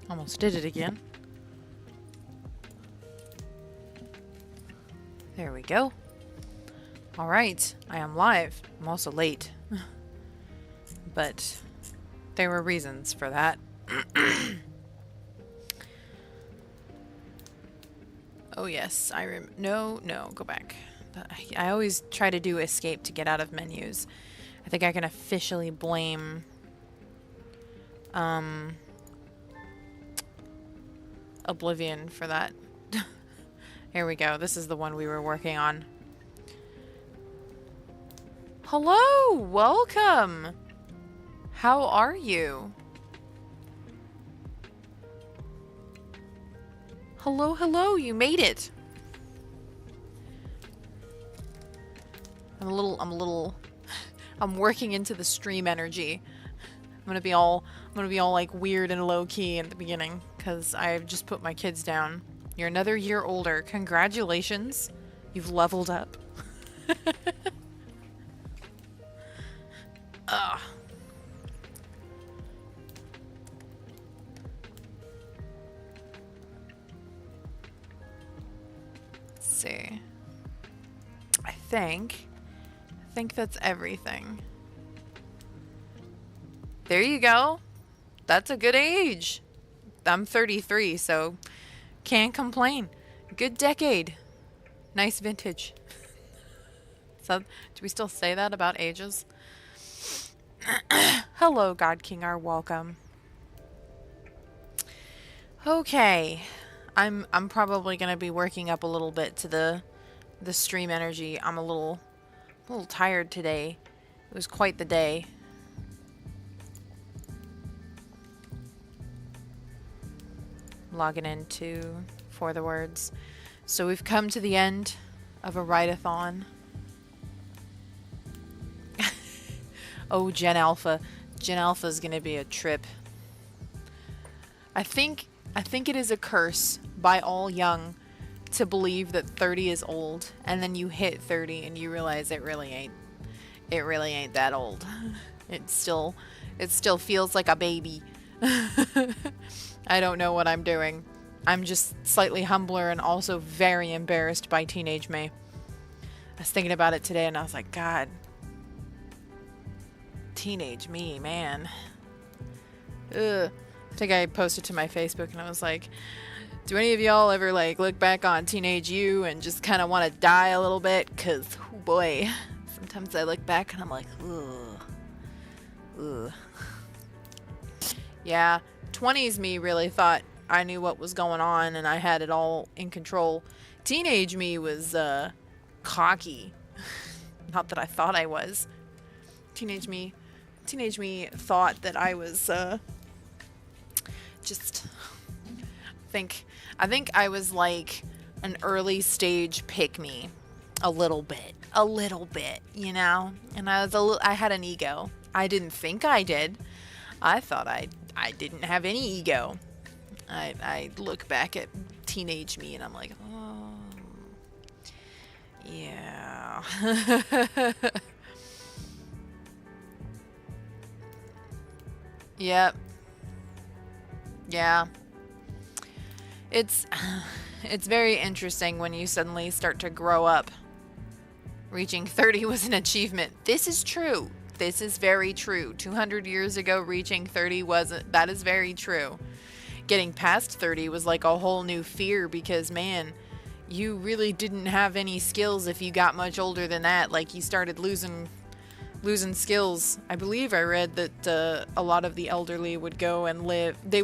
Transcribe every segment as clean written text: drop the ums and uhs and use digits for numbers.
Almost did it again. There we go. Alright, I am live. I'm also late. But there were reasons for that. Oh yes, no, go back. I always try to do escape to get out of menus. I think I can officially blame Oblivion for that. Here we go. This is the one we were working on. Hello! Welcome! How are you? Hello, you made it! I'm working into the stream energy. I'm gonna be all like weird and low key at the beginning because I've just put my kids down. You're another year older. Congratulations. You've leveled up. Ugh. Let's see. I think that's everything. There you go. That's a good age. I'm 33, so can't complain. Good decade. Nice vintage. So, do we still say that about ages? Hello, God King, our welcome. Okay. I'm probably gonna be working up a little bit to the stream energy. I'm a little tired today. It was quite the day. Logging into For the Words. So we've come to the end of a Writathon. Oh, Gen Alpha. Gen Alpha is gonna be a trip. I think it is a curse by all young to believe that 30 is old, and then you hit 30 and you realize it really ain't that old. It still feels like a baby. I don't know what I'm doing. I'm just slightly humbler and also very embarrassed by teenage me. I was thinking about it today and I was like, God, teenage me, man. Ugh. I think I posted to my Facebook and I was like, do any of y'all ever like look back on teenage you and just kind of want to die a little bit? Cause, oh boy, sometimes I look back and I'm like, ugh. Yeah, 20s me really thought I knew what was going on and I had it all in control. Teenage me was cocky. Not that I thought I was. Teenage me thought that I was just I think I was like an early stage pick-me a little bit, you know? And I had an ego. I didn't think I did. I thought I didn't have any ego. I look back at teenage me and I'm like, oh, yeah. Yep. Yeah. It's very interesting when you suddenly start to grow up. Reaching 30 was an achievement. This is true. This is very true. 200 years ago, reaching 30 wasn't. That is very true. Getting past 30 was like a whole new fear because, man, you really didn't have any skills if you got much older than that. Like, you started losing skills. I believe I read that a lot of the elderly would go and live. They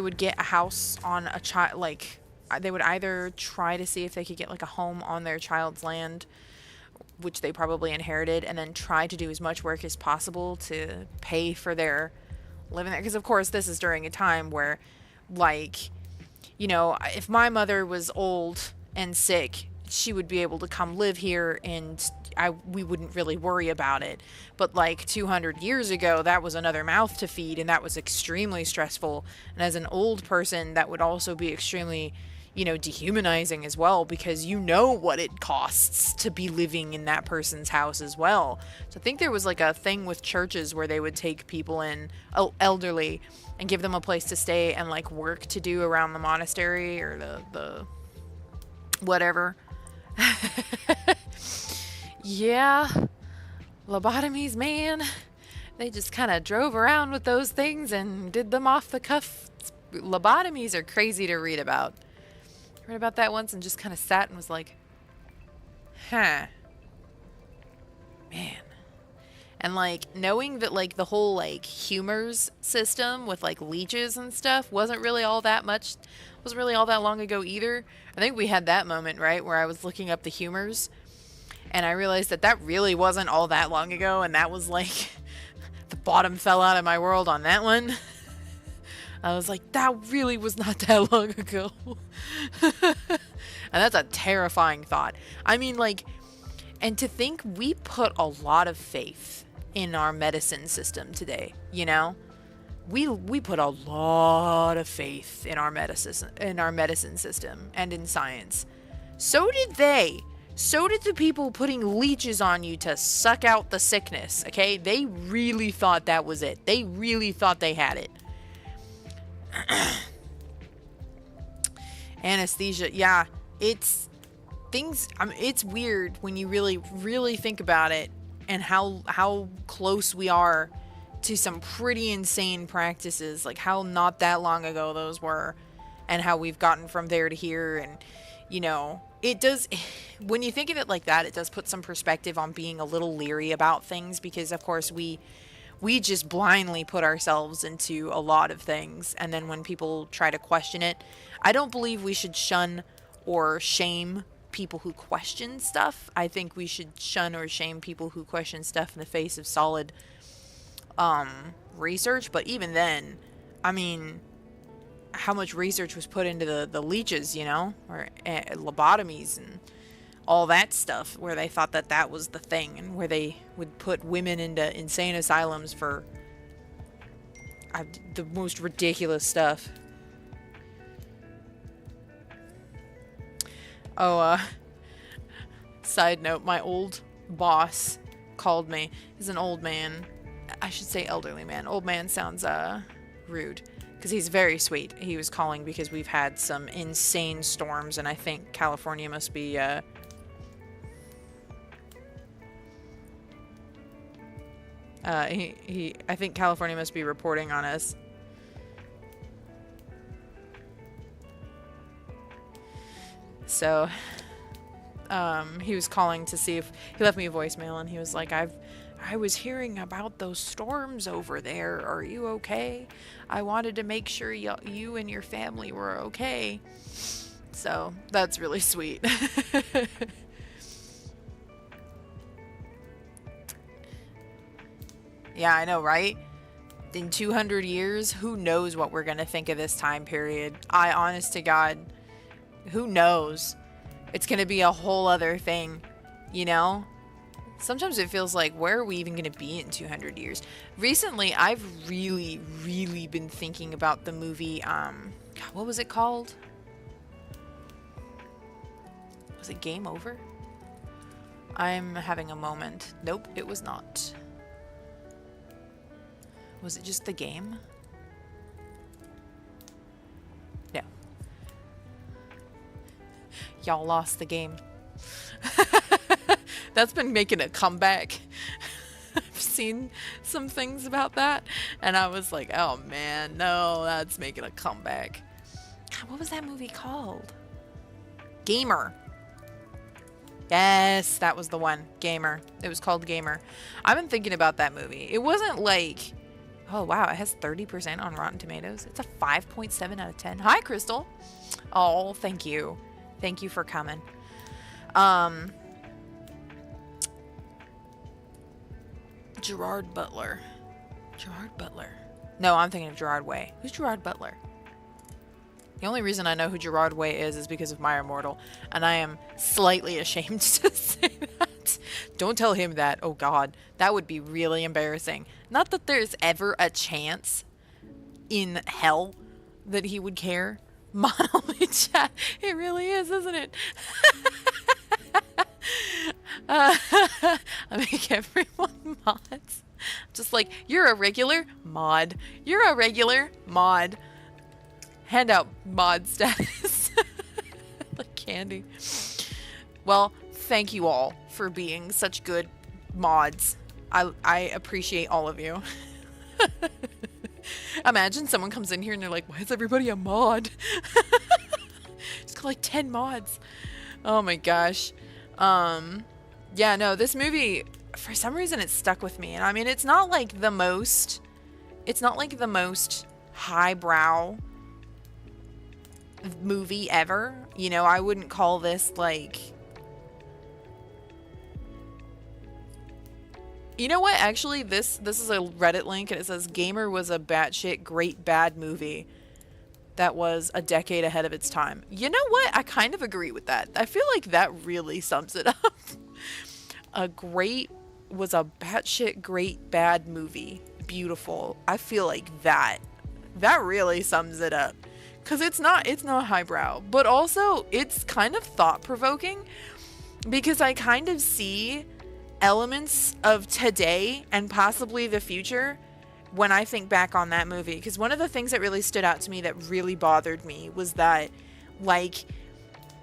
would get a house on a child. Like, they would either try to see if they could get like a home on their child's land, which they probably inherited, and then try to do as much work as possible to pay for their living there. Because of course this is during a time where, like, you know, if my mother was old and sick, she would be able to come live here and we wouldn't really worry about it. But like 200 years ago, that was another mouth to feed and that was extremely stressful. And as an old person, that would also be extremely, you know, dehumanizing as well, because you know what it costs to be living in that person's house as well. So I think there was like a thing with churches where they would take people in, elderly, and give them a place to stay and like work to do around the monastery or the whatever. Yeah, lobotomies, man. They just kind of drove around with those things and did them off the cuff. Lobotomies are crazy to read about. I read about that once and just kind of sat and was like, huh. Man. And like knowing that like the whole like humors system with like leeches and stuff wasn't really all that long ago either. I think we had that moment, right, where I was looking up the humors and I realized that that really wasn't all that long ago, and that was like the bottom fell out of my world on that one. I was like, that really was not that long ago. And that's a terrifying thought. I mean, like, and to think we put a lot of faith in our medicine system today, you know? We put a lot of faith in our medicine system and in science. So did they. So did the people putting leeches on you to suck out the sickness, okay? They really thought that was it. They really thought they had it. Anesthesia, yeah, it's things. I mean, it's weird when you really think about it, and how close we are to some pretty insane practices, like how not that long ago those were, and how we've gotten from there to here. And you know, it does, when you think of it like that, it does put some perspective on being a little leery about things, because of course we just blindly put ourselves into a lot of things, and then when people try to question it, I don't believe we should shun or shame people who question stuff. I think we should shun or shame people who question stuff in the face of solid research. But even then, I mean, how much research was put into the leeches, you know, or lobotomies and all that stuff, where they thought that that was the thing, and where they would put women into insane asylums for the most ridiculous stuff. Oh, side note, my old boss called me. He's an old man. I should say elderly man. Old man sounds rude, because he's very sweet. He was calling because we've had some insane storms, and I think California must be I think California must be reporting on us. So, he was calling to see if he left me a voicemail, and he was like, I was hearing about those storms over there. Are you okay? I wanted to make sure you and your family were okay. So that's really sweet. Yeah, I know, right? In 200 years, who knows what we're going to think of this time period? Honest to God, who knows? It's going to be a whole other thing, you know? Sometimes it feels like, where are we even going to be in 200 years? Recently, I've really been thinking about the movie, God, what was it called? Was it Game Over? I'm having a moment. Nope, it was not. Was it just The Game? No. Y'all lost the game. That's been making a comeback. I've seen some things about that, and I was like, oh man, no, that's making a comeback. God, what was that movie called? Gamer. Yes, that was the one. Gamer. It was called Gamer. I've been thinking about that movie. It wasn't like... Oh, wow. It has 30% on Rotten Tomatoes. It's a 5.7 out of 10. Hi, Crystal. Oh, thank you. Thank you for coming. Gerard Butler. Gerard Butler. No, I'm thinking of Gerard Way. Who's Gerard Butler? The only reason I know who Gerard Way is because of My Immortal, and I am slightly ashamed to say that. Don't tell him that. Oh God, that would be really embarrassing. Not that there's ever a chance in hell that he would care, Monolith chat. It really is, isn't it? I make everyone mods. Just like, you're a regular mod. You're a regular mod. Hand out mod status. Like candy. Well, thank you all for being such good mods. I appreciate all of you. Imagine someone comes in here and they're like, why is everybody a mod? It's got like 10 mods. Oh my gosh. Yeah, no, this movie, for some reason it stuck with me. And I mean, it's not like the most highbrow movie ever. You know, I wouldn't call this like, you know what? Actually, this is a Reddit link and it says Gamer was a batshit great bad movie that was a decade ahead of its time. You know what? I kind of agree with that. I feel like that really sums it up. Was a batshit great bad movie. Beautiful. I feel like that really sums it up. Cause it's not highbrow, but also it's kind of thought-provoking because I kind of see elements of today and possibly the future when I think back on that movie. Because one of the things that really stood out to me that really bothered me was that, like,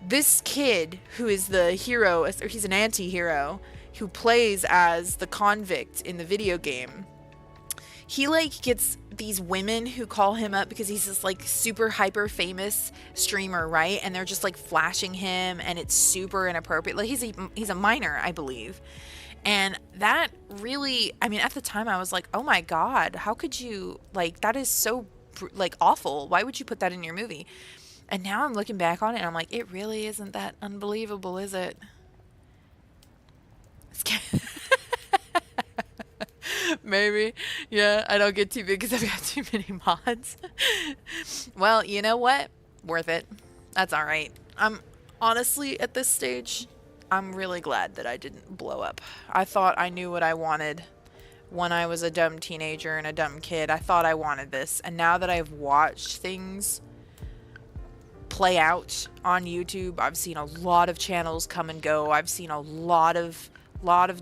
this kid who is the hero, or he's an anti-hero, who plays as the convict in the video game, he, like, gets these women who call him up because he's this, like, super hyper famous streamer, right? And they're just, like, flashing him, and it's super inappropriate. Like, he's a minor, I believe. And that really, I mean, at the time I was like, oh my God, how could you, like, that is so, like, awful. Why would you put that in your movie? And now I'm looking back on it and I'm like, it really isn't that unbelievable, is it? Maybe. Yeah, I don't get too big because I've got too many mods. Well, you know what? Worth it. That's all right. I'm honestly, at this stage, I'm really glad that I didn't blow up. I thought I knew what I wanted when I was a dumb teenager and a dumb kid. I thought I wanted this. And now that I've watched things play out on YouTube, I've seen a lot of channels come and go. I've seen a lot of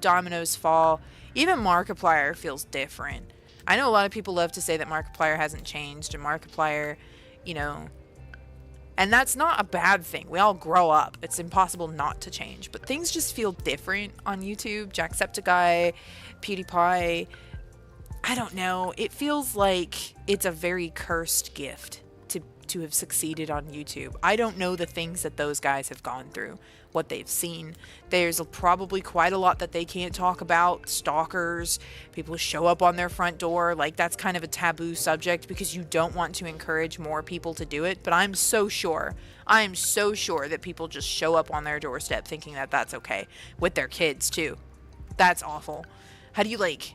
dominoes fall. Even Markiplier feels different. I know a lot of people love to say that Markiplier hasn't changed, and Markiplier, you know, and that's not a bad thing. We all grow up. It's impossible not to change. But things just feel different on YouTube. Jacksepticeye, PewDiePie, I don't know. It feels like it's a very cursed gift to have succeeded on YouTube. I don't know the things that those guys have gone through, what they've seen. There's probably quite a lot that they can't talk about. Stalkers, people who show up on their front door. Like, that's kind of a taboo subject because you don't want to encourage more people to do it. But I am so sure that people just show up on their doorstep thinking that that's okay. With their kids, too. That's awful. How do you, like...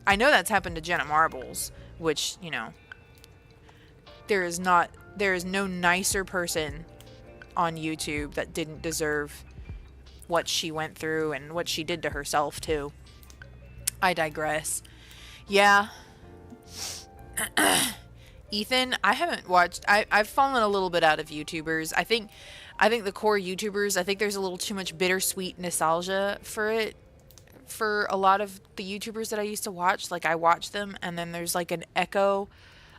I know that's happened to Jenna Marbles, which, you know... There is no nicer person on YouTube that didn't deserve what she went through and what she did to herself too. I digress. Yeah. Ethan, I haven't watched, I've fallen a little bit out of YouTubers. I think the core YouTubers, I think there's a little too much bittersweet nostalgia for it. For a lot of the YouTubers that I used to watch, like I watch them and then there's like an echo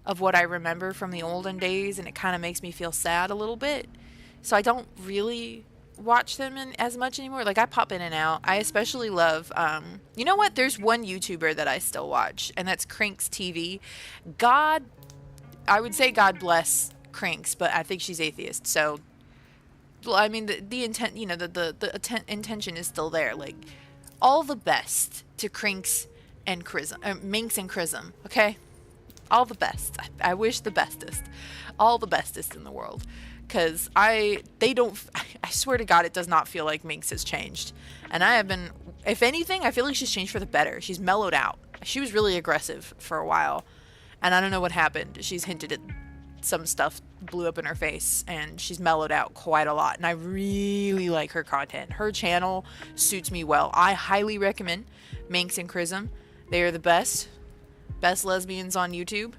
of what I remember from the olden days, and it kind of makes me feel sad a little bit. So I don't really watch them as much anymore. Like, I pop in and out. I especially love, you know what? There's one YouTuber that I still watch, and that's Crinks TV. I would say God bless Crinks, but I think she's atheist. So, well, I mean, the intent, you know, the intention is still there. Like, all the best to Crinks and Chrism, Minx and Chrism, okay? All the best. I wish the bestest. All the bestest in the world. Because I swear to God, it does not feel like Minx has changed. And I have been, if anything, I feel like she's changed for the better. She's mellowed out. She was really aggressive for a while. And I don't know what happened. She's hinted at some stuff blew up in her face. And she's mellowed out quite a lot. And I really like her content. Her channel suits me well. I highly recommend Minx and Chrism. They are the best. Best lesbians on YouTube.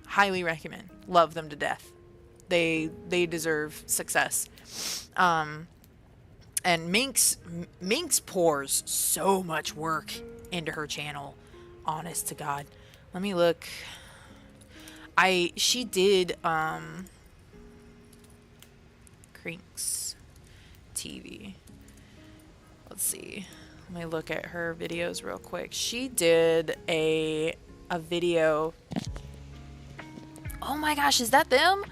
Highly recommend. Love them to death. They deserve success. And Minx pours so much work into her channel. Honest to God. Let me look. She did Crinks TV. Let's see. Let me look at her videos real quick. She did a video. Oh my gosh, is that them?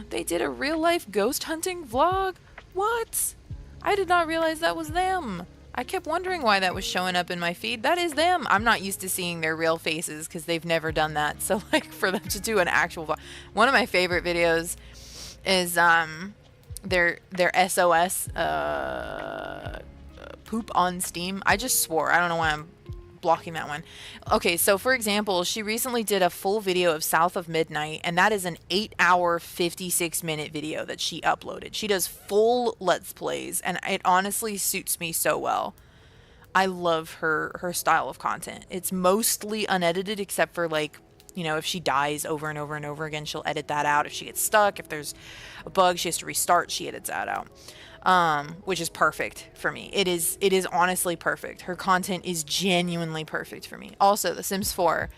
They did a real life ghost hunting vlog? What? I did not realize that was them. I kept wondering why that was showing up in my feed. That is them. I'm not used to seeing their real faces because they've never done that. So like for them to do an actual vlog. One of my favorite videos is their SOS poop on Steam. I just swore. I don't know why I'm blocking that one. Okay, so for example, she recently did a full video of South of Midnight, and that is an 8-hour 56-minute video that she uploaded. She does full Let's Plays, and it honestly suits me so well. I love her style of content. It's mostly unedited, except for like, you know, if she dies over and over and over again, she'll edit that out. If she gets stuck, if there's a bug she has to restart, she edits that out. Which is perfect for me. It is honestly perfect. Her content is genuinely perfect for me. Also, The Sims 4.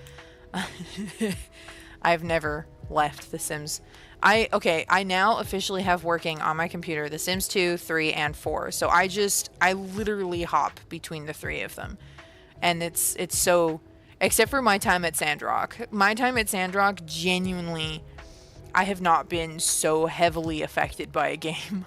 I've never left The Sims. I now officially have working on my computer The Sims 2, 3, and 4. So I literally hop between the three of them. And it's so, except for my time at Sandrock. My time at Sandrock, genuinely, I have not been so heavily affected by a game.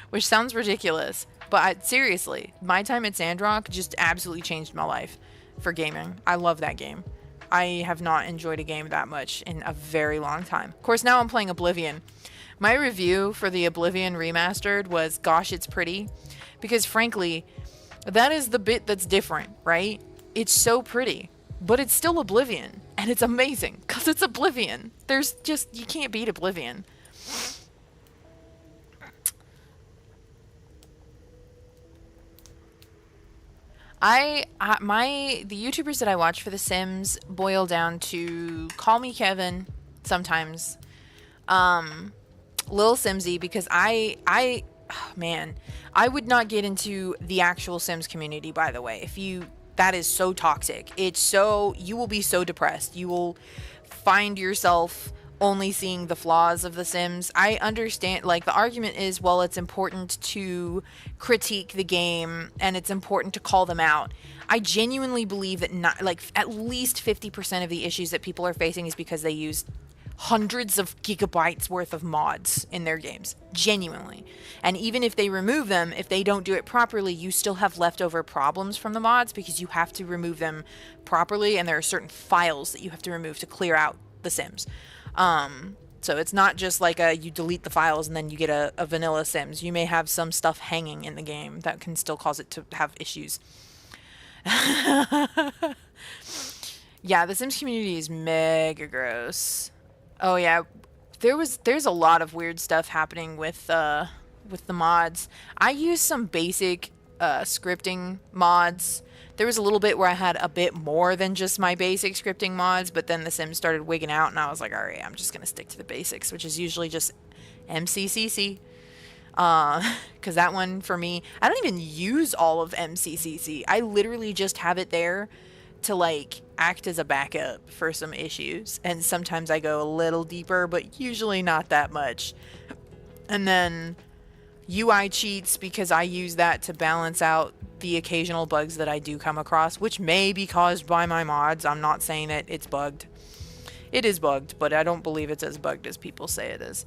Which sounds ridiculous, but seriously, my time at Sandrock just absolutely changed my life for gaming. I love that game. I have not enjoyed a game that much in a very long time. Of course, now I'm playing Oblivion. My review for the Oblivion Remastered was, gosh, it's pretty. Because frankly, that is the bit that's different, right? It's so pretty, but it's still Oblivion, and it's amazing, because it's Oblivion. You can't beat Oblivion. The YouTubers that I watch for The Sims boil down to Call Me Kevin sometimes, Lil Simsy, because oh man, I would not get into the actual Sims community, by the way. That is so toxic. You will be so depressed. You will find yourself only seeing the flaws of The Sims. I understand, like, the argument is, well, it's important to critique the game and it's important to call them out. I genuinely believe that at least 50% of the issues that people are facing is because they use hundreds of gigabytes worth of mods in their games. Genuinely. And even if they remove them, if they don't do it properly, you still have leftover problems from the mods because you have to remove them properly, and there are certain files that you have to remove to clear out The Sims. So it's not just like you delete the files and then you get a vanilla Sims. You may have some stuff hanging in the game that can still cause it to have issues. Yeah, the Sims community is mega gross. Oh yeah, there's a lot of weird stuff happening with the mods. I use some basic scripting mods. There was a little bit where I had a bit more than just my basic scripting mods, but then The Sims started wigging out, and I was like, all right, I'm just going to stick to the basics, which is usually just MCCC. Because that one, for me, I don't even use all of MCCC. I literally just have it there to, like, act as a backup for some issues. And sometimes I go a little deeper, but usually not that much. And then UI cheats, because I use that to balance out the occasional bugs that I do come across, which may be caused by my mods. I'm not saying that it's bugged. It is bugged, but I don't believe it's as bugged as people say it is.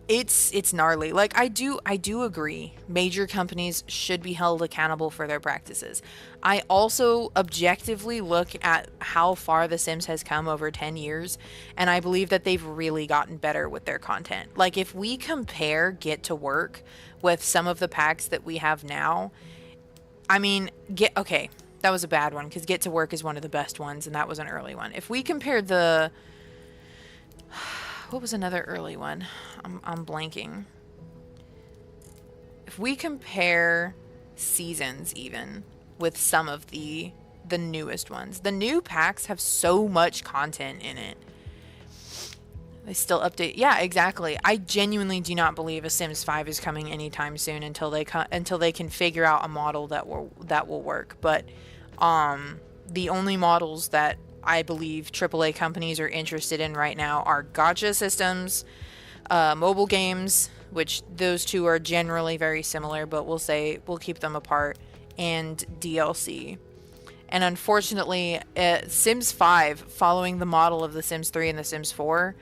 It's gnarly. Like, I do agree major companies should be held accountable for their practices. I also objectively look at how far The Sims has come over 10 years, and I believe that they've really gotten better with their content. Like, if we compare Get to Work with some of the packs that we have now, I mean, okay, that was a bad one, because Get to Work is one of the best ones, and that was an early one. If we compared what was another early one? I'm blanking. If we compare seasons even with some of the newest ones, the new packs have so much content in it. They still update. Yeah, exactly. I genuinely do not believe a Sims 5 is coming anytime soon until they can figure out a model that will work. But the only models that I believe AAA companies are interested in right now are gacha systems, mobile games, which those two are generally very similar, but we'll keep them apart, and DLC. And unfortunately, Sims 5, following the model of The Sims 3 and The Sims 4,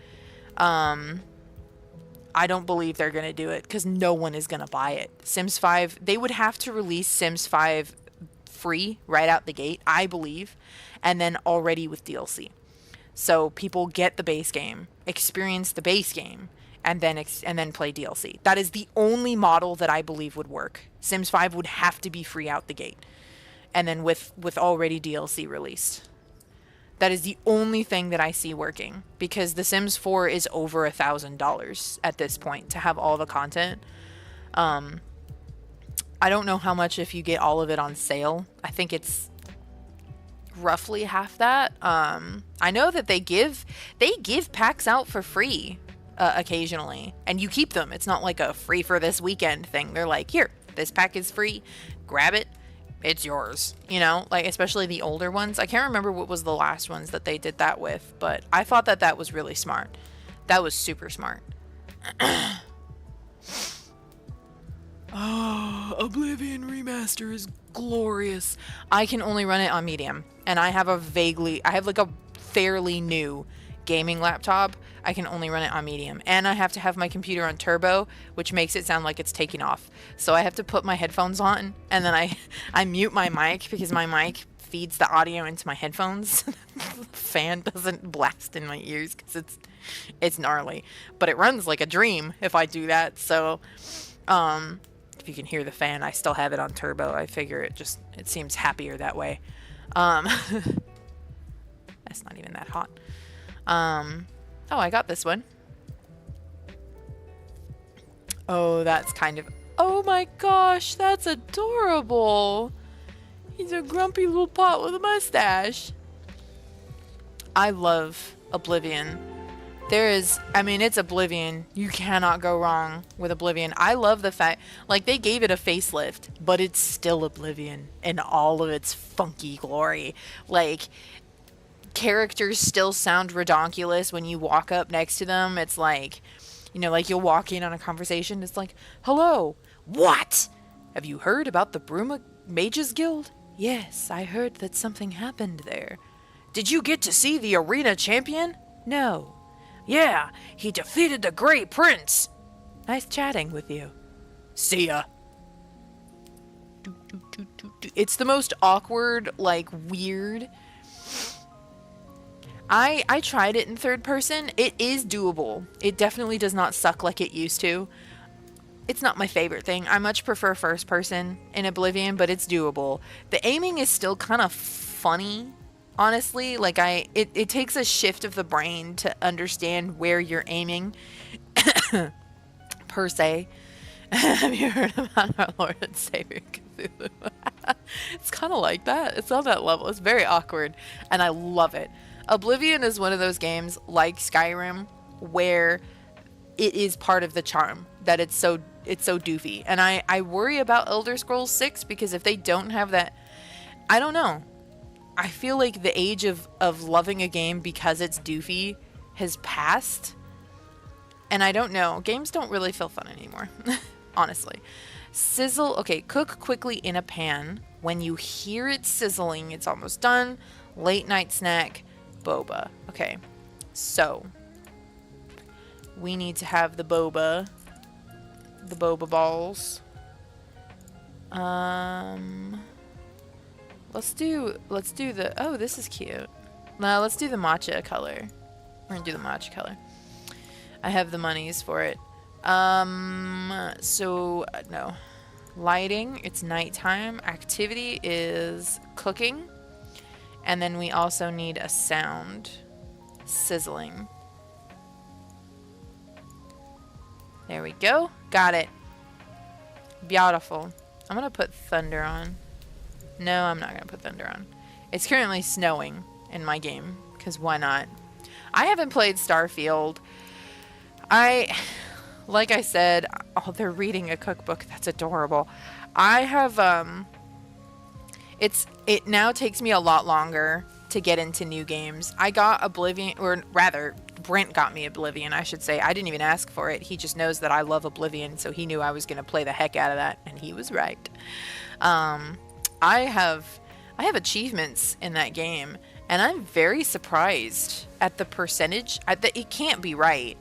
I don't believe they're going to do it because no one is going to buy it. Sims 5, they would have to release Sims 5 free right out the gate, I believe, and then already with DLC. So people get the base game, experience the base game, and then play DLC. That is the only model that I believe would work. Sims 5 would have to be free out the gate, and then with already DLC released. That is the only thing that I see working, because The Sims 4 is over $1,000 at this point to have all the content. I don't know how much if you get all of it on sale. I think it's roughly half that. I know that they give packs out for free occasionally, and you keep them. It's not like a free for this weekend thing. They're like, here, this pack is free, grab it, it's yours, you know, like especially the older ones. I can't remember what was the last ones that they did that with, but I thought that was really smart. That was super smart. Oh, Oblivion Remaster is glorious. I can only run it on medium, and I have like a fairly new gaming laptop. I can only run it on medium, and I have to have my computer on turbo, which makes it sound like it's taking off. So I have to put my headphones on, and then I mute my mic because my mic feeds the audio into my headphones. The fan doesn't blast in my ears because it's gnarly, but it runs like a dream if I do that. So if you can hear the fan, I still have it on turbo. I figure it seems happier that way. That's not even that hot. Oh, I got this one. Oh, that's kind of... Oh my gosh, that's adorable. He's a grumpy little pot with a mustache. I love Oblivion. It's Oblivion. You cannot go wrong with Oblivion. I love the fact, like, they gave it a facelift, but it's still Oblivion in all of its funky glory. Like, characters still sound redonkulous when you walk up next to them. It's like, you know, like you'll walk in on a conversation. It's like, hello, what? Have you heard about the Bruma Mages Guild? Yes, I heard that something happened there. Did you get to see the arena champion? No. Yeah, he defeated the Great Prince. Nice chatting with you. See ya. It's the most awkward, like, weird... I tried it in third person. It is doable. It definitely does not suck like it used to. It's not my favorite thing. I much prefer first person in Oblivion, but it's doable. The aiming is still kind of funny, honestly. Like, it takes a shift of the brain to understand where you're aiming, per se. Have you heard about our Lord and Savior Cthulhu? It's kind of like that. It's on that level. It's very awkward, and I love it. Oblivion is one of those games, like Skyrim, where it is part of the charm, that it's so doofy. And I worry about Elder Scrolls 6, because if they don't have that, I don't know. I feel like the age of loving a game because it's doofy has passed. And I don't know. Games don't really feel fun anymore, honestly. Sizzle. Okay, cook quickly in a pan. When you hear it sizzling, it's almost done. Late night snack. Boba. Okay, so we need to have the boba balls. Let's do the, oh, this is cute. No, let's do the matcha color. We're gonna do the matcha color. I have the monies for it. So no, lighting, it's nighttime. Activity is cooking. And then we also need a sound. Sizzling. There we go. Got it. Beautiful. I'm going to put thunder on. No, I'm not going to put thunder on. It's currently snowing in my game, because why not? I haven't played Starfield. Like I said, oh, they're reading a cookbook. That's adorable. I have, it now takes me a lot longer to get into new games. I got Oblivion, or rather, Brent got me Oblivion, I should say. I didn't even ask for it. He just knows that I love Oblivion, so he knew I was going to play the heck out of that, and he was right. I have achievements in that game, and I'm very surprised at the percentage. It can't be right.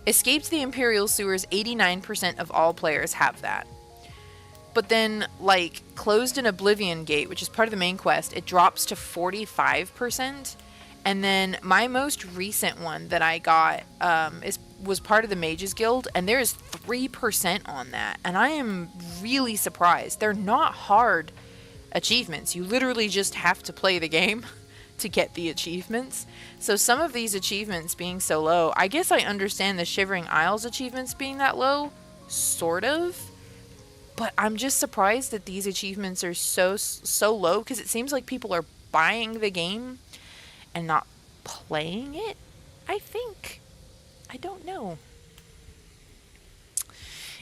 Escaped the Imperial Sewers, 89% of all players have that. But then, like, closed an Oblivion Gate, which is part of the main quest, it drops to 45%. And then my most recent one that I got was part of the Mages Guild, and there is 3% on that. And I am really surprised. They're not hard achievements. You literally just have to play the game to get the achievements. So some of these achievements being so low, I guess I understand the Shivering Isles achievements being that low, sort of. But I'm just surprised that these achievements are so low, because it seems like people are buying the game and not playing it, I think. I don't know.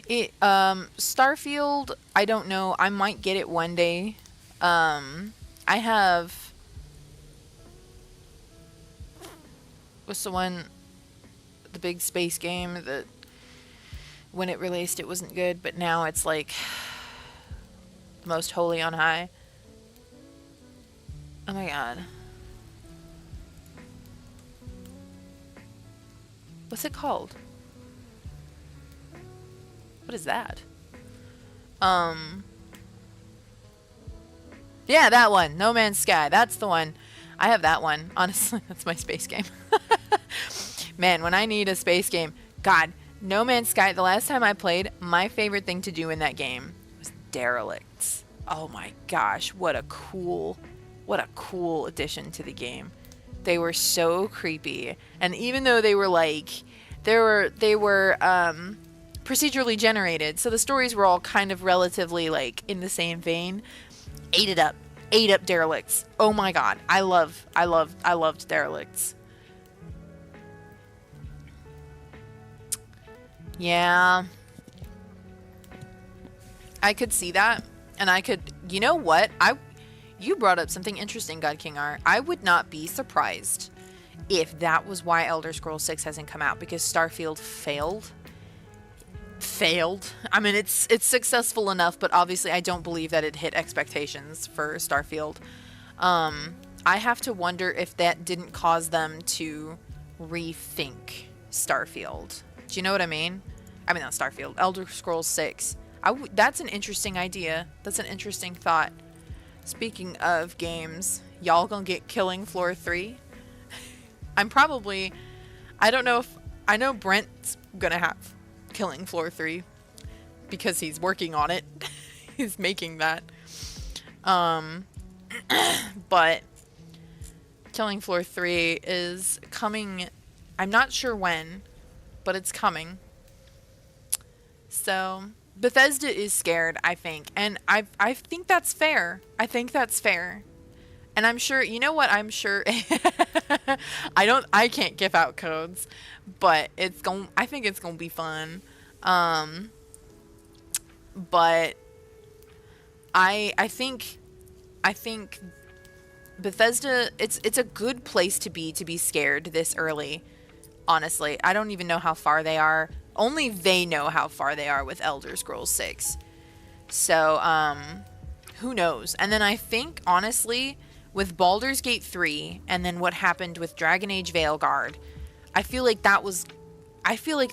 Starfield, I don't know. I might get it one day. I have... What's the one? The big space game that... When it released, it wasn't good, but now it's like most holy on high. Oh my god. What's it called? What is that? Yeah, that one. No Man's Sky. That's the one. I have that one. Honestly, that's my space game. Man, when I need a space game, God, No Man's Sky, the last time I played, my favorite thing to do in that game was derelicts. Oh my gosh, what a cool addition to the game. They were so creepy. And even though they were like, they were procedurally generated, so the stories were all kind of relatively like in the same vein. Ate it up. Ate up derelicts. Oh my god. I loved derelicts. Yeah. I could see that. And I could, you know what? You brought up something interesting, God King R. I would not be surprised if that was why Elder Scrolls 6 hasn't come out, because Starfield failed. I mean, it's successful enough, but obviously I don't believe that it hit expectations for Starfield. I have to wonder if that didn't cause them to rethink Starfield. Do you know what I mean? I mean, not Starfield. Elder Scrolls 6. That's an interesting idea. That's an interesting thought. Speaking of games, y'all gonna get Killing Floor 3? I don't know if... I know Brent's gonna have Killing Floor 3 because he's working on it. He's making that. But Killing Floor 3 is coming... I'm not sure when, but it's coming. So Bethesda is scared, I think, and I think that's fair. I think that's fair. And I'm sure, you know what, I'm sure I can't give out codes, but I think it's going to be fun. But I think Bethesda, it's a good place to be scared this early. Honestly, I don't even know how far they are. Only they know how far they are with Elder Scrolls 6. So, who knows? And then I think, honestly, with Baldur's Gate 3, and then what happened with Dragon Age Veilguard, I feel like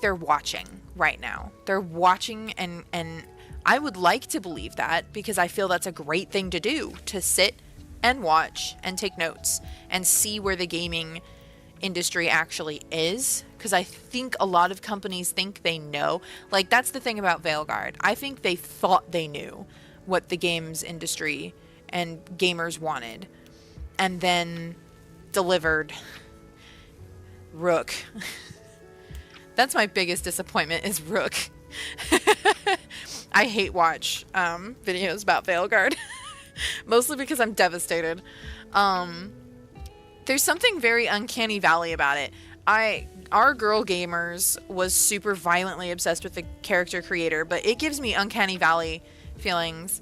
they're watching right now. They're watching, and I would like to believe that, because I feel that's a great thing to do, to sit and watch and take notes and see where the gaming industry actually is, because I think a lot of companies think they know. Like, that's the thing about Veilguard. I think they thought they knew what the games industry and gamers wanted, and then delivered Rook. That's my biggest disappointment, is Rook. I hate watch videos about Veilguard. Mostly because I'm devastated. There's something very uncanny valley about it. our girl gamers was super violently obsessed with the character creator, but it gives me Uncanny Valley feelings.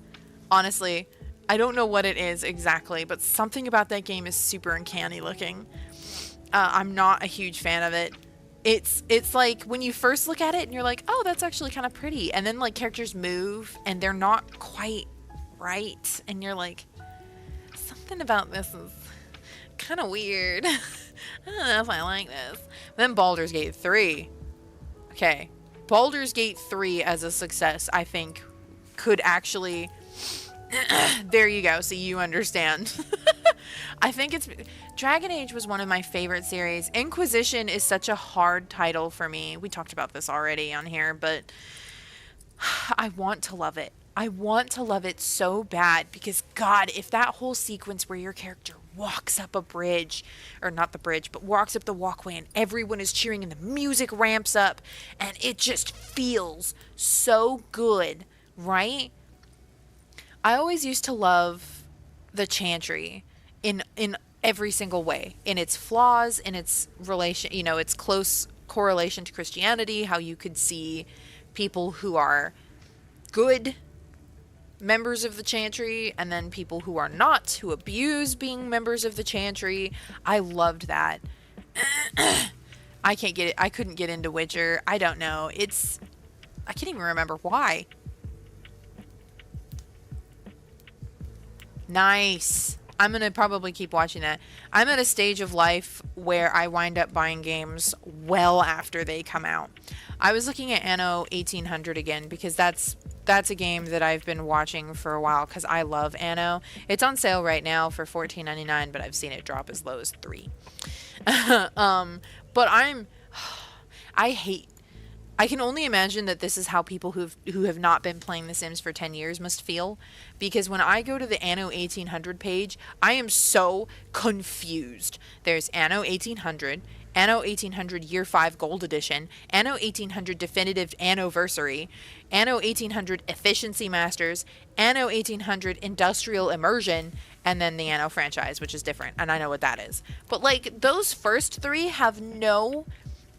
Honestly, I don't know what it is exactly, but something about that game is super uncanny looking. I'm not a huge fan of it. It's like when you first look at it and you're like, oh, that's actually kind of pretty, and then like characters move and they're not quite right, and you're like, something about this is kind of weird. I don't know if I like this. Then Baldur's Gate 3. Okay, Baldur's Gate 3 as a success, I think, could actually... There you go, so you understand. I think it's... Dragon Age was one of my favorite series. Inquisition is such a hard title for me. We talked about this already on here, but I want to love it. I want to love it so bad because, God, if that whole sequence where your character walks up a bridge, or not the bridge, but walks up the walkway and everyone is cheering and the music ramps up and it just feels so good, right? I always used to love the Chantry in every single way, in its flaws, in its relation, you know, its close correlation to Christianity, how you could see people who are good members of the Chantry and then people who are not, who abuse being members of the Chantry. I loved that. I can't get it. I couldn't get into Witcher. I don't know. I can't even remember why. Nice. I'm going to probably keep watching that. I'm at a stage of life where I wind up buying games well after they come out. I was looking at Anno 1800 again because that's a game that I've been watching for a while because I love Anno. It's on sale right now for $14.99, but I've seen it drop as low as $3. But I can only imagine that this is how people who have not been playing The Sims for 10 years must feel, because when I go to the Anno 1800 page, I am so confused. There's Anno 1800, Anno 1800 Year 5 Gold Edition, Anno 1800 Definitive Anniversary, Anno 1800 Efficiency Masters, Anno 1800 Industrial Immersion, and then the Anno franchise, which is different, and I know what that is. But like, those first three have no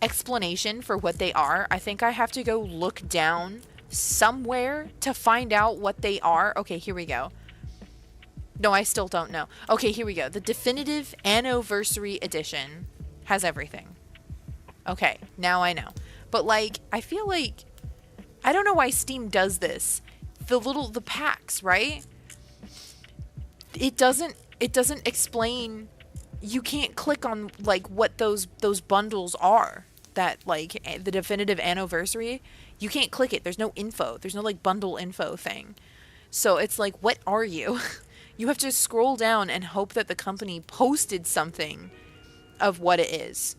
explanation for what they are. I think I have to go look down somewhere to find out what they are. Okay, here we go. No, I still don't know. Okay, here we go. The Definitive Anniversary Edition has everything. Okay, now I know. But like, I feel like, I don't know why Steam does this. The packs, right? It doesn't explain. You can't click on like what those bundles are. That like the Definitive Anniversary, you can't click it. There's no info. There's no like bundle info thing. So it's like, what are you? You have to scroll down and hope that the company posted something of what it is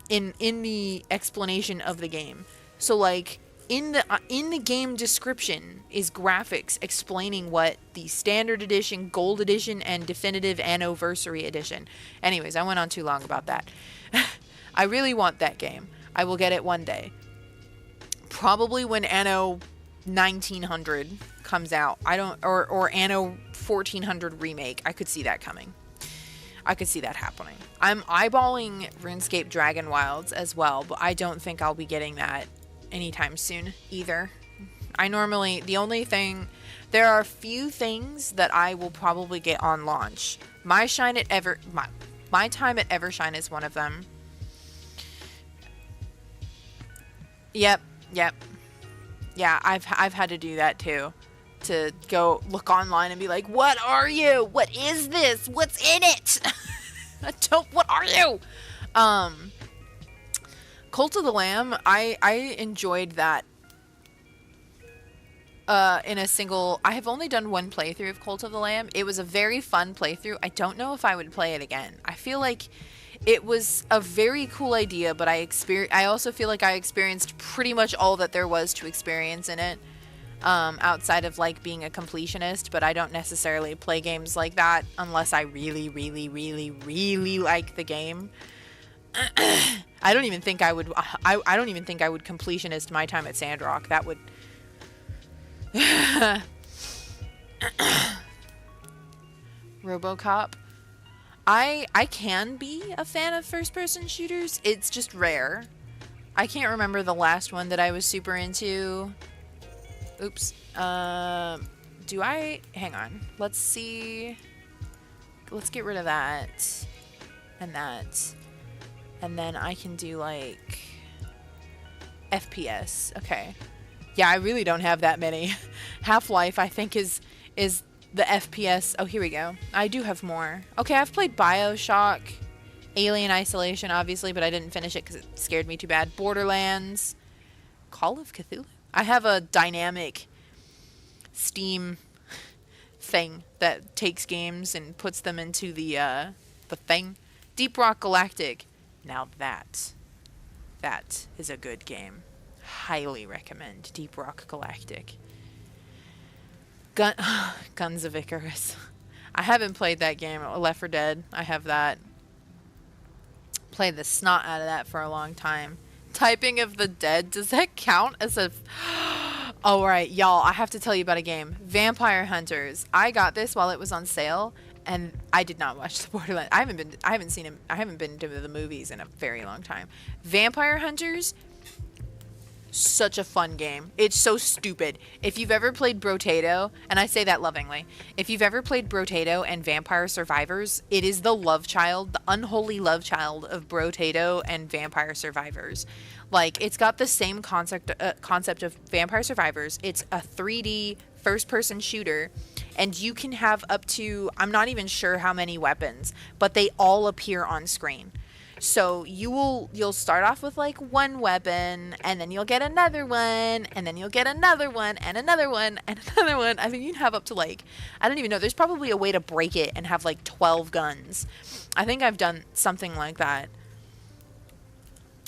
in the explanation of the game. So like in the game description is graphics explaining what the Standard Edition, Gold Edition, and Definitive Anniversary Edition. Anyways, I went on too long about that. I really want that game. I will get it one day. Probably when Anno 1900 comes out. Or Anno 1400 remake. I could see that coming. I could see that happening. I'm eyeballing RuneScape Dragon Wilds as well, but I don't think I'll be getting that anytime soon either. There are a few things that I will probably get on launch. My time at Evershine is one of them. Yep. Yeah, I've had to do that too. To go look online and be like, what are you? What is this? What's in it? What are you? Cult of the Lamb, I enjoyed that in a single... I have only done one playthrough of Cult of the Lamb. It was a very fun playthrough. I don't know if I would play it again. I feel like it was a very cool idea, but I also feel like I experienced pretty much all that there was to experience in it, outside of like being a completionist, but I don't necessarily play games like that unless I really, really, really, really like the game. I don't even think I would completionist my time at Sandrock. That would RoboCop. I can be a fan of first-person shooters. It's just rare. I can't remember the last one that I was super into. Oops. Do I... Hang on. Let's see. Let's get rid of that. And that. And then I can do, like... FPS. Okay. Yeah, I really don't have that many. Half-Life, I think, is the FPS. Oh, here we go. I do have more. Okay, I've played BioShock, Alien Isolation, obviously, but I didn't finish it because it scared me too bad. Borderlands, Call of Cthulhu. I have a dynamic Steam thing that takes games and puts them into the thing. Deep Rock Galactic. Now that is a good game. Highly recommend Deep Rock Galactic. Guns of Icarus. I haven't played that game. Left 4 Dead. I have that. Played the snot out of that for a long time. Typing of the Dead. Does that count as a... Oh, right. Y'all, I have to tell you about a game. Vampire Hunters. I got this while it was on sale, and I did not watch the Borderlands. I haven't been to the movies in a very long time. Vampire Hunters... Such a fun game. It's so stupid. If you've ever played Brotato, and I say that lovingly, if you've ever played Brotato and Vampire Survivors, it is the love child, the unholy love child of Brotato and Vampire Survivors. Like, it's got the same concept of Vampire Survivors. It's a 3D first-person shooter, and you can have up to, I'm not even sure how many weapons, but they all appear on screen. So you'll start off with like one weapon, and then you'll get another one, and then you'll get another one, and another one, and another one. I think you can have up to like, I don't even know. There's probably a way to break it and have like 12 guns. I think I've done something like that.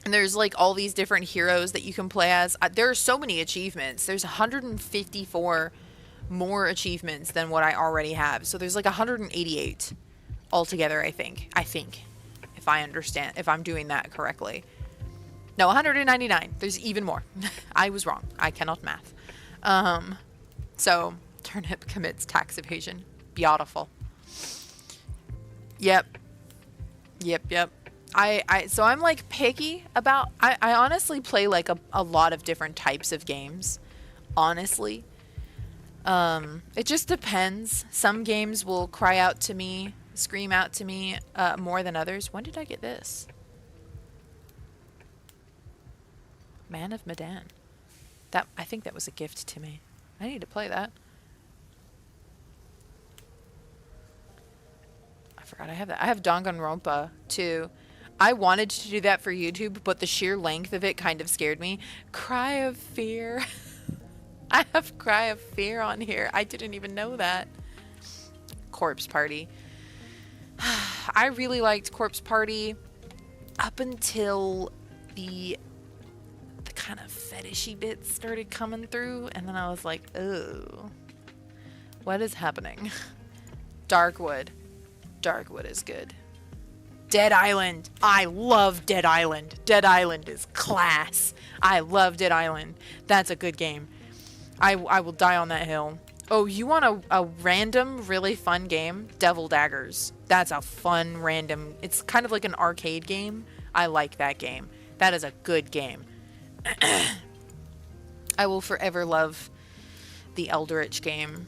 And there's like all these different heroes that you can play as. There are so many achievements. There's 154 more achievements than what I already have. So there's like 188 altogether, I think. If I understand, if I'm doing that correctly. No, 199. There's even more. I was wrong. I cannot math. So, Turnip commits tax evasion. Beautiful. Yep. So I'm like picky about, I honestly play like a lot of different types of games. Honestly. It just depends. Some games will cry out to me, scream out to me more than others. When did I get this? Man of Medan. I think that was a gift to me. I need to play that. I forgot I have that. I have Danganronpa too. I wanted to do that for YouTube, but the sheer length of it kind of scared me. Cry of Fear. I have Cry of Fear on here. I didn't even know that. Corpse Party. I really liked Corpse Party up until the kind of fetishy bits started coming through, and then I was like, oh, what is happening? Darkwood. Darkwood is good. Dead Island. I love Dead Island. Dead Island is class. I love Dead Island. That's a good game. I will die on that hill. Oh, you want a random, really fun game? Devil Daggers. That's a fun, random... It's kind of like an arcade game. I like that game. That is a good game. I will forever love the Eldritch game.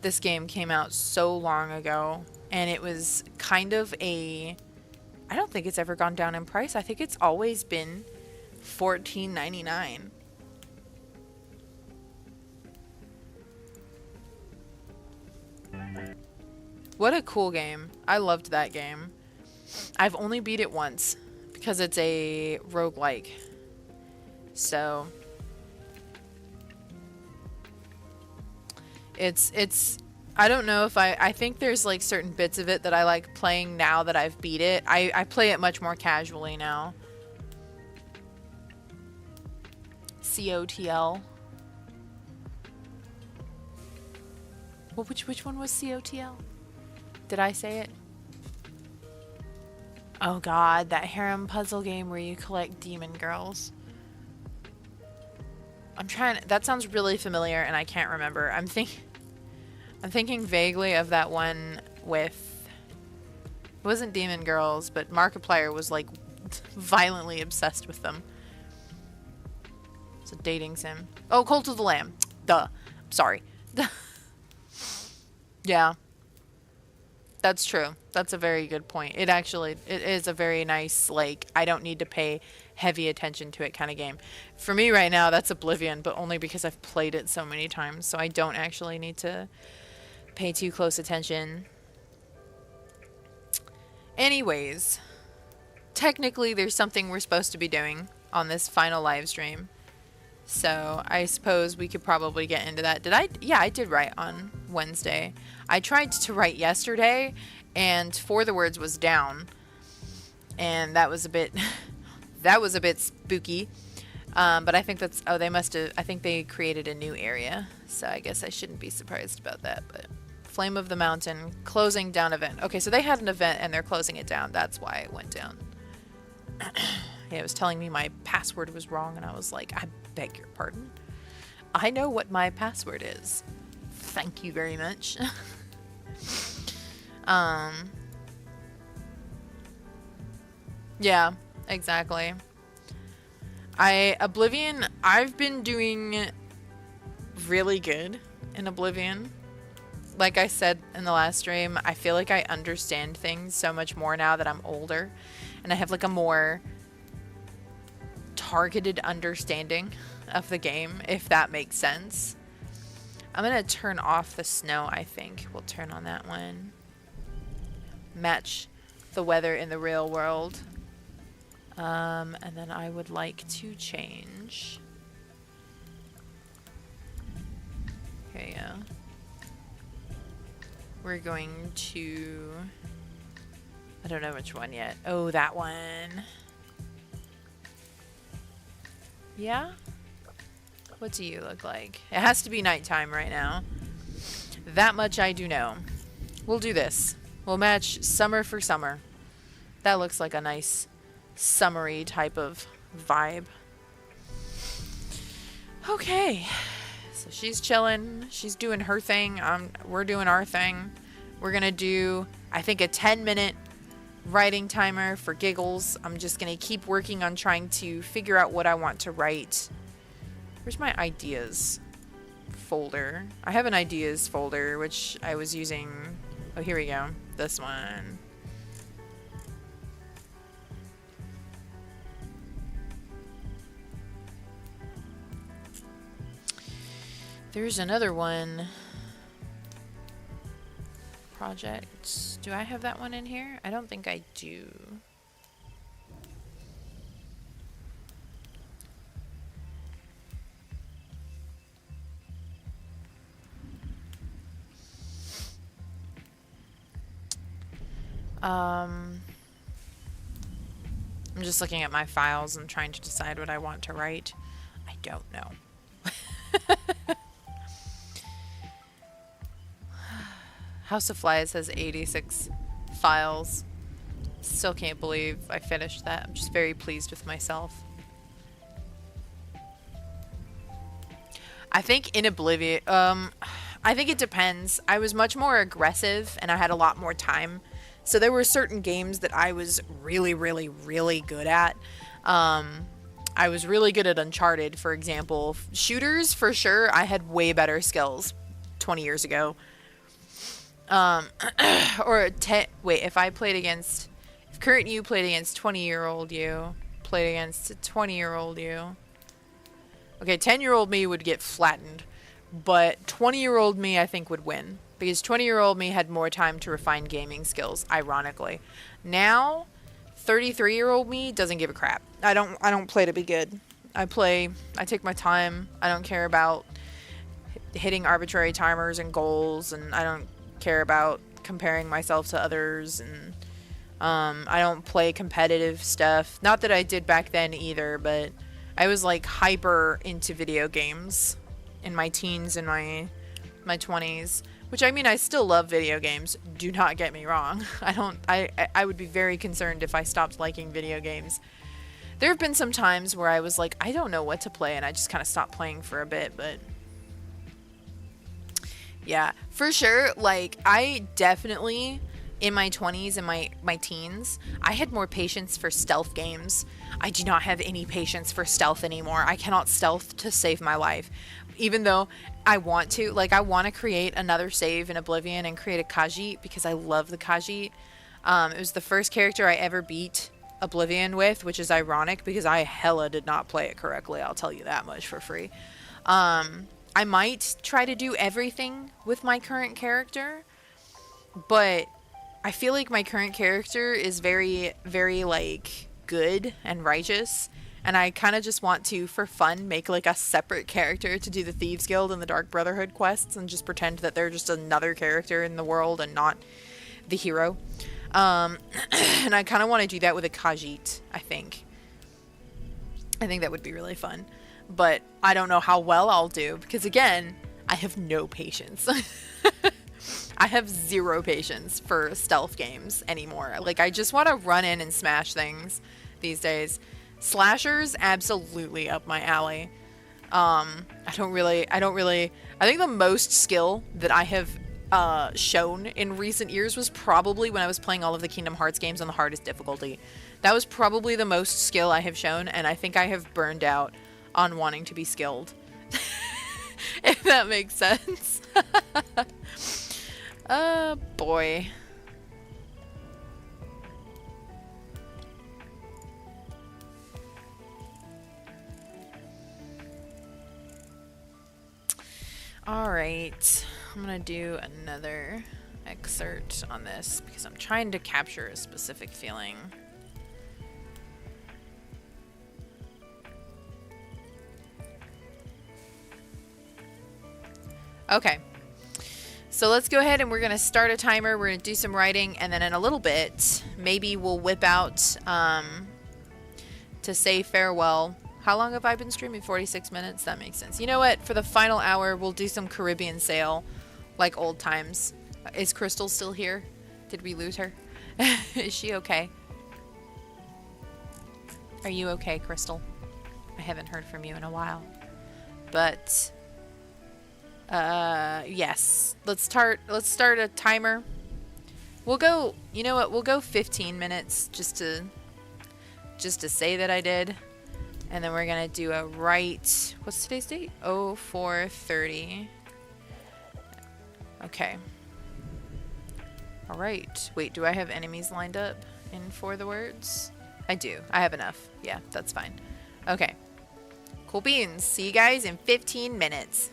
This game came out so long ago, and it was kind of a... I don't think it's ever gone down in price. I think it's always been $14.99. What a cool game. I loved that game. I've only beat it once because it's a roguelike. So it's I don't know if I think there's like certain bits of it that I like playing now that I've beat it. I play it much more casually now. COTL. Well, which one was COTL? Did I say it? Oh god, that harem puzzle game where you collect demon girls. That sounds really familiar and I can't remember. I'm thinking vaguely of that one with It wasn't Demon Girls, but Markiplier was like violently obsessed with them. It's a dating sim. Oh, Cult of the Lamb. Duh. Sorry. Yeah. That's true. That's a very good point. It is a very nice, like, I don't need to pay heavy attention to it kind of game. For me right now, that's Oblivion, but only because I've played it so many times, so I don't actually need to pay too close attention. Anyways, technically there's something we're supposed to be doing on this final live stream. So I suppose we could probably get into that. Yeah, I did write on Wednesday. I tried to write yesterday, and For the Words was down. And that was a bit, that was a bit spooky. But I think that's, I think they created a new area. So I guess I shouldn't be surprised about that. But Flame of the Mountain, closing down event. Okay, so they had an event and they're closing it down. That's why it went down. Yeah, it was telling me my password was wrong, and I was like, I beg your pardon. I know what my password is. Thank you very much. Yeah, exactly. Oblivion, I've been doing really good in Oblivion. Like I said in the last stream, I feel like I understand things so much more now that I'm older. And I have like a more targeted understanding of the game, if that makes sense. I'm gonna turn off the snow, I think. We'll turn on that one. Match the weather in the real world. And then I would like to change. Here you go. We're going to... I don't know which one yet. Oh, that one. Yeah? What do you look like? It has to be nighttime right now. That much I do know. We'll do this. We'll match summer for summer. That looks like a nice summery type of vibe. Okay. So she's chilling. She's doing her thing. We're doing our thing. We're gonna do, I think, a 10-minute writing timer for giggles. I'm just gonna keep working on trying to figure out what I want to write. Where's my ideas folder? I have an ideas folder, which I was using. Oh, here we go. This one. There's another one. Projects. Do I have that one in here? I don't think I do. I'm just looking at my files and trying to decide what I want to write. I don't know. House of Flies has 86 files. Still can't believe I finished that. I'm just very pleased with myself. I think in Oblivion, I think it depends. I was much more aggressive and I had a lot more time. So there were certain games that I was really, really, really good at. I was really good at Uncharted, for example. Shooters, for sure, I had way better skills 20 years ago. Wait, if I played against... If current you played against 20-year-old you, played against 20-year-old you... Okay, 10-year-old me would get flattened. But 20-year-old me, I think, would win. Because 20-year-old me had more time to refine gaming skills, ironically. Now, 33-year-old me doesn't give a crap. I don't play to be good. I take my time. I don't care about hitting arbitrary timers and goals, and I don't care about comparing myself to others, and I don't play competitive stuff. Not that I did back then either, but I was like hyper into video games in my teens and my 20s. Which, I mean, I still love video games. Do not get me wrong. I would be very concerned if I stopped liking video games. There have been some times where I was like, I don't know what to play, and I just kind of stopped playing for a bit, but... Yeah, for sure, like, I definitely in my 20s and my teens, I had more patience for stealth games. I do not have any patience for stealth anymore. I cannot stealth to save my life. Even though I want to, like, I want to create another save in Oblivion and create a Khajiit because I love the Khajiit. It was the first character I ever beat Oblivion with, which is ironic because I hella did not play it correctly. I'll tell you that much for free. I might try to do everything with my current character, but I feel like my current character is very, very, like, good and righteous, and I kind of just want to, for fun, make, like, a separate character to do the Thieves Guild and the Dark Brotherhood quests and just pretend that they're just another character in the world and not the hero. And I kind of want to do that with a Khajiit, I think. I think that would be really fun. But I don't know how well I'll do because, again, I have no patience. I have zero patience for stealth games anymore. Like, I just want to run in and smash things these days. Slashers, absolutely up my alley. I think the most skill that I have shown in recent years was probably when I was playing all of the Kingdom Hearts games on the hardest difficulty. That was probably the most skill I have shown, and I think I have burned out on wanting to be skilled. If that makes sense. Oh boy. Alright, I'm gonna do another excerpt on this because I'm trying to capture a specific feeling. Okay, so let's go ahead and we're gonna start a timer. We're gonna do some writing, and then in a little bit, maybe we'll whip out to say farewell. How long have I been streaming? 46 minutes? That makes sense. You know what? For the final hour, we'll do some Caribbean Sail, like old times. Is Crystal still here? Did we lose her? Is she okay? Are you okay, Crystal? I haven't heard from you in a while. But yes. Let's start a timer. We'll go, you know what? We'll go 15 minutes just to say that I did. And then we're going to do a write. What's today's date? 04:30. Okay. All right. Wait, do I have enemies lined up in for the words? I do. I have enough. Yeah, that's fine. Okay. Cool beans. See you guys in 15 minutes.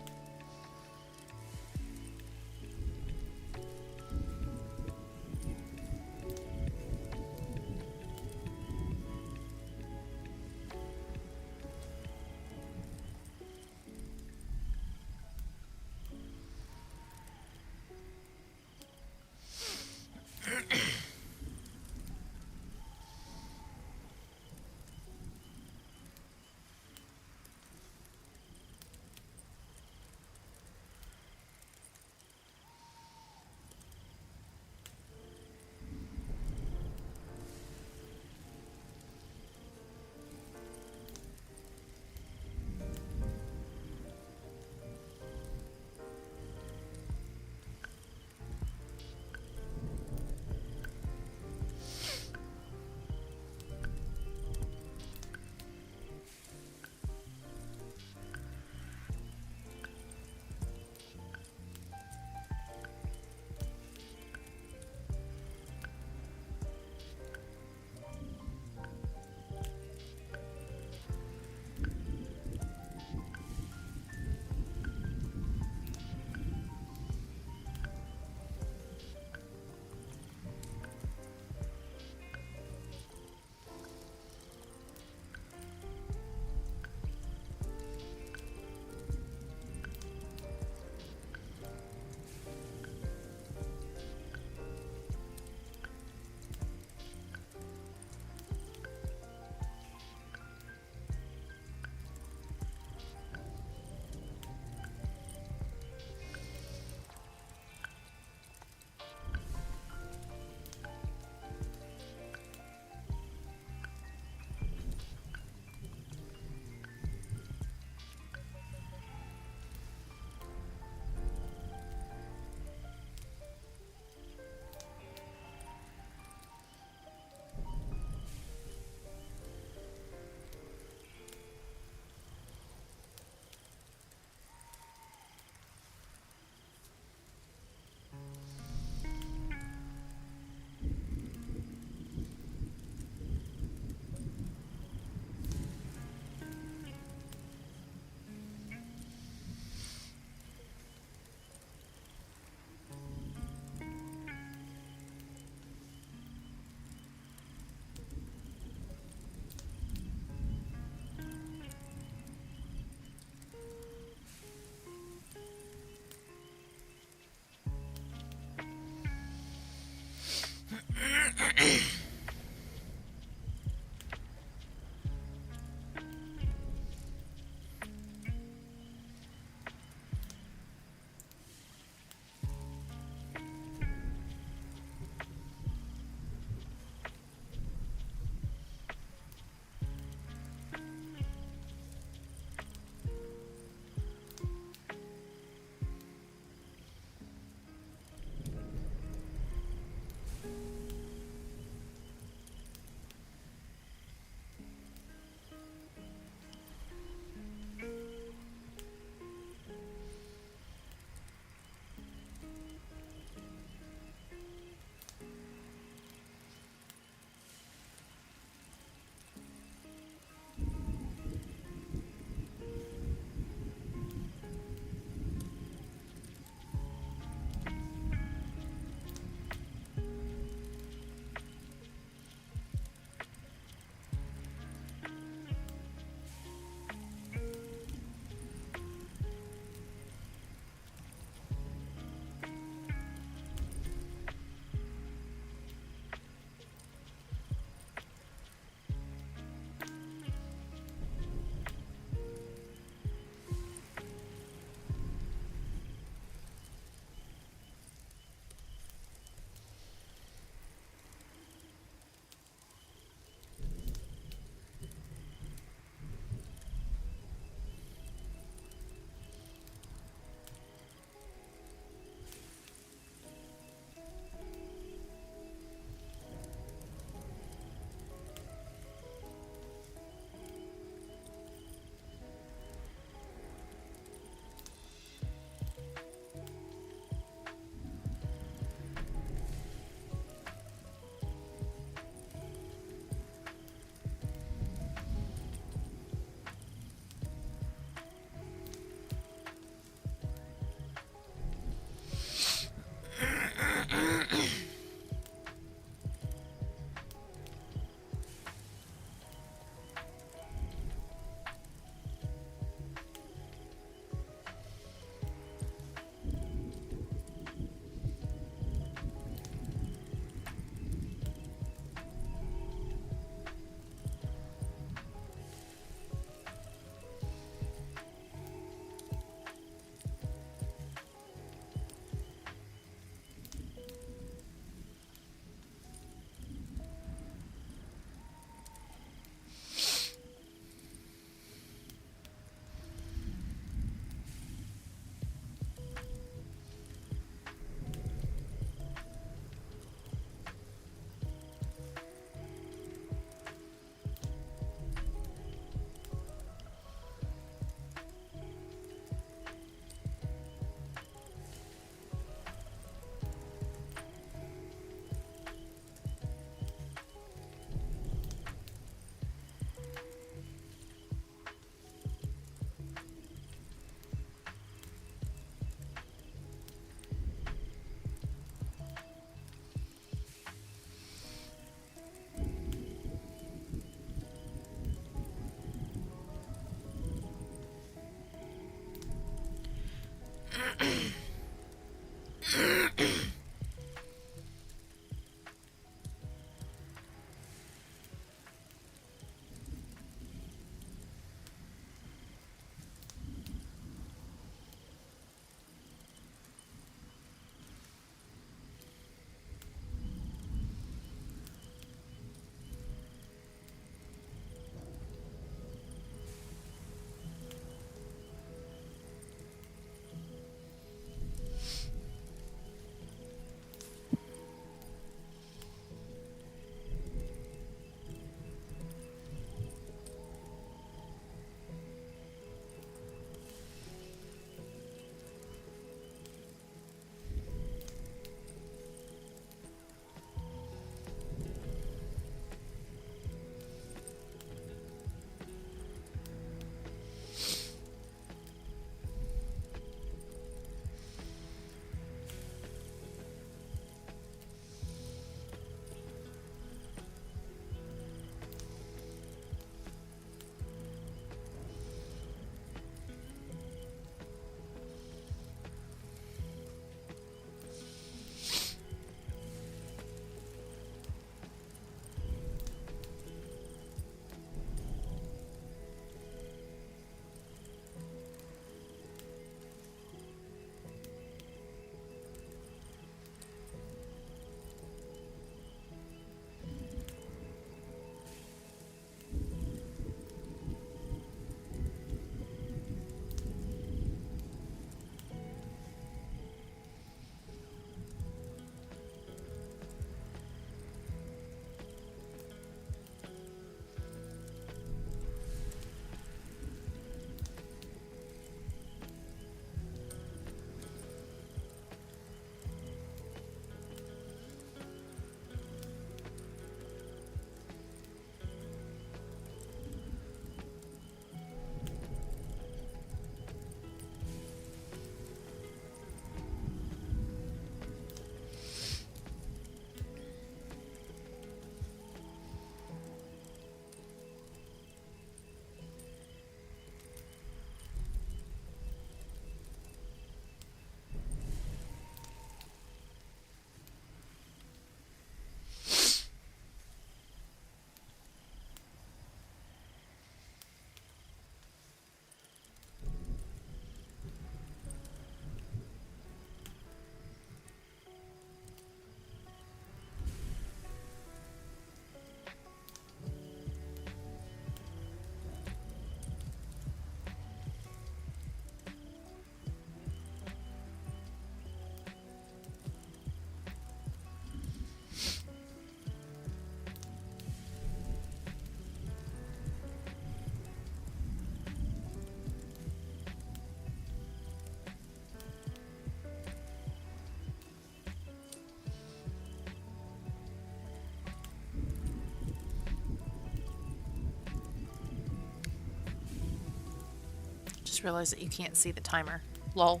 just realized that you can't see the timer. Lol.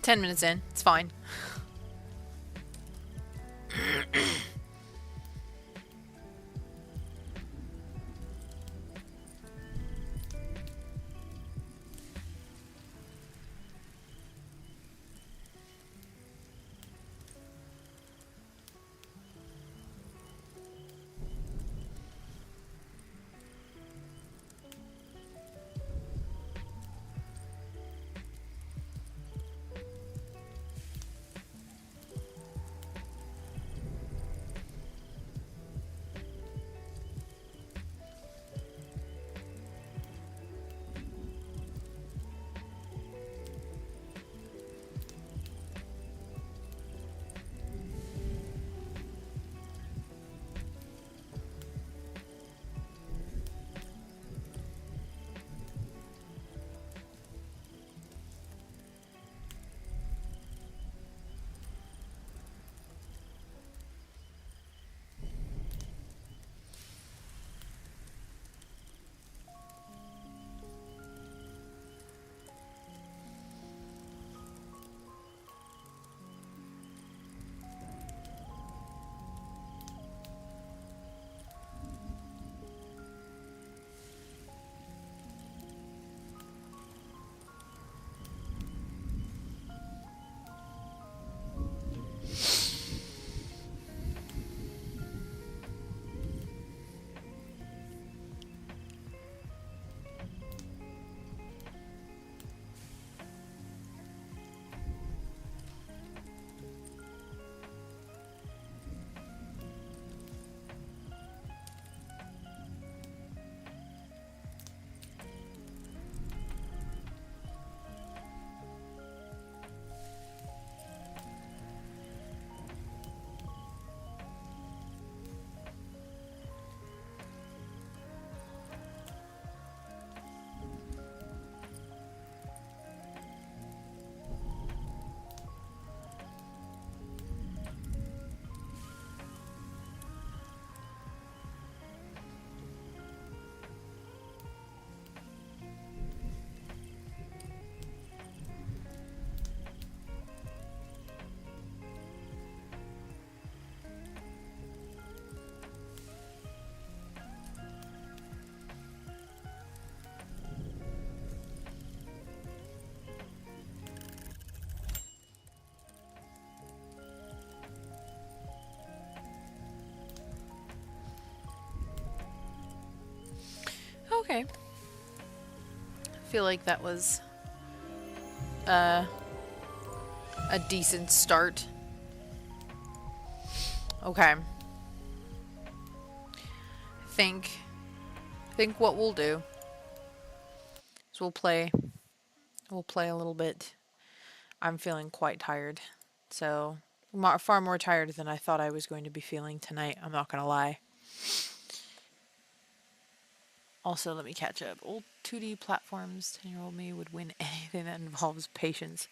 10 minutes in. It's fine. Okay. I feel like that was a decent start. Okay. Think what we'll do is we'll play a little bit. I'm feeling quite tired. So, far more tired than I thought I was going to be feeling tonight. I'm not going to lie. Also, let me catch up. Old 2D platforms, 10-year-old me would win anything that involves patience.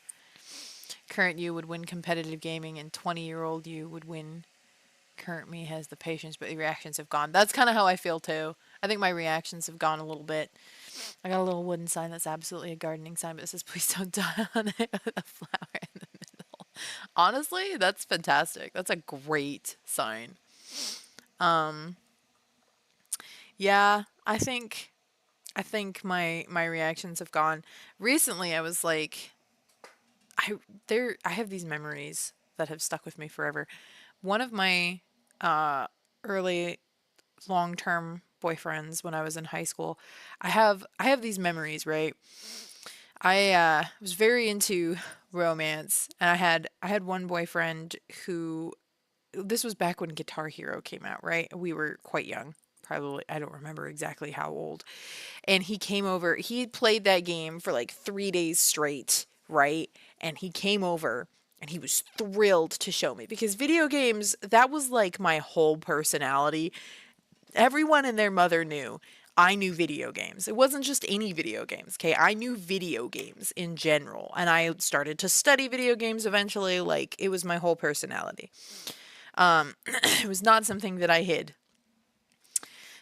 Current you would win competitive gaming, and 20-year-old you would win. Current me has the patience, but the reactions have gone. That's kind of how I feel too. I think my reactions have gone a little bit. I got a little wooden sign that's absolutely a gardening sign, but it says, please don't die on it with a flower in the middle. Honestly, that's fantastic. That's a great sign. Yeah, I think my reactions have gone. Recently, I was like, I have these memories that have stuck with me forever. One of my early long-term boyfriends when I was in high school, I have these memories, right? I was very into romance, and I had one boyfriend who, this was back when Guitar Hero came out, right? We were quite young. Probably, I don't remember exactly how old. And he came over. He had played that game for like 3 days straight, right? And he came over and he was thrilled to show me because video games, that was like my whole personality. Everyone and their mother knew I knew video games. It wasn't just any video games, okay? I knew video games in general. And I started to study video games eventually. Like, it was my whole personality. It was not something that I hid.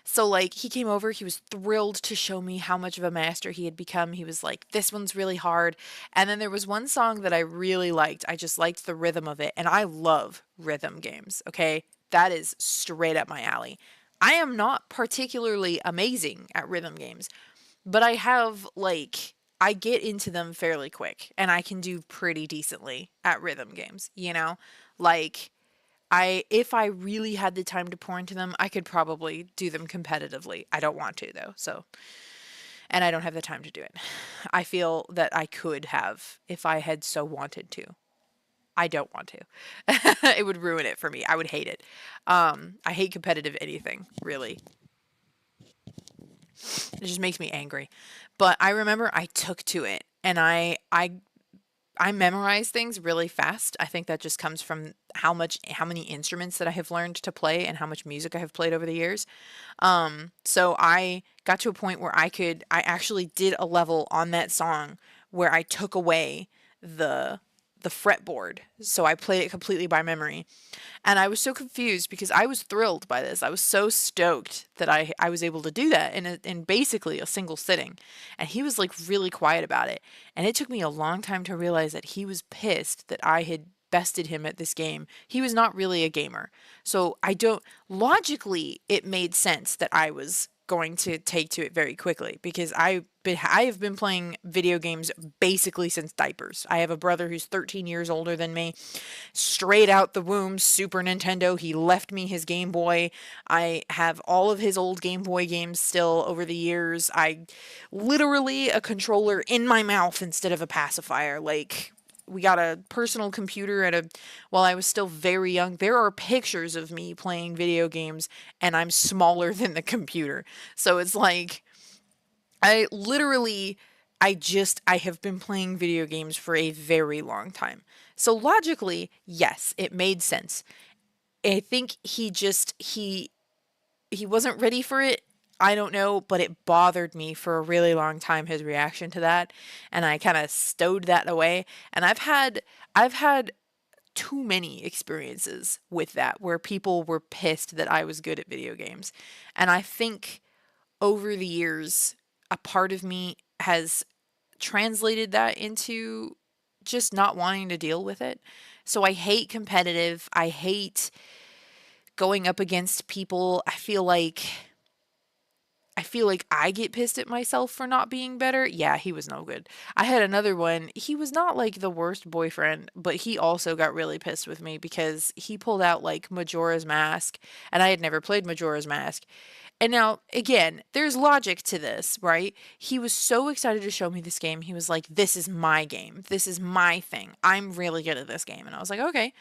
So, like, he came over, he was thrilled to show me how much of a master he had become. He was like, "This one's really hard." And then there was one song that I really liked. I just liked the rhythm of it, and I love rhythm games, okay? That is straight up my alley. I am not particularly amazing at rhythm games, but I have, like, I get into them fairly quick, and I can do pretty decently at rhythm games, you know? Like, if I really had the time to pour into them, I could probably do them competitively. I don't want to though. So, and I don't have the time to do it. I feel that I could have if I had so wanted to. I don't want to. It would ruin it for me. I would hate it. I hate competitive anything, really. It just makes me angry. But I remember I took to it and I memorize things really fast. I think that just comes from how many instruments that I have learned to play and how much music I have played over the years. So I got to a point where I actually did a level on that song where I took away the the fretboard. So I played it completely by memory. And I was so confused because I was thrilled by this. I was so stoked that I was able to do that in basically a single sitting. And he was like really quiet about it. And it took me a long time to realize that he was pissed that I had bested him at this game. He was not really a gamer. So I don't, logically, it made sense that I was going to take to it very quickly because I have been playing video games basically since diapers. I have a brother who's 13 years older than me, straight out the womb, Super Nintendo. He left me his Game Boy. I have all of his old Game Boy games still over the years. I literally a controller in my mouth instead of a pacifier. Like, we got a personal computer while I was still very young. There are pictures of me playing video games and I'm smaller than the computer. So it's like I literally I have been playing video games for a very long time. So logically, yes, it made sense. I think he wasn't ready for it. I don't know, but it bothered me for a really long time, his reaction to that, and I kind of stowed that away. And I've had too many experiences with that where people were pissed that I was good at video games. And I think over the years, a part of me has translated that into just not wanting to deal with it. So I hate competitive. I hate going up against people. I feel like I get pissed at myself for not being better. Yeah, he was no good. I had another one. He was not like the worst boyfriend, but he also got really pissed with me because he pulled out like Majora's Mask, and I had never played Majora's Mask. And now, again, there's logic to this, right? He was so excited to show me this game. He was like, "This is my game. This is my thing. I'm really good at this game." And I was like, "Okay."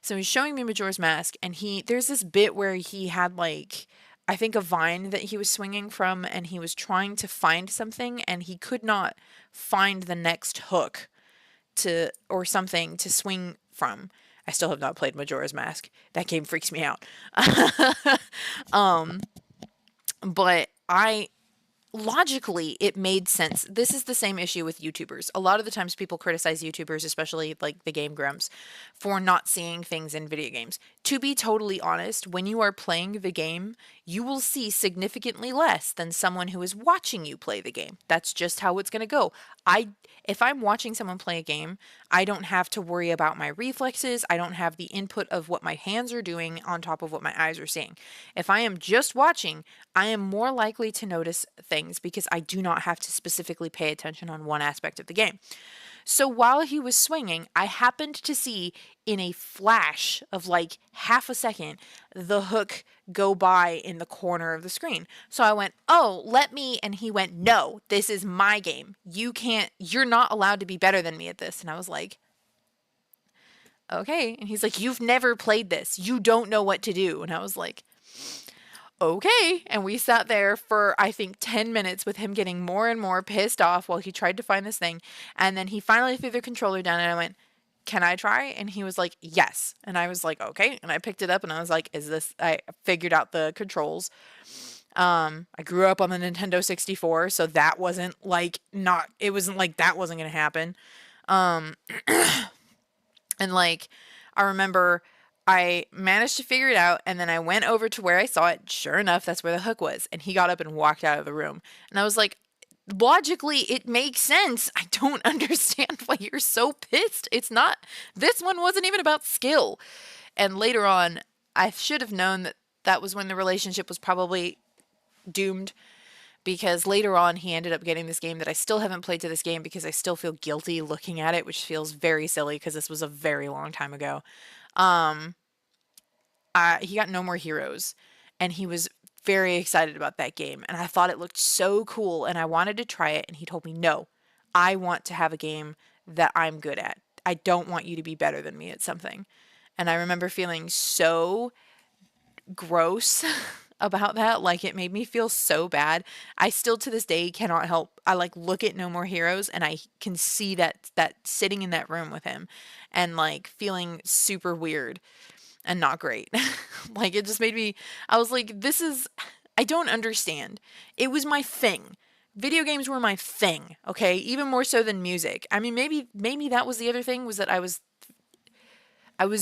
So he's showing me Majora's Mask, and there's this bit where he had like I think a vine that he was swinging from, and he was trying to find something, and he could not find the next hook to or something to swing from. I still have not played Majora's Mask. That game freaks me out. um, but I logically it made sense. This is the same issue with YouTubers. A lot of the times people criticize YouTubers, especially like the Game Grumps, for not seeing things in video games. To be totally honest, when you are playing the game, you will see significantly less than someone who is watching you play the game. That's just how it's going to go. I if I'm watching someone play a game, I don't have to worry about my reflexes. I don't have the input of what my hands are doing on top of what my eyes are seeing. If I am just watching, I am more likely to notice things because I do not have to specifically pay attention on one aspect of the game. So while he was swinging, I happened to see in a flash of like half a second the hook go by in the corner of the screen. So I went, "Oh, let me," and he went, "No, this is my game. You're not allowed to be better than me at this." And I was like, "Okay." And he's like, "You've never played this. You don't know what to do." And I was like, "Okay." And we sat there for, I think, 10 minutes with him getting more and more pissed off while he tried to find this thing. And then he finally threw the controller down and I went, "Can I try?" And he was like, "Yes." And I was like, "Okay." And I picked it up and I was like, I figured out the controls. I grew up on the Nintendo 64, so that wasn't like it wasn't like that wasn't going to happen. Um, and like, I remember I managed to figure it out, and then I went over to where I saw it. Sure enough, that's where the hook was. And he got up and walked out of the room. And I was like, logically, it makes sense. I don't understand why you're so pissed. It's not, this one wasn't even about skill. And later on, I should have known that that was when the relationship was probably doomed, because later on he ended up getting this game that I still haven't played to this game because I still feel guilty looking at it, which feels very silly because this was a very long time ago. Um, he got No More Heroes, and he was very excited about that game, and I thought it looked so cool, and I wanted to try it, and he told me, no, I want to have a game that I'm good at. I don't want you to be better than me at something. And I remember feeling so gross about that. Like, it made me feel so bad. I still to this day cannot help. I like look at No More Heroes and I can see that sitting in that room with him and like feeling super weird and not great. Like, it just made me, I was like, this is, I don't understand. It was my thing. Video games were my thing, okay? Even more so than music. I mean, maybe that was the other thing, was that I was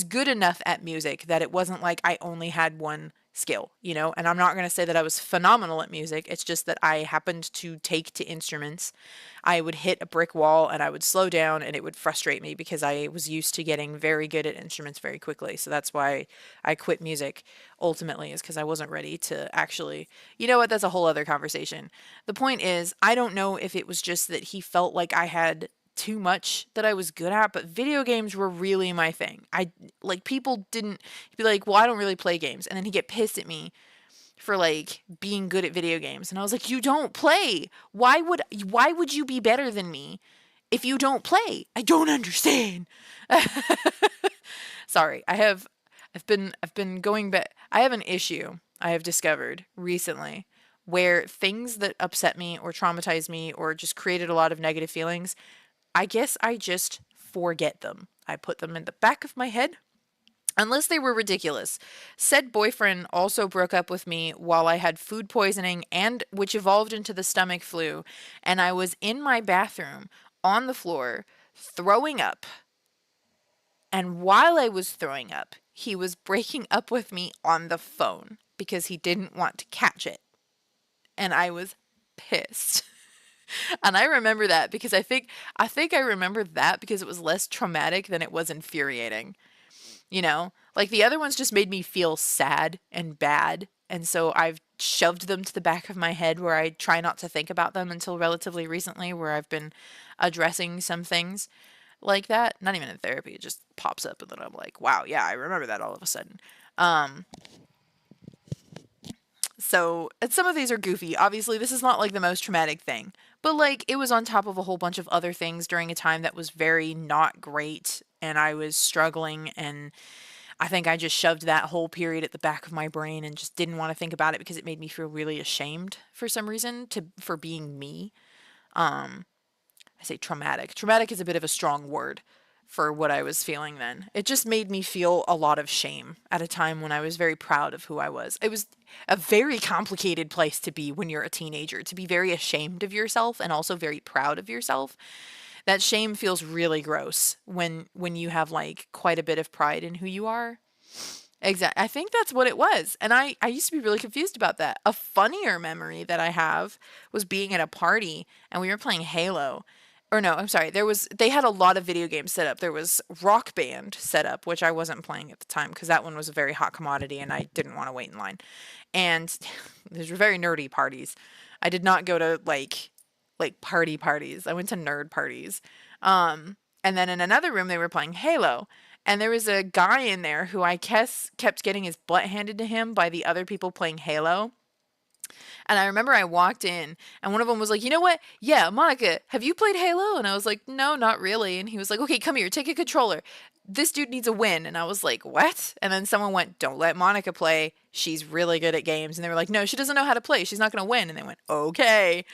good enough at music that it wasn't like I only had one skill, you know? And I'm not going to say that I was phenomenal at music. It's just that I happened to take to instruments. I would hit a brick wall and I would slow down and it would frustrate me because I was used to getting very good at instruments very quickly. So that's why I quit music ultimately, is because I wasn't ready to actually, you know what? That's a whole other conversation. The point is, I don't know if it was just that he felt like I had too much that I was good at, but video games were really my thing. I like, people didn't be like, well, I don't really play games. And then he'd get pissed at me for like being good at video games. And I was like, you don't play. Why would you be better than me if you don't play? I don't understand. Sorry. I've been going back. I have an issue I have discovered recently where things that upset me or traumatize me or just created a lot of negative feelings, I guess I just forget them. I put them in the back of my head unless they were ridiculous. Said boyfriend also broke up with me while I had food poisoning, and which evolved into the stomach flu, and I was in my bathroom on the floor throwing up. And while I was throwing up, he was breaking up with me on the phone because he didn't want to catch it. And I was pissed. And I remember that because I think I remember that because it was less traumatic than it was infuriating. You know? Like, the other ones just made me feel sad and bad. And so I've shoved them to the back of my head where I try not to think about them until relatively recently, where I've been addressing some things like that. Not even in therapy, it just pops up and then I'm like, wow, yeah, I remember that all of a sudden. So, and some of these are goofy. Obviously, this is not like the most traumatic thing, but like, it was on top of a whole bunch of other things during a time that was very not great, and I was struggling, and I think I just shoved that whole period at the back of my brain and just didn't want to think about it because it made me feel really ashamed for some reason for being me. Um, I say traumatic. Traumatic is a bit of a strong word for what I was feeling then. It just made me feel a lot of shame at a time when I was very proud of who I was. It was a very complicated place to be when you're a teenager, to be very ashamed of yourself and also very proud of yourself. That shame feels really gross when you have like quite a bit of pride in who you are. Exactly. I think that's what it was. And I used to be really confused about that. A funnier memory that I have was being at a party and we were playing Halo. Or no, I'm sorry. They had a lot of video games set up. There was Rock Band set up, which I wasn't playing at the time because that one was a very hot commodity and I didn't want to wait in line. And these were very nerdy parties. I did not go to like parties. I went to nerd parties. And then in another room they were playing Halo. And there was a guy in there who I guess kept getting his butt handed to him by the other people playing Halo. And I remember I walked in and one of them was like, you know what? Yeah, Monica, have you played Halo? And I was like, no, not really. And he was like, okay, come here, take a controller. This dude needs a win. And I was like, what? And then someone went, don't let Monica play. she's really good at games. And they were like, no, she doesn't know how to play. She's not going to win. And they went, okay.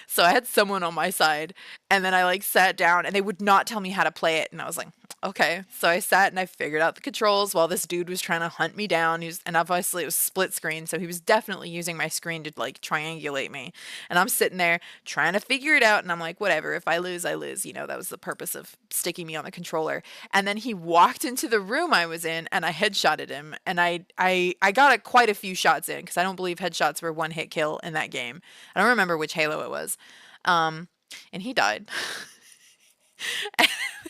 So I had someone on my side, and then I like sat down and they would not tell me how to play it. And I was like, okay. So I sat and I figured out the controls while this dude was trying to hunt me down. And obviously it was split screen. So he was definitely using my screen to like triangulate me. And I'm sitting there trying to figure it out. And I'm like, whatever, if I lose, I lose. You know, that was the purpose of sticking me on the controller. And then he walked into the room I was in and I headshotted him. And I got quite a few shots in because I don't believe headshots were one hit kill in that game. I don't remember which Halo it was. And he died.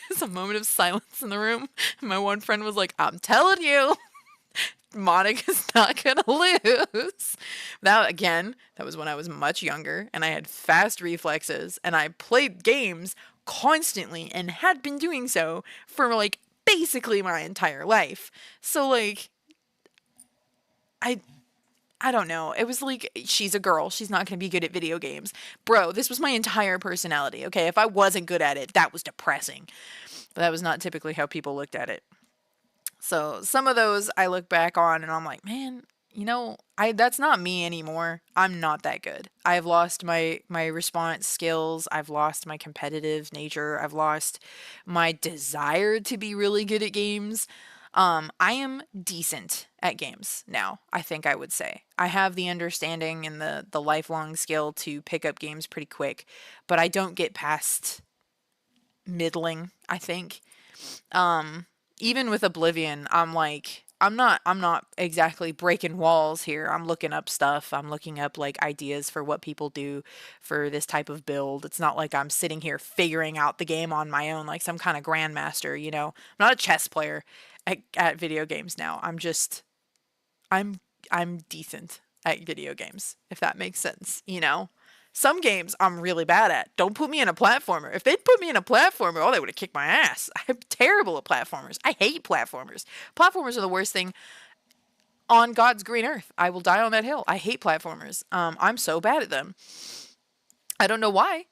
There's a moment of silence in the room. My one friend was like, I'm telling you, Monica's not gonna lose. That was when I was much younger and I had fast reflexes and I played games constantly and had been doing so for like basically my entire life. So like, I don't know. It was like, she's a girl. She's not going to be good at video games. Bro, this was my entire personality, okay? If I wasn't good at it, that was depressing. But that was not typically how people looked at it. So some of those I look back on and I'm like, man, you know, that's not me anymore. I'm not that good. I've lost my response skills. I've lost my competitive nature. I've lost my desire to be really good at games. I am decent at games now, I think I would say. I have the understanding and the lifelong skill to pick up games pretty quick, but I don't get past middling, I think. Even with Oblivion, I'm not exactly breaking walls here. I'm looking up stuff. I'm looking up like ideas for what people do for this type of build. It's not like I'm sitting here figuring out the game on my own like some kind of grandmaster, you know. I'm not a chess player at video games now. I'm I'm decent at video games, if that makes sense, you know. Some games I'm really bad at. Don't put me in a platformer. If they'd put me in a platformer, oh, they would have kicked my ass. I'm terrible at platformers. I hate platformers. Platformers are the worst thing on God's green earth. I will die on that hill. I hate platformers. I'm so bad at them. I don't know why.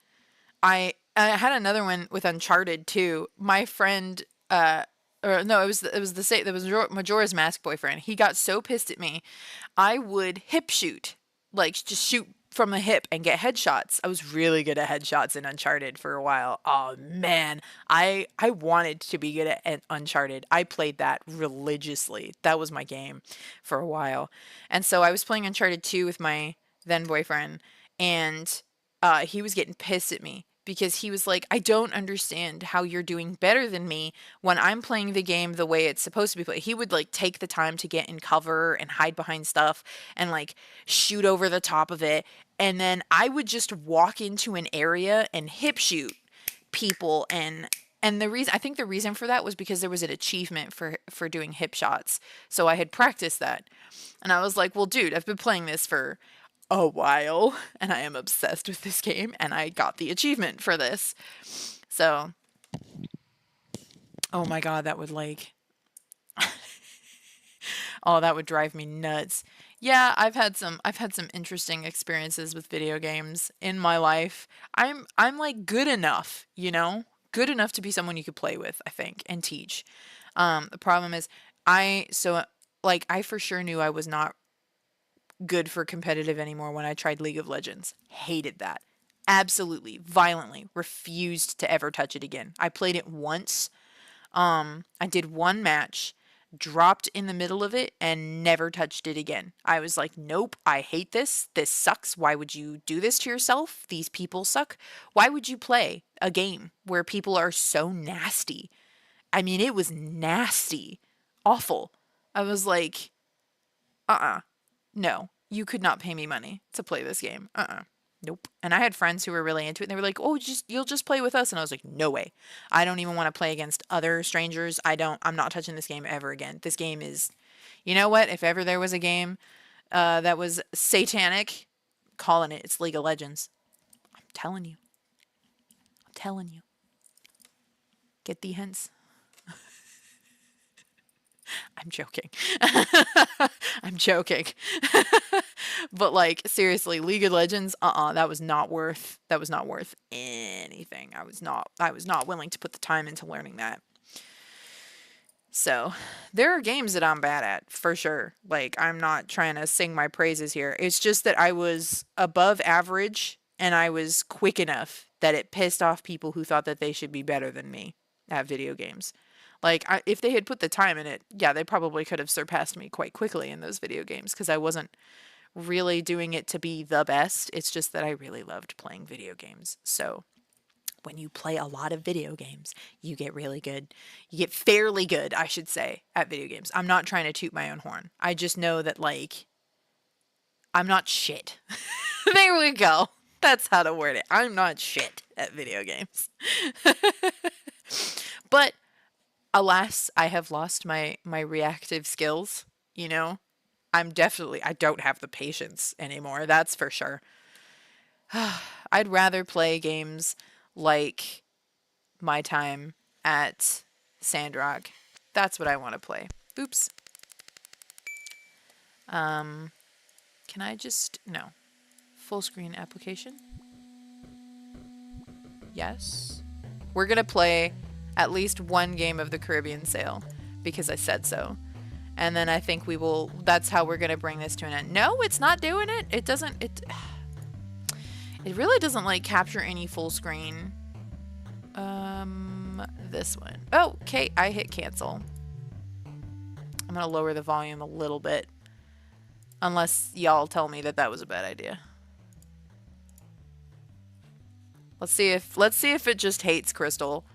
I had another one with Uncharted too. My friend, or no, it was the same. That was Majora's Mask boyfriend. He got so pissed at me, I would hip shoot, like just shoot from the hip and get headshots. I was really good at headshots in Uncharted for a while. Oh man, I wanted to be good at Uncharted. I played that religiously. That was my game for a while. And so I was playing Uncharted 2 with my then boyfriend, and he was getting pissed at me because he was like, I don't understand how you're doing better than me when I'm playing the game the way it's supposed to be played. He would like take the time to get in cover and hide behind stuff and like shoot over the top of it. And then I would just walk into an area and hip shoot people, and the reason for that was because there was an achievement for doing hip shots. So I had practiced that. And I was like, well, dude, I've been playing this for a while and I am obsessed with this game and I got the achievement for this. So, oh my God, that would like, oh, that would drive me nuts. Yeah, I've had some interesting experiences with video games in my life. I'm like good enough, you know? Good enough to be someone you could play with, I think, and teach. The problem is I for sure knew I was not good for competitive anymore when I tried League of Legends. Hated that. Absolutely, violently refused to ever touch it again. I played it once. I did one match, dropped in the middle of it, and never touched it again. I was like, nope, I hate this. This sucks. Why would you do this to yourself? These people suck. Why would you play a game where people are so nasty? I mean, it was nasty. Awful. I was like, no, you could not pay me money to play this game. Nope. And I had friends who were really into it and they were like, "Oh, you'll just play with us." And I was like, "No way. I don't even want to play against other strangers. I'm not touching this game ever again. This game is, you know what? If ever there was a game that was satanic, calling it. It's League of Legends. I'm telling you. I'm telling you. Get the hints." I'm joking. I'm joking. But like seriously, League of Legends, that was not worth anything. I was not willing to put the time into learning that. So, there are games that I'm bad at, for sure. Like, I'm not trying to sing my praises here. It's just that I was above average and I was quick enough that it pissed off people who thought that they should be better than me at video games. Like, if they had put the time in it, yeah, they probably could have surpassed me quite quickly in those video games because I wasn't really doing it to be the best. It's just that I really loved playing video games. So, when you play a lot of video games, you get really good. You get fairly good, I should say, at video games. I'm not trying to toot my own horn. I just know that, like, I'm not shit. There we go. That's how to word it. I'm not shit at video games. But alas, I have lost my reactive skills, you know? I don't have the patience anymore, that's for sure. I'd rather play games like my time at Sandrock. That's what I want to play. Oops. Can I just... No. Full screen application? Yes. We're going to play at least one game of the Caribbean Sale because I said so. And then I think we will... That's how we're going to bring this to an end. No, it's not doing it. It doesn't... It really doesn't, like, capture any full screen. This one. Oh, okay, I hit cancel. I'm gonna lower the volume a little bit. Unless y'all tell me that that was a bad idea. Let's see if it just hates Crystal.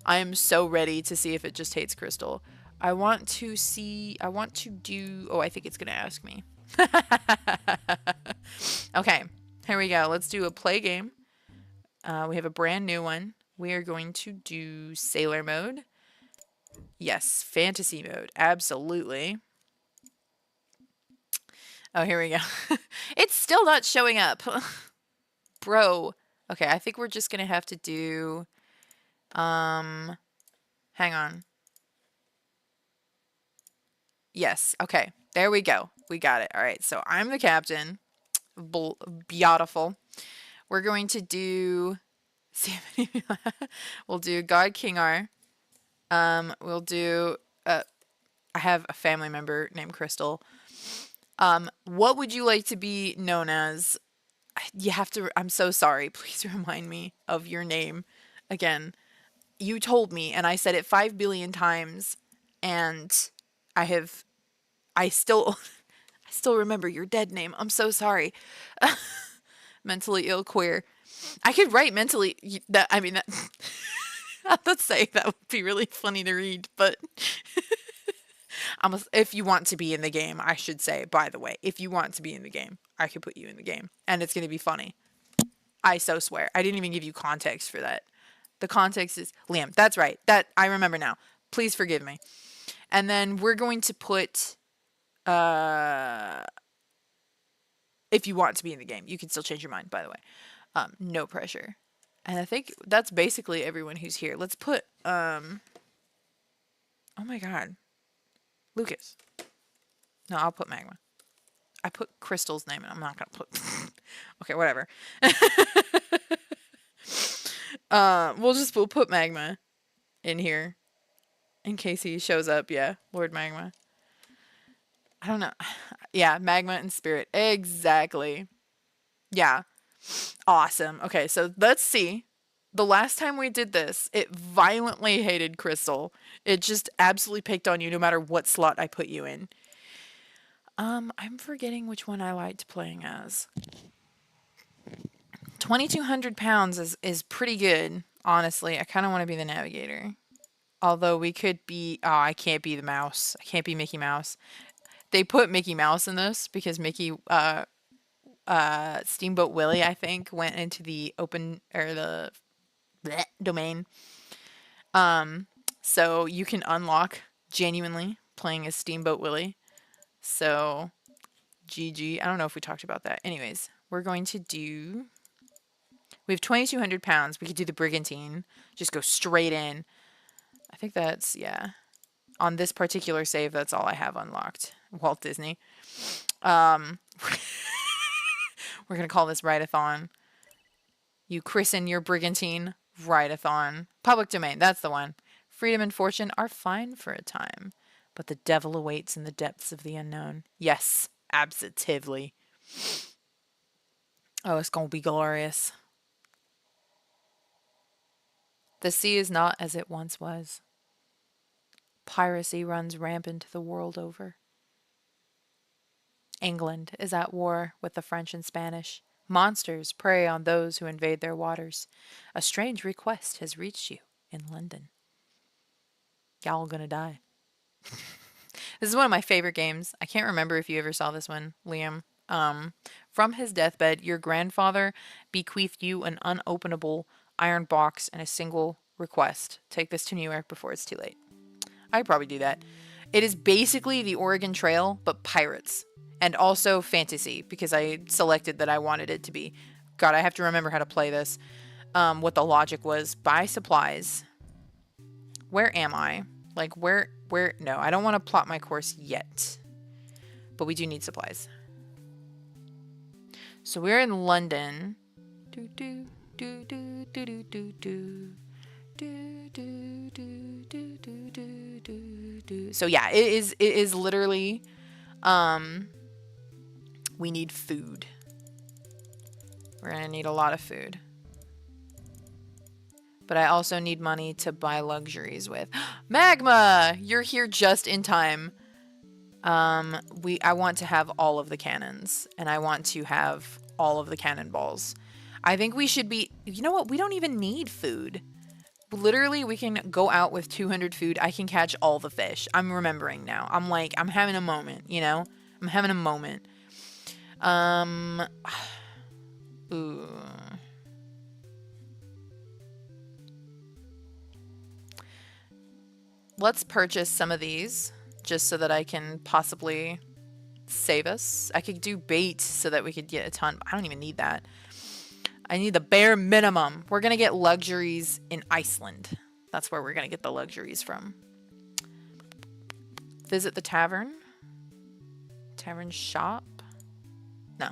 I am so ready to see if it just hates Crystal. I want to do... Oh, I think it's gonna ask me. Okay. Here we go. Let's do a play game. We have a brand new one. We are going to do sailor mode. Yes, fantasy mode. Absolutely. Oh, here we go. It's still not showing up. Bro. Okay, I think we're just going to have to do... hang on. Yes, okay. There we go. We got it. All right, so I'm the captain. Beautiful. We're going to do... We'll do God King R. We'll do... I have a family member named Crystal. What would you like to be known as? You have to... I'm so sorry. Please remind me of your name again. You told me, and I said it 5 billion times, and I still remember your dead name. I'm so sorry. Mentally ill queer. I could write mentally that. I mean, that, let's say that would be really funny to read, but if you want to be in the game, I should say, by the way, if you want to be in the game, I could put you in the game, and it's going to be funny. I so swear. I didn't even give you context for that. The context is Liam. That's right. That I remember now. Please forgive me. And then we're going to put, if you want to be in the game, you can still change your mind, by the way. No pressure. And I think that's basically everyone who's here. Let's put, oh my God. Lucas. No, I'll put Magma. I put Crystal's name and I'm not going to put, okay, whatever. We'll put Magma in here in case he shows up. Yeah. Lord Magma. I don't know. Yeah. Magma and Spirit. Exactly. Yeah. Awesome. Okay, so let's see. The last time we did this, it violently hated Crystal. It just absolutely picked on you no matter what slot I put you in. I'm forgetting which one I liked playing as. 2,200 pounds is pretty good, honestly. I kind of want to be the navigator. Although we could be... Oh, I can't be the mouse. I can't be Mickey Mouse. They put Mickey Mouse in this because Mickey... Steamboat Willie, I think, went into the open or the domain. So you can unlock genuinely playing as Steamboat Willie. So GG. I don't know if we talked about that. Anyways, we're going to do... We have 2,200 pounds. We could do the Brigantine. Just go straight in. I think that's, yeah. On this particular save, that's all I have unlocked. Walt Disney. We're going to call this Writathon. You christen your Brigantine Writathon. Public domain. That's the one. Freedom and fortune are fine for a time, but the devil awaits in the depths of the unknown. Yes, absolutely. Oh, it's gonna be glorious. The sea is not as it once was. Piracy runs rampant the world over. England is at war with the French and Spanish. Monsters prey on those who invade their waters. A strange request has reached you in London. Y'all gonna die. This is one of my favorite games. I can't remember if you ever saw this one, Liam. From his deathbed, your grandfather bequeathed you an unopenable iron box and a single request. Take this to New York before it's too late. I'd probably do that. It is basically the Oregon Trail, but pirates. And also fantasy, because I selected that I wanted it to be. God, I have to remember how to play this. What the logic was. Buy supplies. Where am I? Like, where, no, I don't want to plot my course yet. But we do need supplies. So we're in London. Do, do, do, do, do, do, do, do. Do, do, do, do, do, do, do, do. So yeah, it is literally, we need food. We're gonna need a lot of food. But I also need money to buy luxuries with. Magma! You're here just in time. I want to have all of the cannons. And I want to have all of the cannonballs. I think we should be... You know what? We don't even need food. Literally, we can go out with 200 food. I can catch all the fish. I'm remembering now. I'm like, I'm having a moment, you know? I'm having a moment. Ooh. Let's purchase some of these just so that I can possibly save us. I could do bait so that we could get a ton. I don't even need that. I need the bare minimum. We're going to get luxuries in Iceland. That's where we're going to get the luxuries from. Visit the tavern. Tavern shop. No.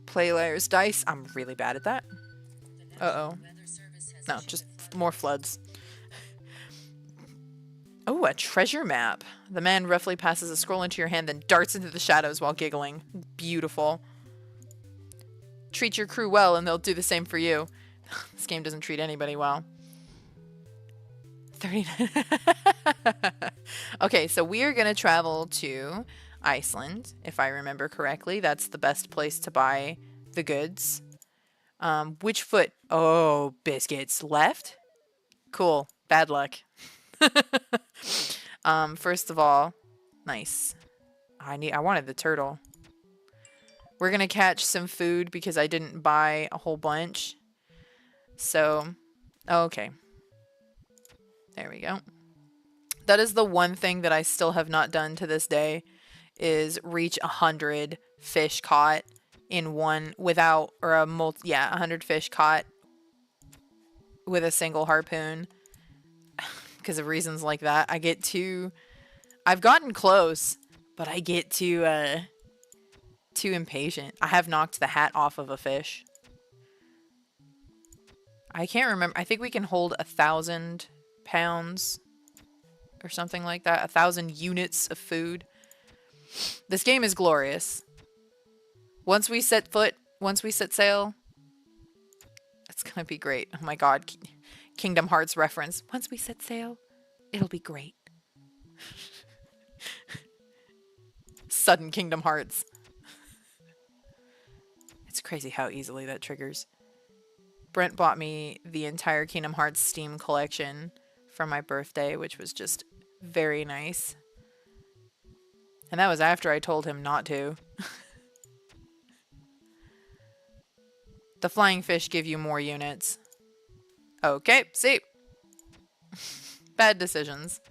Play layers dice. I'm really bad at that. Uh-oh. No, just more floods. Oh, a treasure map. The man roughly passes a scroll into your hand, then darts into the shadows while giggling. Beautiful. Treat your crew well, and they'll do the same for you. This game doesn't treat anybody well. 39. Okay, so we are going to travel to Iceland, if I remember correctly. That's the best place to buy the goods. Which foot? Oh, biscuits. Left? Cool. Bad luck. First of all, nice. I wanted the turtle. We're gonna catch some food because I didn't buy a whole bunch. So, okay. There we go. That is the one thing that I still have not done to this day, is reach 100 fish caught in one without, or a 100 fish caught with a single harpoon. Because of reasons like that. I've gotten close, but I get too impatient. I have knocked the hat off of a fish. I can't remember. I think we can hold 1,000 pounds or something like that. 1,000 units of food. This game is glorious. Once we set sail, it's gonna be great. Oh my god. Kingdom Hearts reference. Once we set sail, it'll be great. Sudden Kingdom Hearts. It's crazy how easily that triggers. Brent bought me the entire Kingdom Hearts Steam collection for my birthday, which was just very nice. And that was after I told him not to. The flying fish give you more units. Okay, see. Bad decisions.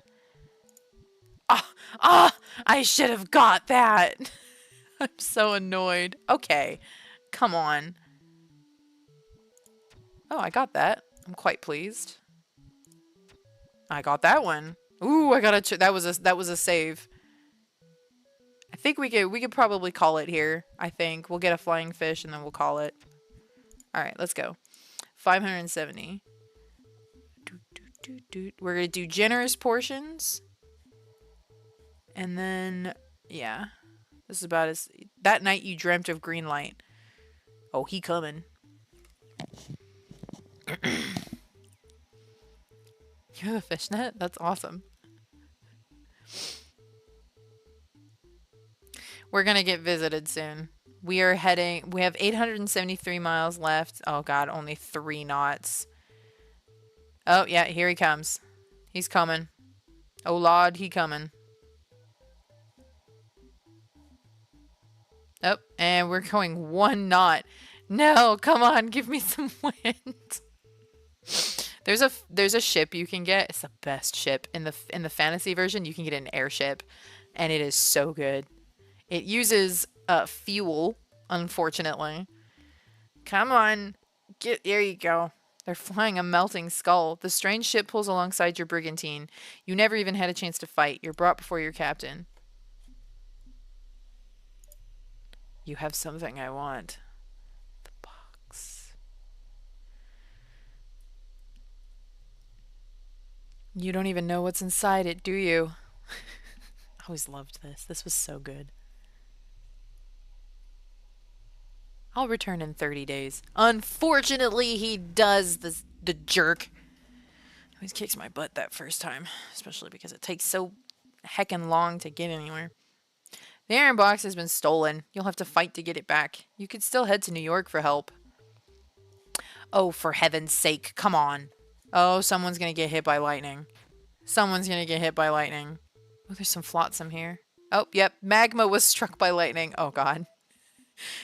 I should have got that. I'm so annoyed. Okay, come on. Oh, I got that. I'm quite pleased. I got that one. Ooh, I got that was a save. I think we could probably call it here. I think we'll get a flying fish and then we'll call it. All right, let's go. 570. We're gonna do generous portions. And then, yeah. This is about as... That night you dreamt of green light. Oh, he coming. You're the fishnet? That's awesome. We're gonna get visited soon. We are heading... We have 873 miles left. Oh god, only 3 knots. Oh, yeah, here he comes. He's coming. Oh, Lord, he coming. Oh, and we're going 1 knot. No, come on, give me some wind. There's a ship you can get. It's the best ship in the fantasy version. You can get an airship, and it is so good. It uses fuel, unfortunately. Come on, there you go. They're flying a melting skull. The strange ship pulls alongside your brigantine. You never even had a chance to fight. You're brought before your captain. You have something I want. The box. You don't even know what's inside it, do you? I always loved this. This was so good. I'll return in 30 days. Unfortunately, he does, the jerk. Always kicks my butt that first time, especially because it takes so heckin' long to get anywhere. The iron box has been stolen. You'll have to fight to get it back. You could still head to New York for help. Oh, for heaven's sake, come on. Oh, someone's gonna get hit by lightning. Someone's gonna get hit by lightning. Oh, there's some flotsam here. Oh, yep, magma was struck by lightning. Oh, God.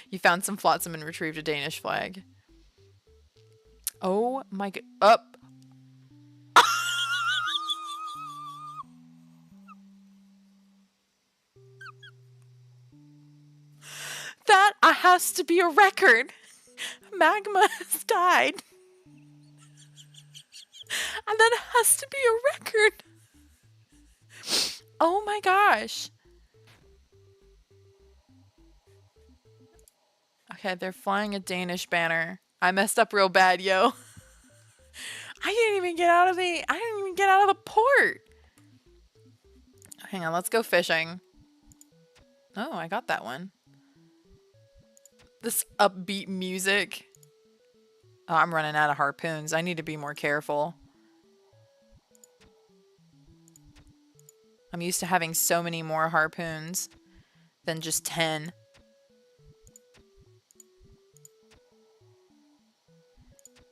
You found some flotsam and retrieved a Danish flag. Oh, my God. Up. That has to be a record. Magma has died. And that has to be a record. Oh my gosh. Okay, they're flying a Danish banner. I messed up real bad, yo. I didn't even get out of the port. Hang on, let's go fishing. Oh, I got that one. This upbeat music. Oh, I'm running out of harpoons. I need to be more careful. I'm used to having so many more harpoons than just 10.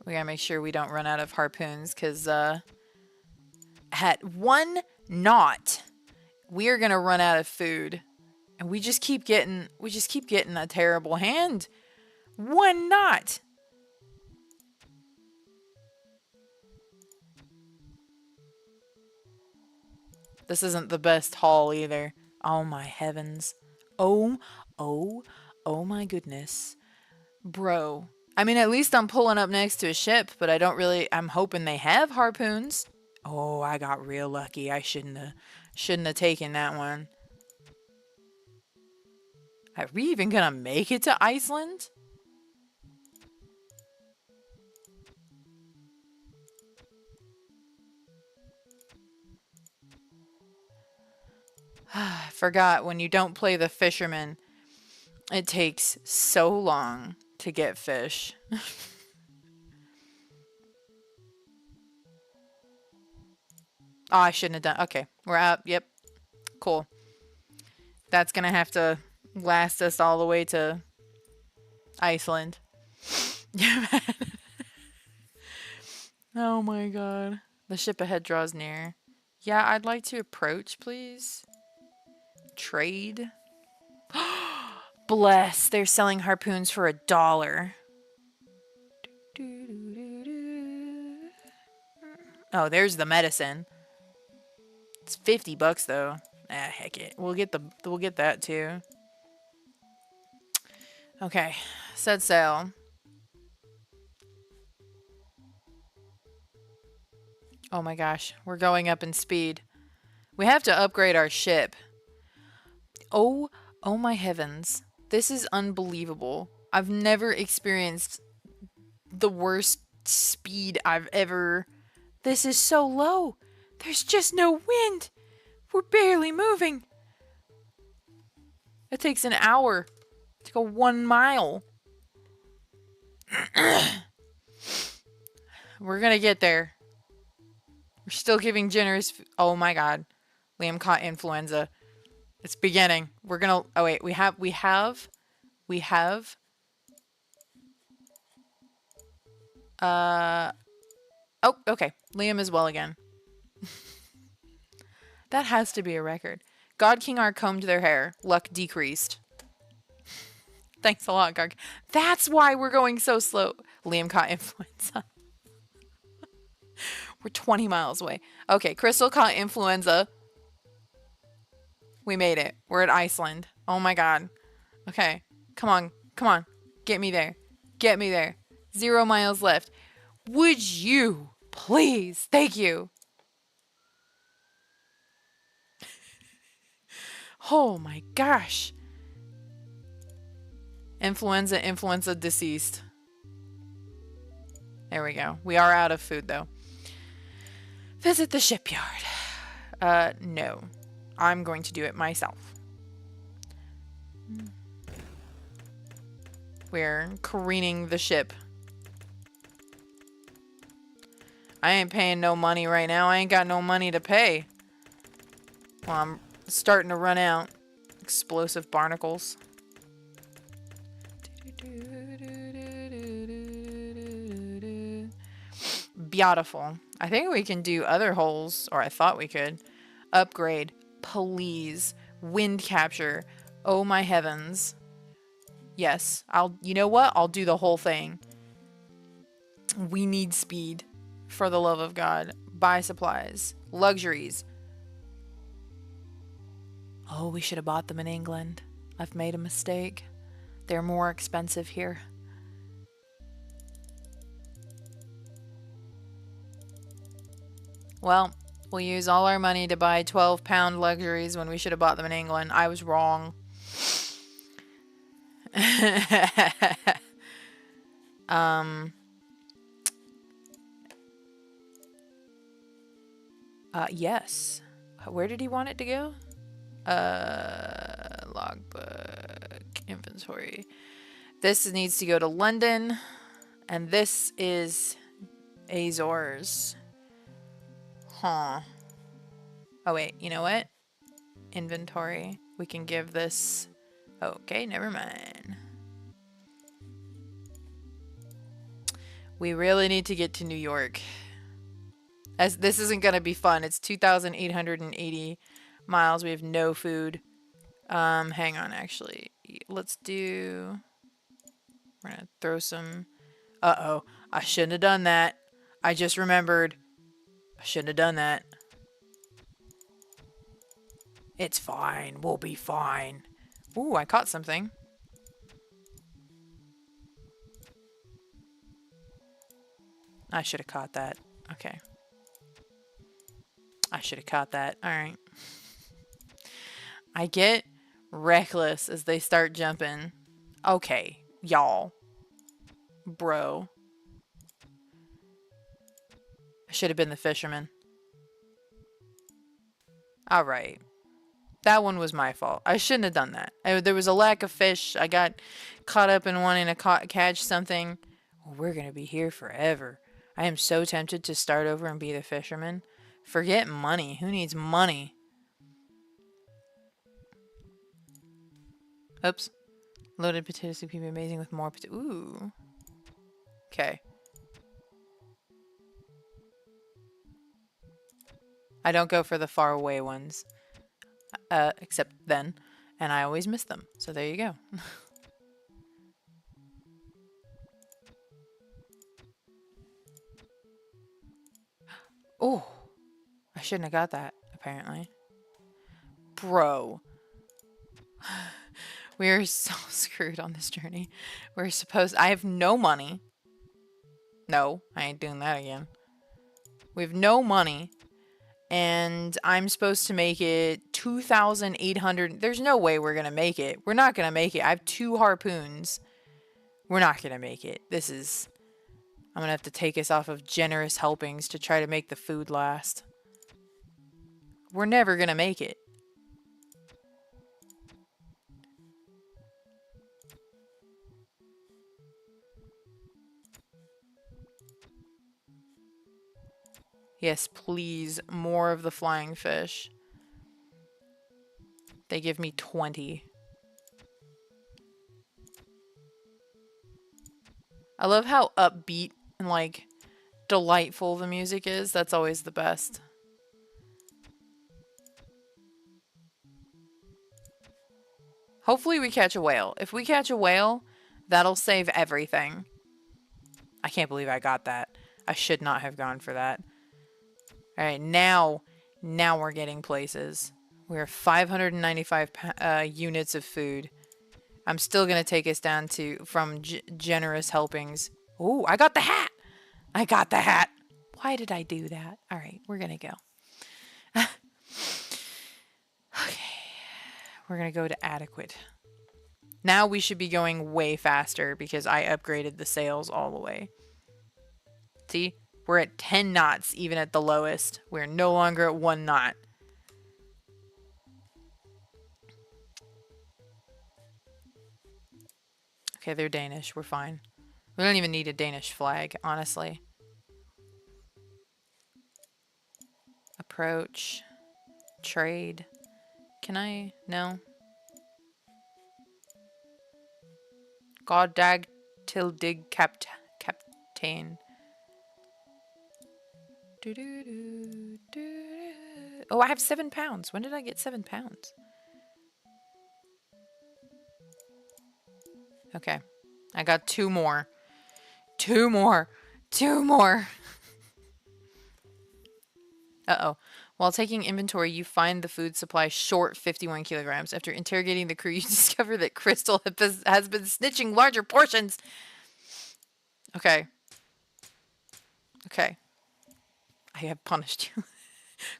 We gotta make sure we don't run out of harpoons, because at 1 knot, we are gonna run out of food. And we just keep getting a terrible hand. 1 knot. This isn't the best haul either. Oh my heavens. Oh my goodness. Bro. I mean, at least I'm pulling up next to a ship, but I'm hoping they have harpoons. Oh, I got real lucky. I shouldn't have taken that one. Are we even gonna make it to Iceland? I forgot, when you don't play the fisherman, it takes so long to get fish. Oh, I shouldn't have done. Okay, we're out. Yep. Cool. That's gonna have to last us all the way to Iceland. Oh my god. The ship ahead draws near. Yeah, I'd like to approach, please. Trade. Bless. They're selling harpoons for $1. Oh, there's the medicine. It's $50 though. Ah, heck it. We'll get that too. Okay. Set sail. Oh my gosh. We're going up in speed. We have to upgrade our ship. Oh my heavens. This is unbelievable. I've never experienced the worst speed I've ever This is so low. There's just no wind. We're barely moving. It takes an hour to go 1 mile. We're gonna get there. We're still giving generous. Oh my god. Liam caught influenza. It's beginning. We're gonna. Oh wait, we have. Oh, okay. Liam is well again. That has to be a record. God King R combed their hair. Luck decreased. Thanks a lot, God. That's why we're going so slow. Liam caught influenza. We're 20 miles away. Okay, Crystal caught influenza. We made it. We're at Iceland. Oh my god. Okay. Come on. Come on. Get me there. Get me there. 0 miles left. Would you please? Thank you. Oh my gosh. Influenza deceased. There we go. We are out of food though. Visit the shipyard. No. I'm going to do it myself. We're careening the ship. I ain't paying no money right now. I ain't got no money to pay. Well, I'm starting to run out. Explosive barnacles. Beautiful. I think we can do other holes, or I thought we could. Upgrade. Please. Wind capture. Oh my heavens. Yes. You know what? I'll do the whole thing. We need speed. For the love of God. Buy supplies. Luxuries. Oh, we should have bought them in England. I've made a mistake. They're more expensive here. Well, we'll use all our money to buy 12-pound luxuries when we should have bought them in England. I was wrong. Yes. Where did he want it to go? Logbook, inventory. This needs to go to London, and this is Azores. Huh. Oh wait, you know what? Inventory. We can give this... Okay, never mind. We really need to get to New York. As this isn't going to be fun. It's 2,880 miles. We have no food. Hang on, actually. Let's do... We're going to throw some... Uh-oh. I shouldn't have done that. I just remembered. I shouldn't have done that. It's fine. We'll be fine. Ooh, I caught something. I should have caught that. Okay. I should have caught that. Alright. I get reckless as they start jumping. Okay, y'all. Bro. I should have been the fisherman. Alright. That one was my fault. I shouldn't have done that. There was a lack of fish. I got caught up in wanting to catch something. Oh, we're going to be here forever. I am so tempted to start over and be the fisherman. Forget money. Who needs money? Oops. Loaded potato soup can be amazing with more potato. Ooh. Okay. I don't go for the far away ones. Except then. And I always miss them. So there you go. Oh. I shouldn't have got that, apparently. Bro. We are so screwed on this journey. We're supposed... I have no money. No, I ain't doing that again. We have no money. And I'm supposed to make it 2,800... There's no way we're going to make it. We're not going to make it. I have 2 harpoons. We're not going to make it. This is... I'm gonna have to take us off of generous helpings to try to make the food last. We're never gonna make it. Yes, please. More of the flying fish. They give me 20. I love how upbeat and, like, delightful the music is. That's always the best. Hopefully we catch a whale. If we catch a whale, that'll save everything. I can't believe I got that. I should not have gone for that. Alright, now we're getting places. We're 595 units of food. I'm still going to take us down to, from generous helpings. Ooh, I got the hat! I got the hat! Why did I do that? Alright, we're going to go. Okay. We're going to go to adequate. Now we should be going way faster because I upgraded the sails all the way. See? We're at 10 knots even at the lowest. We're no longer at 1 knot. Okay, they're Danish. We're fine. We don't even need a Danish flag, honestly. Approach. Trade. Can I? No. God dag till dig captain. Oh, I have 7 pounds. When did I get 7 pounds? Okay. I got 2 more. 2 more. 2 more. Uh-oh. While taking inventory, you find the food supply short 51 kilograms. After interrogating the crew, you discover that Crystal has been snitching larger portions. Okay. Okay. I have punished you.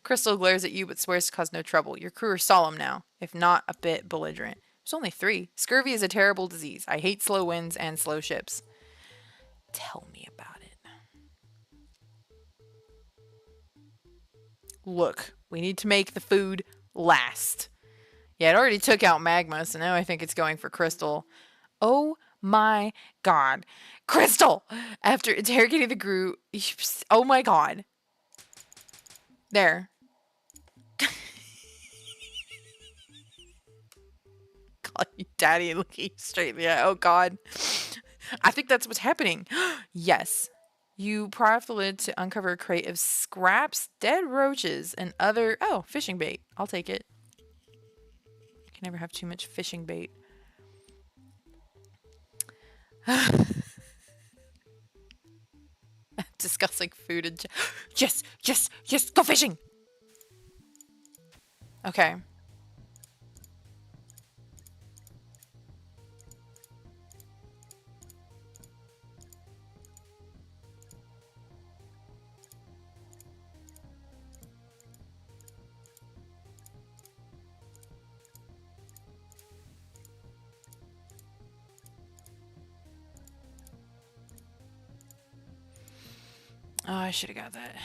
Crystal glares at you but swears to cause no trouble. Your crew are solemn now, if not a bit belligerent. There's only 3. Scurvy is a terrible disease. I hate slow winds and slow ships. Tell me about it. Look, we need to make the food last. Yeah, it already took out Magma, so now I think it's going for Crystal. Oh my god. Crystal! After interrogating the crew, oh my god. There. Call you daddy and looking straight in the eye. Oh god. I think that's what's happening. Yes. You pry off the lid to uncover a crate of scraps, dead roaches, and other... Oh, fishing bait. I'll take it. You can never have too much fishing bait. Discussing food and... Yes! Yes! Yes! Go fishing! Okay. Oh, I should have got that.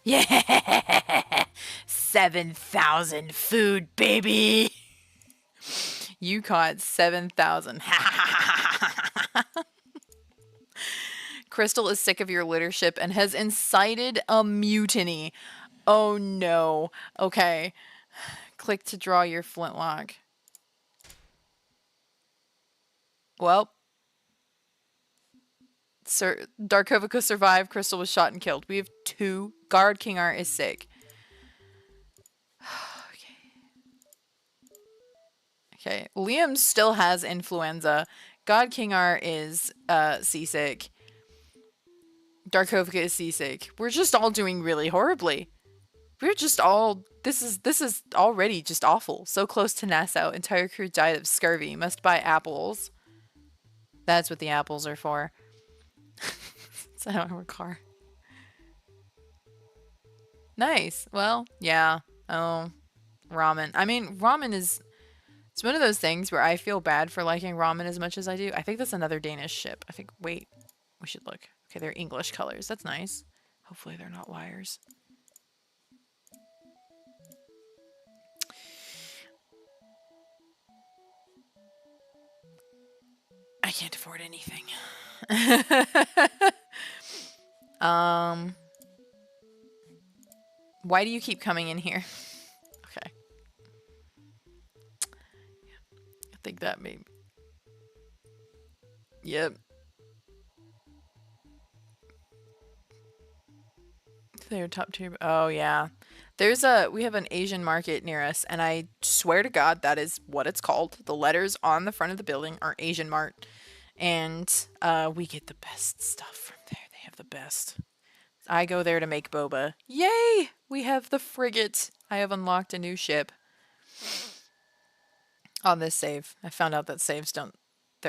Yeah! 7,000 food, baby! You caught 7,000. Crystal is sick of your leadership and has incited a mutiny. Oh no. Okay. Click to draw your flintlock. Well. Darkovika survived. Crystal was shot and killed. We have 2. Guard Kingar is sick. Okay. Liam still has influenza. God Kingar is seasick. Darkovika is seasick. We're just all doing really horribly. We're just all... This is already just awful. So close to Nassau. Entire crew died of scurvy. Must buy apples. That's what the apples are for. So I don't have a car. Nice. Well, yeah. Oh, ramen. I mean, ramen is it's one of those things where I feel bad for liking ramen as much as I do. I think that's another Danish ship. I think, wait, we should look. Okay, they're English colors. That's nice. Hopefully they're not liars. I can't afford anything. um, why do you keep coming in here? Okay. I think that maybe. Yep. They're top tier. Oh yeah. We have an Asian market near us, and I swear to God that is what it's called. The letters on the front of the building are Asian Mart, and we get the best stuff from there. They have the best. I go there to make boba. Yay! We have the frigate. I have unlocked a new ship on this save. I found out that saves don't.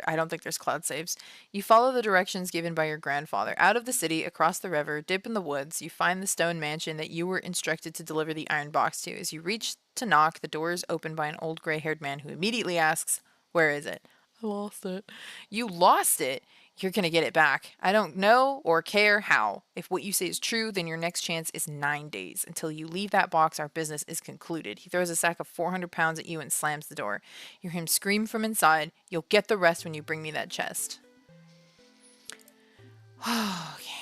I don't think there's cloud saves. You follow the directions given by your grandfather. Out of the city, across the river, dip in the woods, you find the stone mansion that you were instructed to deliver the iron box to. As you reach to knock, the door is opened by an old gray-haired man who immediately asks, "Where is it?" I lost it. You lost it? You're going to get it back. I don't know or care how. If what you say is true, then your next chance is 9 days. Until you leave that box, our business is concluded. He throws a sack of 400 pounds at you and slams the door. You hear him scream from inside. You'll get the rest when you bring me that chest. Okay.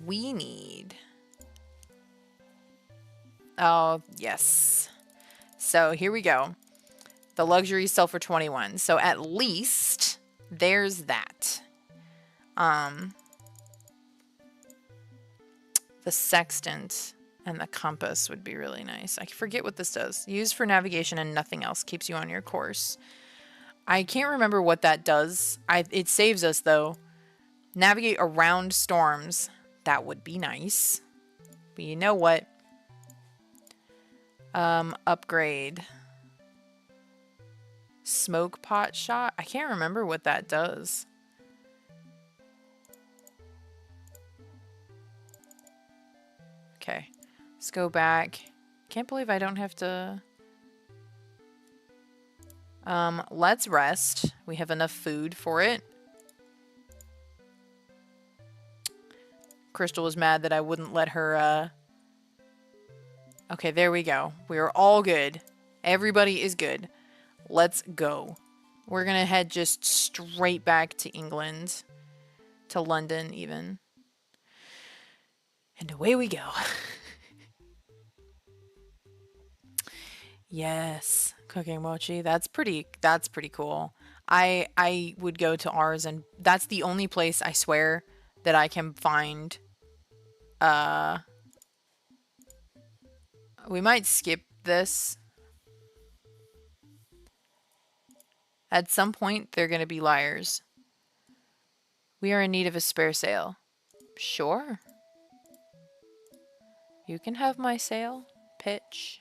We need... Oh, yes. So here we go. The luxuries sell for 21. So at least there's that. The sextant and the compass would be really nice. I forget what this does. Used for navigation and nothing else. Keeps you on your course. I can't remember what that does. It saves us though. Navigate around storms. That would be nice. But you know what? Upgrade. Smoke pot shot? I can't remember what that does. Okay. Let's go back. Can't believe I don't have to... let's rest. We have enough food for it. Crystal was mad that I wouldn't let her, Okay, there we go. We are all good. Everybody is good. Let's go. We're gonna head just straight back to England. To London, even. And away we go. Yes. Cooking mochi. That's pretty cool. I would go to ours, and that's the only place, I swear, that I can find... We might skip this. At some point, they're going to be liars. We are in need of a spare sail. Sure. You can have my sail. Pitch.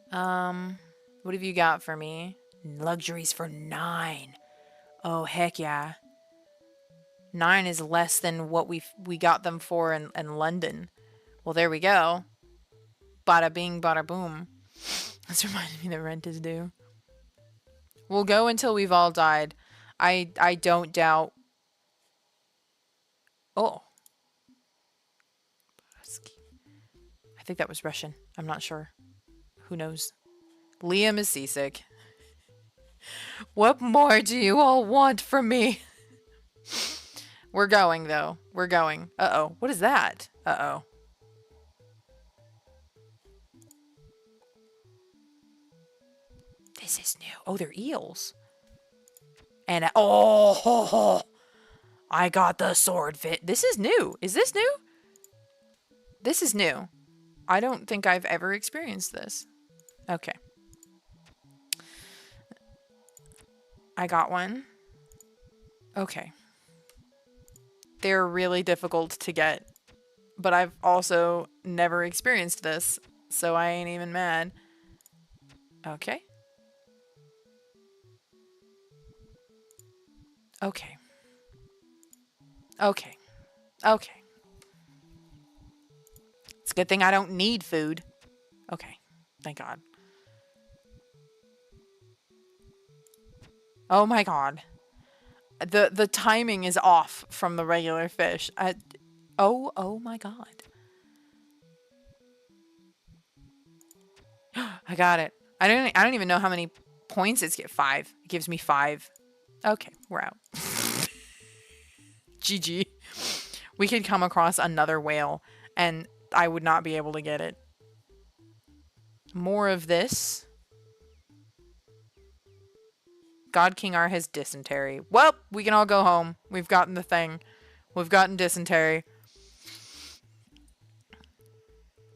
What have you got for me? Luxuries for 9. Oh, heck yeah. 9 is less than what we got them for in London. Well, there we go. Bada bing, bada boom. This reminded me that rent is due. We'll go until we've all died. I don't doubt. Oh. I think that was Russian. I'm not sure. Who knows? Liam is seasick. What more do you all want from me? We're going, though. We're going. Uh-oh. What is that? Uh-oh. This is new. Oh, they're eels. And oh, I got the sword fit. This is new. Is this new? This is new. I don't think I've ever experienced this. Okay. I got one. Okay. They're really difficult to get, but I've also never experienced this, so I ain't even mad. Okay. Okay. Okay. Okay. a good thing I don't need food. Okay. Thank God. Oh my God. The timing is off from the regular fish. Oh my God. I got it. I don't even know how many points it's get. 5. It gives me 5. Okay, we're out. GG. We could come across another whale and I would not be able to get it. More of this. God King R has dysentery. Well, we can all go home. We've gotten the thing. We've gotten dysentery.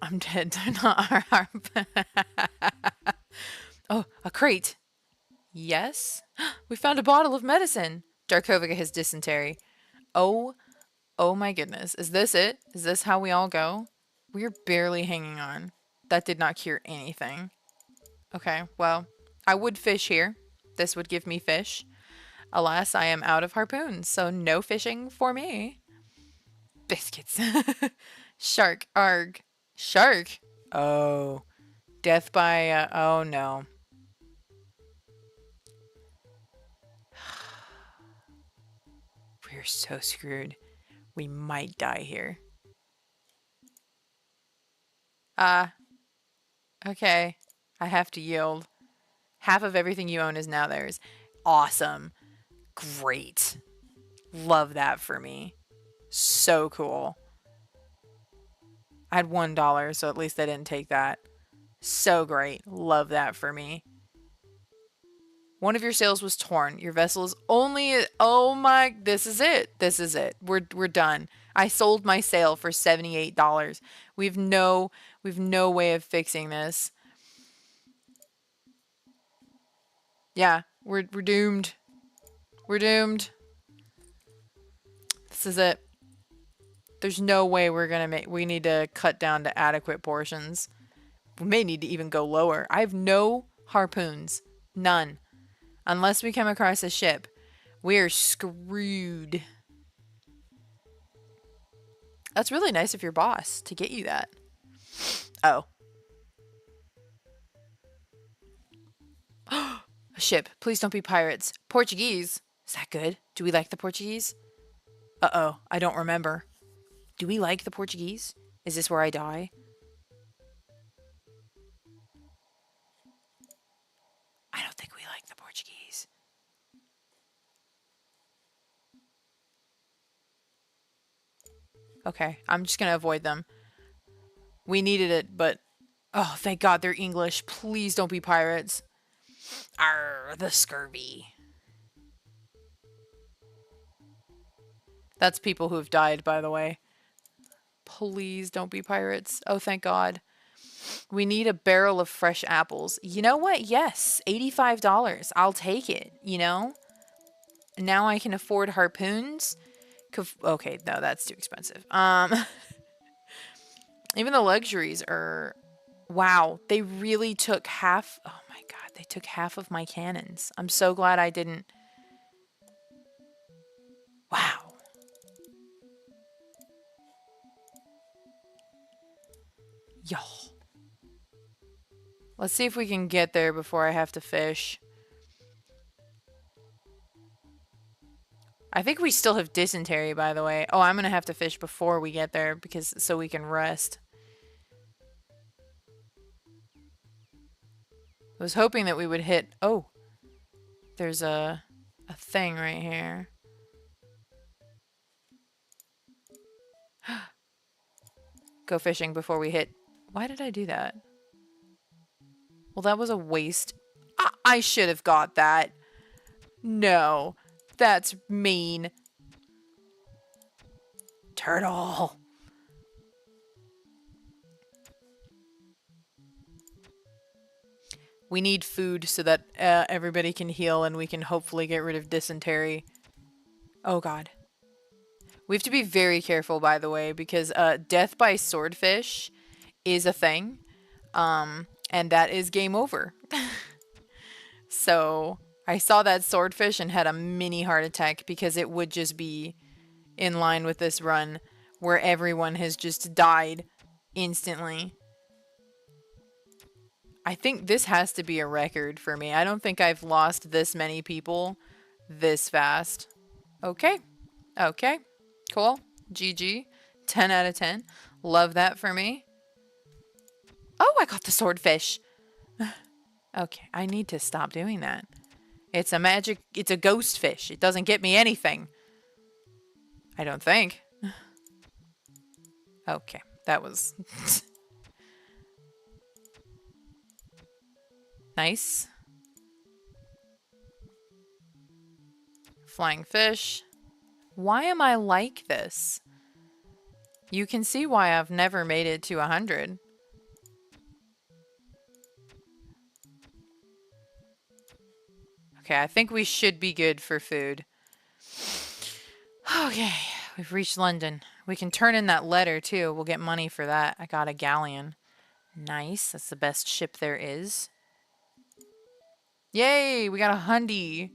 I'm dead. They're not our Oh, a crate. Yes. We found a bottle of medicine. Darkovika has dysentery. Oh my goodness. Is this it? Is this how we all go? We're barely hanging on. That did not cure anything. Okay, well, I would fish here. This would give me fish. Alas, I am out of harpoons, so no fishing for me. Biscuits. Shark. Arg. Shark? Oh. Death by, oh no. We're so screwed. We might die here. Okay. I have to yield. Half of everything you own is now theirs. Awesome. Great. Love that for me. So cool. I had $1, so at least I didn't take that. So great. Love that for me. One of your sails was torn. Your vessel is only... Oh my... This is it. This is it. We're done. I sold my sail for $78. We've no way of fixing this. Yeah, we're doomed. We're doomed. This is it. There's no way we're gonna make... We need to cut down to adequate portions. We may need to even go lower. I have no harpoons. None. Unless we come across a ship. We're screwed. That's really nice of your boss to get you that. Oh. A ship. Please don't be pirates. Portuguese. Is that good? Do we like the Portuguese? Uh-oh. I don't remember. Do we like the Portuguese? Is this where I die? I don't think we like the Portuguese. Okay, I'm just gonna avoid them. We needed it, but... Oh, thank God they're English. Please don't be pirates. Arr, the scurvy. That's people who have died, by the way. Please don't be pirates. Oh, thank God. We need a barrel of fresh apples. You know what? Yes, $85. I'll take it, you know? Now I can afford harpoons. Okay, no, that's too expensive. Even the luxuries are... Wow, they really took half... Oh my God, they took half of my cannons. I'm so glad I didn't... Wow. Yo. Let's see if we can get there before I have to fish. I think we still have dysentery, by the way. Oh, I'm gonna have to fish before we get there because so we can rest. I was hoping that we would hit... Oh, there's a thing right here. Go fishing before we hit... Why did I do that? Well, that was a waste. I should have got that. No, that's mean. Turtle. We need food so that everybody can heal and we can hopefully get rid of dysentery. Oh, God. We have to be very careful, by the way, because death by swordfish is a thing. And that is game over. So I saw that swordfish and had a mini heart attack because it would just be in line with this run where everyone has just died. instantly. I think this has to be a record for me. I don't think I've lost this many people this fast. Okay. Okay. Cool. GG. 10 out of 10. Love that for me. Oh, I got the swordfish. Okay, I need to stop doing that. It's a ghost fish. It doesn't get me anything. I don't think. Okay, that was... nice. Flying fish. Why am I like this? You can see why I've never made it to 100. Okay, I think we should be good for food. Okay, we've reached London. We can turn in that letter, too. We'll get money for that. I got a galleon. Nice. That's the best ship there is. Yay! We got a hundy.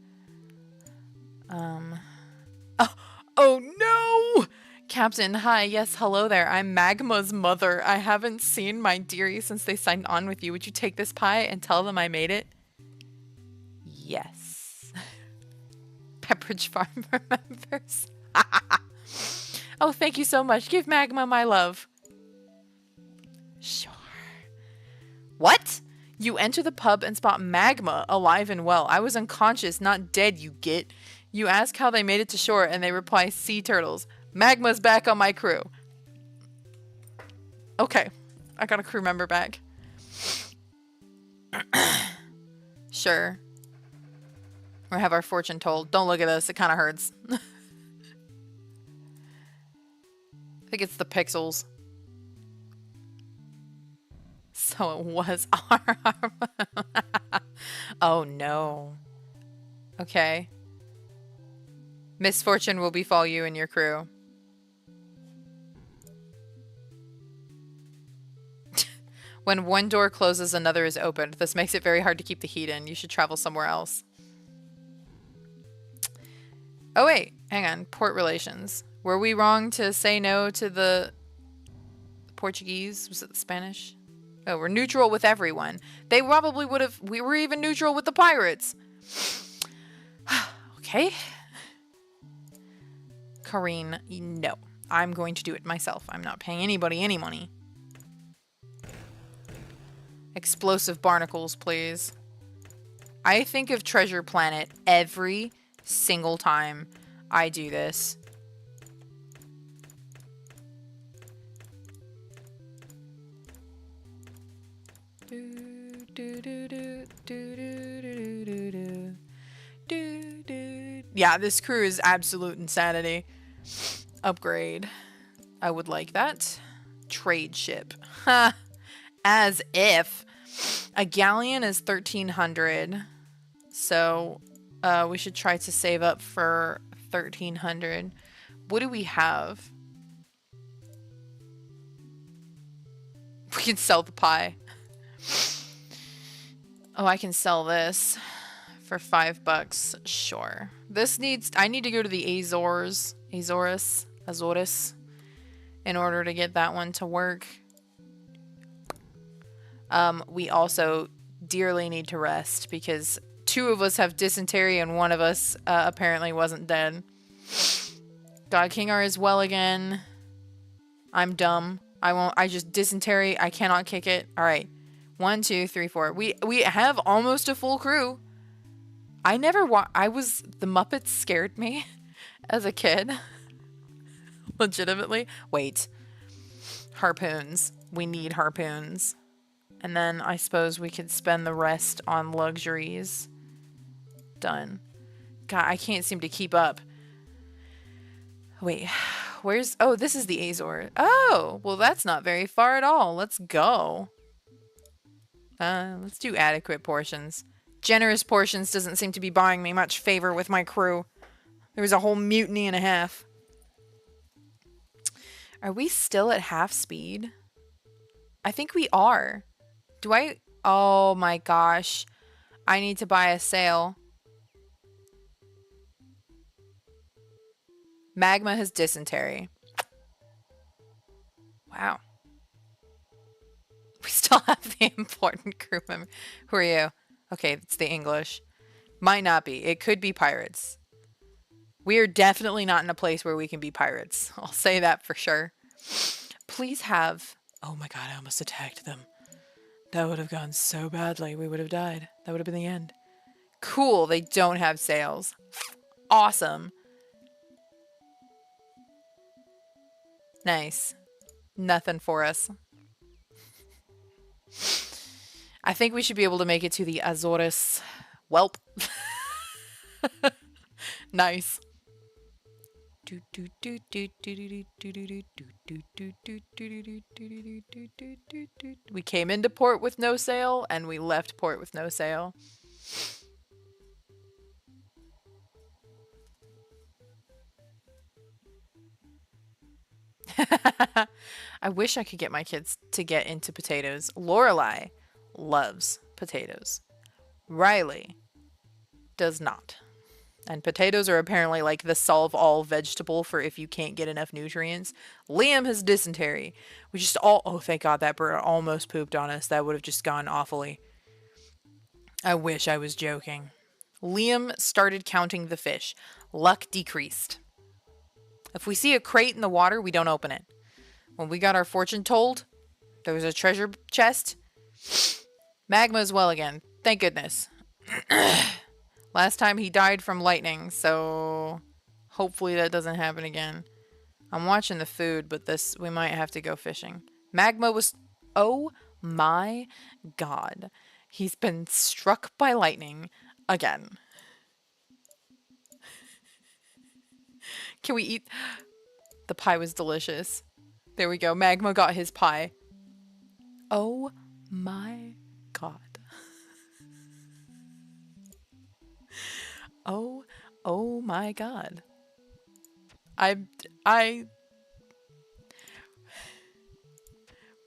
Oh no! Captain, hi. Yes, hello there. I'm Magma's mother. I haven't seen my dearie since they signed on with you. Would you take this pie and tell them I made it? Yes. Pepperidge Farm remembers. Oh, thank you so much. Give Magma my love. Sure. What? You enter the pub and spot Magma alive and well. I was unconscious, not dead, you git. You ask how they made it to shore, and they reply, sea turtles. Magma's back on my crew. Okay. I got a crew member back. Sure. Or have our fortune told. Don't look at us. It kind of hurts. I think it's the pixels. So it was our Oh no. Okay. Misfortune will befall you and your crew. When one door closes, another is opened. This makes it very hard to keep the heat in. You should travel somewhere else. Oh wait, hang on. Port relations. Were we wrong to say no to the Portuguese? Was it the Spanish? Oh, we're neutral with everyone. They probably would have... We were even neutral with the pirates. Okay. Karine, no. I'm going to do it myself. I'm not paying anybody any money. Explosive barnacles, please. I think of Treasure Planet every single time I do this. Yeah, this crew is absolute insanity. Upgrade. I would like that. Trade ship. Ha! As if. A galleon is 1,300. So, we should try to save up for 1,300. What do we have? We can sell the pie. Oh, I can sell this for $5. Sure. This needs... I need to go to the Azores. Azores. In order to get that one to work. We also dearly need to rest because 2 of us have dysentery and 1 of us apparently wasn't dead. God Kingar is well again. I'm dumb. I just dysentery. I cannot kick it. All right. 1, 2, 3, 4. We have almost a full crew. The Muppets scared me as a kid. Legitimately. Wait. Harpoons. We need harpoons. And then I suppose we could spend the rest on luxuries. Done. God, I can't seem to keep up. Wait, where's... Oh, this is the Azores. Oh, well, that's not very far at all. Let's go. Let's do adequate portions. Generous portions doesn't seem to be buying me much favor with my crew. There was a whole mutiny and a half. Are we still at half speed? I think we are. Do I... Oh my gosh. I need to buy a sail. Magma has dysentery. Wow. We still have the important crew member. Who are you? Okay, it's the English. Might not be. It could be pirates. We are definitely not in a place where we can be pirates. I'll say that for sure. Please have... Oh my god, I almost attacked them. That would have gone so badly. We would have died. That would have been the end. Cool, they don't have sails. Awesome. Nice. Nothing for us. I think we should be able to make it to the Azores. Welp. Nice. We came into port with no sail, and we left port with no sail. I wish I could get my kids to get into potatoes. Lorelai loves potatoes. Riley does not. And potatoes are apparently like the solve-all vegetable for if you can't get enough nutrients. Liam has dysentery. We just all... Oh, thank God that bird almost pooped on us. That would have just gone awfully. I wish I was joking. Liam started counting the fish. Luck decreased. If we see a crate in the water, we don't open it. When we got our fortune told, there was a treasure chest. Magma as well again. Thank goodness. Last time he died from lightning, so hopefully that doesn't happen again. I'm watching the food, but this, we might have to go fishing. Magma was... Oh my god. He's been struck by lightning again. Can we eat... The pie was delicious. There we go. Magma got his pie. Oh my god. Oh my god.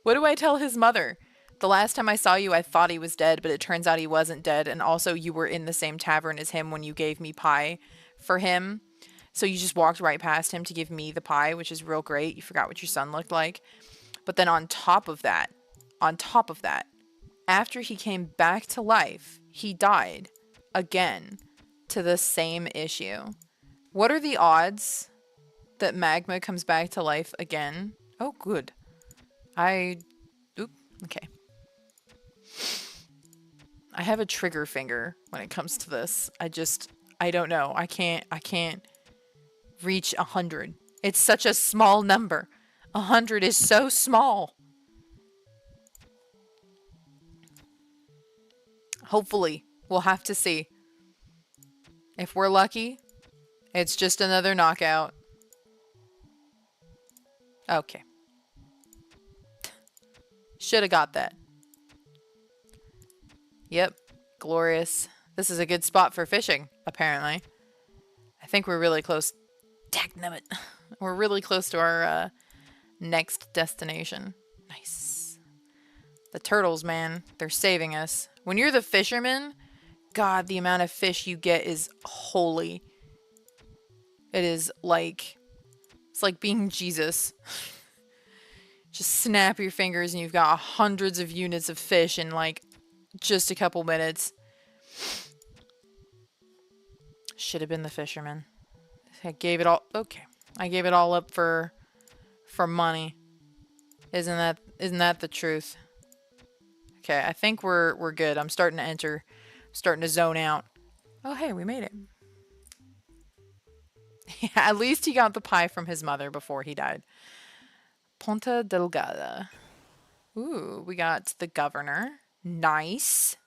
What do I tell his mother? The last time I saw you, I thought he was dead, but it turns out he wasn't dead. And also you were in the same tavern as him when you gave me pie for him. So you just walked right past him to give me the pie, which is real great. You forgot what your son looked like. But then on top of that, after he came back to life, he died again to the same issue. What are the odds that Magma comes back to life again? Oh, good. Oop, okay. I have a trigger finger when it comes to this. I don't know. I can't reach 100. It's such a small number. 100 is so small. Hopefully, we'll have to see. If we're lucky, it's just another knockout. Okay. Should have got that. Yep. Glorious. This is a good spot for fishing, apparently. I think we're really close. Dagnabbit. We're really close to our next destination. Nice. The turtles, man. They're saving us. When you're the fisherman, God, the amount of fish you get is holy. It is like... It's like being Jesus. Just snap your fingers and you've got hundreds of units of fish in like just a couple minutes. Should have been the fisherman. I gave it all... Okay. I gave it all up for money. Isn't that the truth? Okay, I think we're good. I'm starting to enter. I'm starting to zone out. Oh, hey, we made it. Yeah, at least he got the pie from his mother before he died. Ponta Delgada. Ooh, we got the governor. Nice.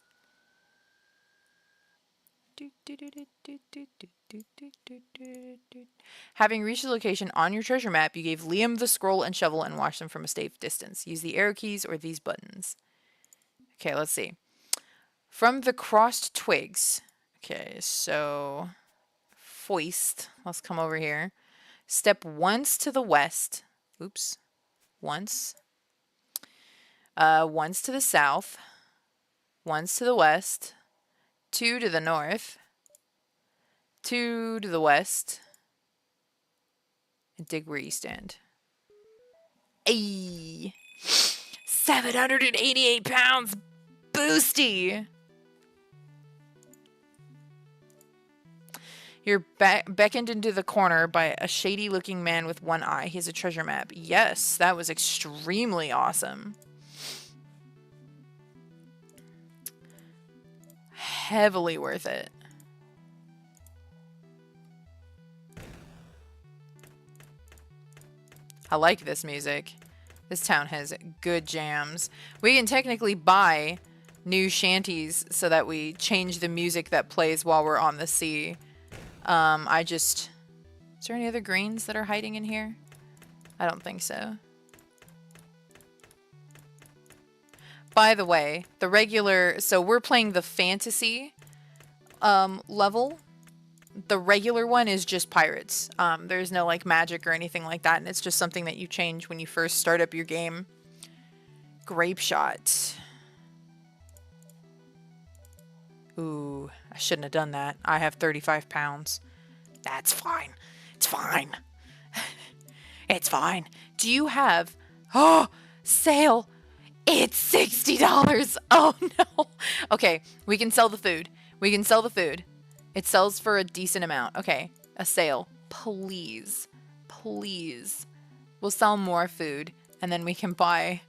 Having reached the location on your treasure map, you gave Liam the scroll and shovel and watched them from a safe distance. Use the arrow keys or these buttons. Okay, let's see. From the crossed twigs. Okay, so foist. Let's come over here. Step once to the west. Oops. Once. Once to the south. Once to the west. 2 to the north. 2 to the west. And dig where you stand. Ayy. 788 pounds! Boosty! You're beckoned into the corner by a shady-looking man with one eye. He has a treasure map. Yes, that was extremely awesome. Heavily worth it. I like this music. This town has good jams. We can technically buy new shanties so that we change the music that plays while we're on the sea. Is there any other greens that are hiding in here? I don't think so. By the way, so we're playing the fantasy level. The regular one is just pirates. There's no like magic or anything like that, and it's just something that you change when you first start up your game. Grape shot. Ooh, I shouldn't have done that. I have 35 pounds. That's fine. It's fine. It's fine. Do you have... Oh, sale. It's $60. Oh, no. Okay, we can sell the food. We can sell the food. It sells for a decent amount. Okay, a sale. Please. Please. We'll sell more food, and then we can buy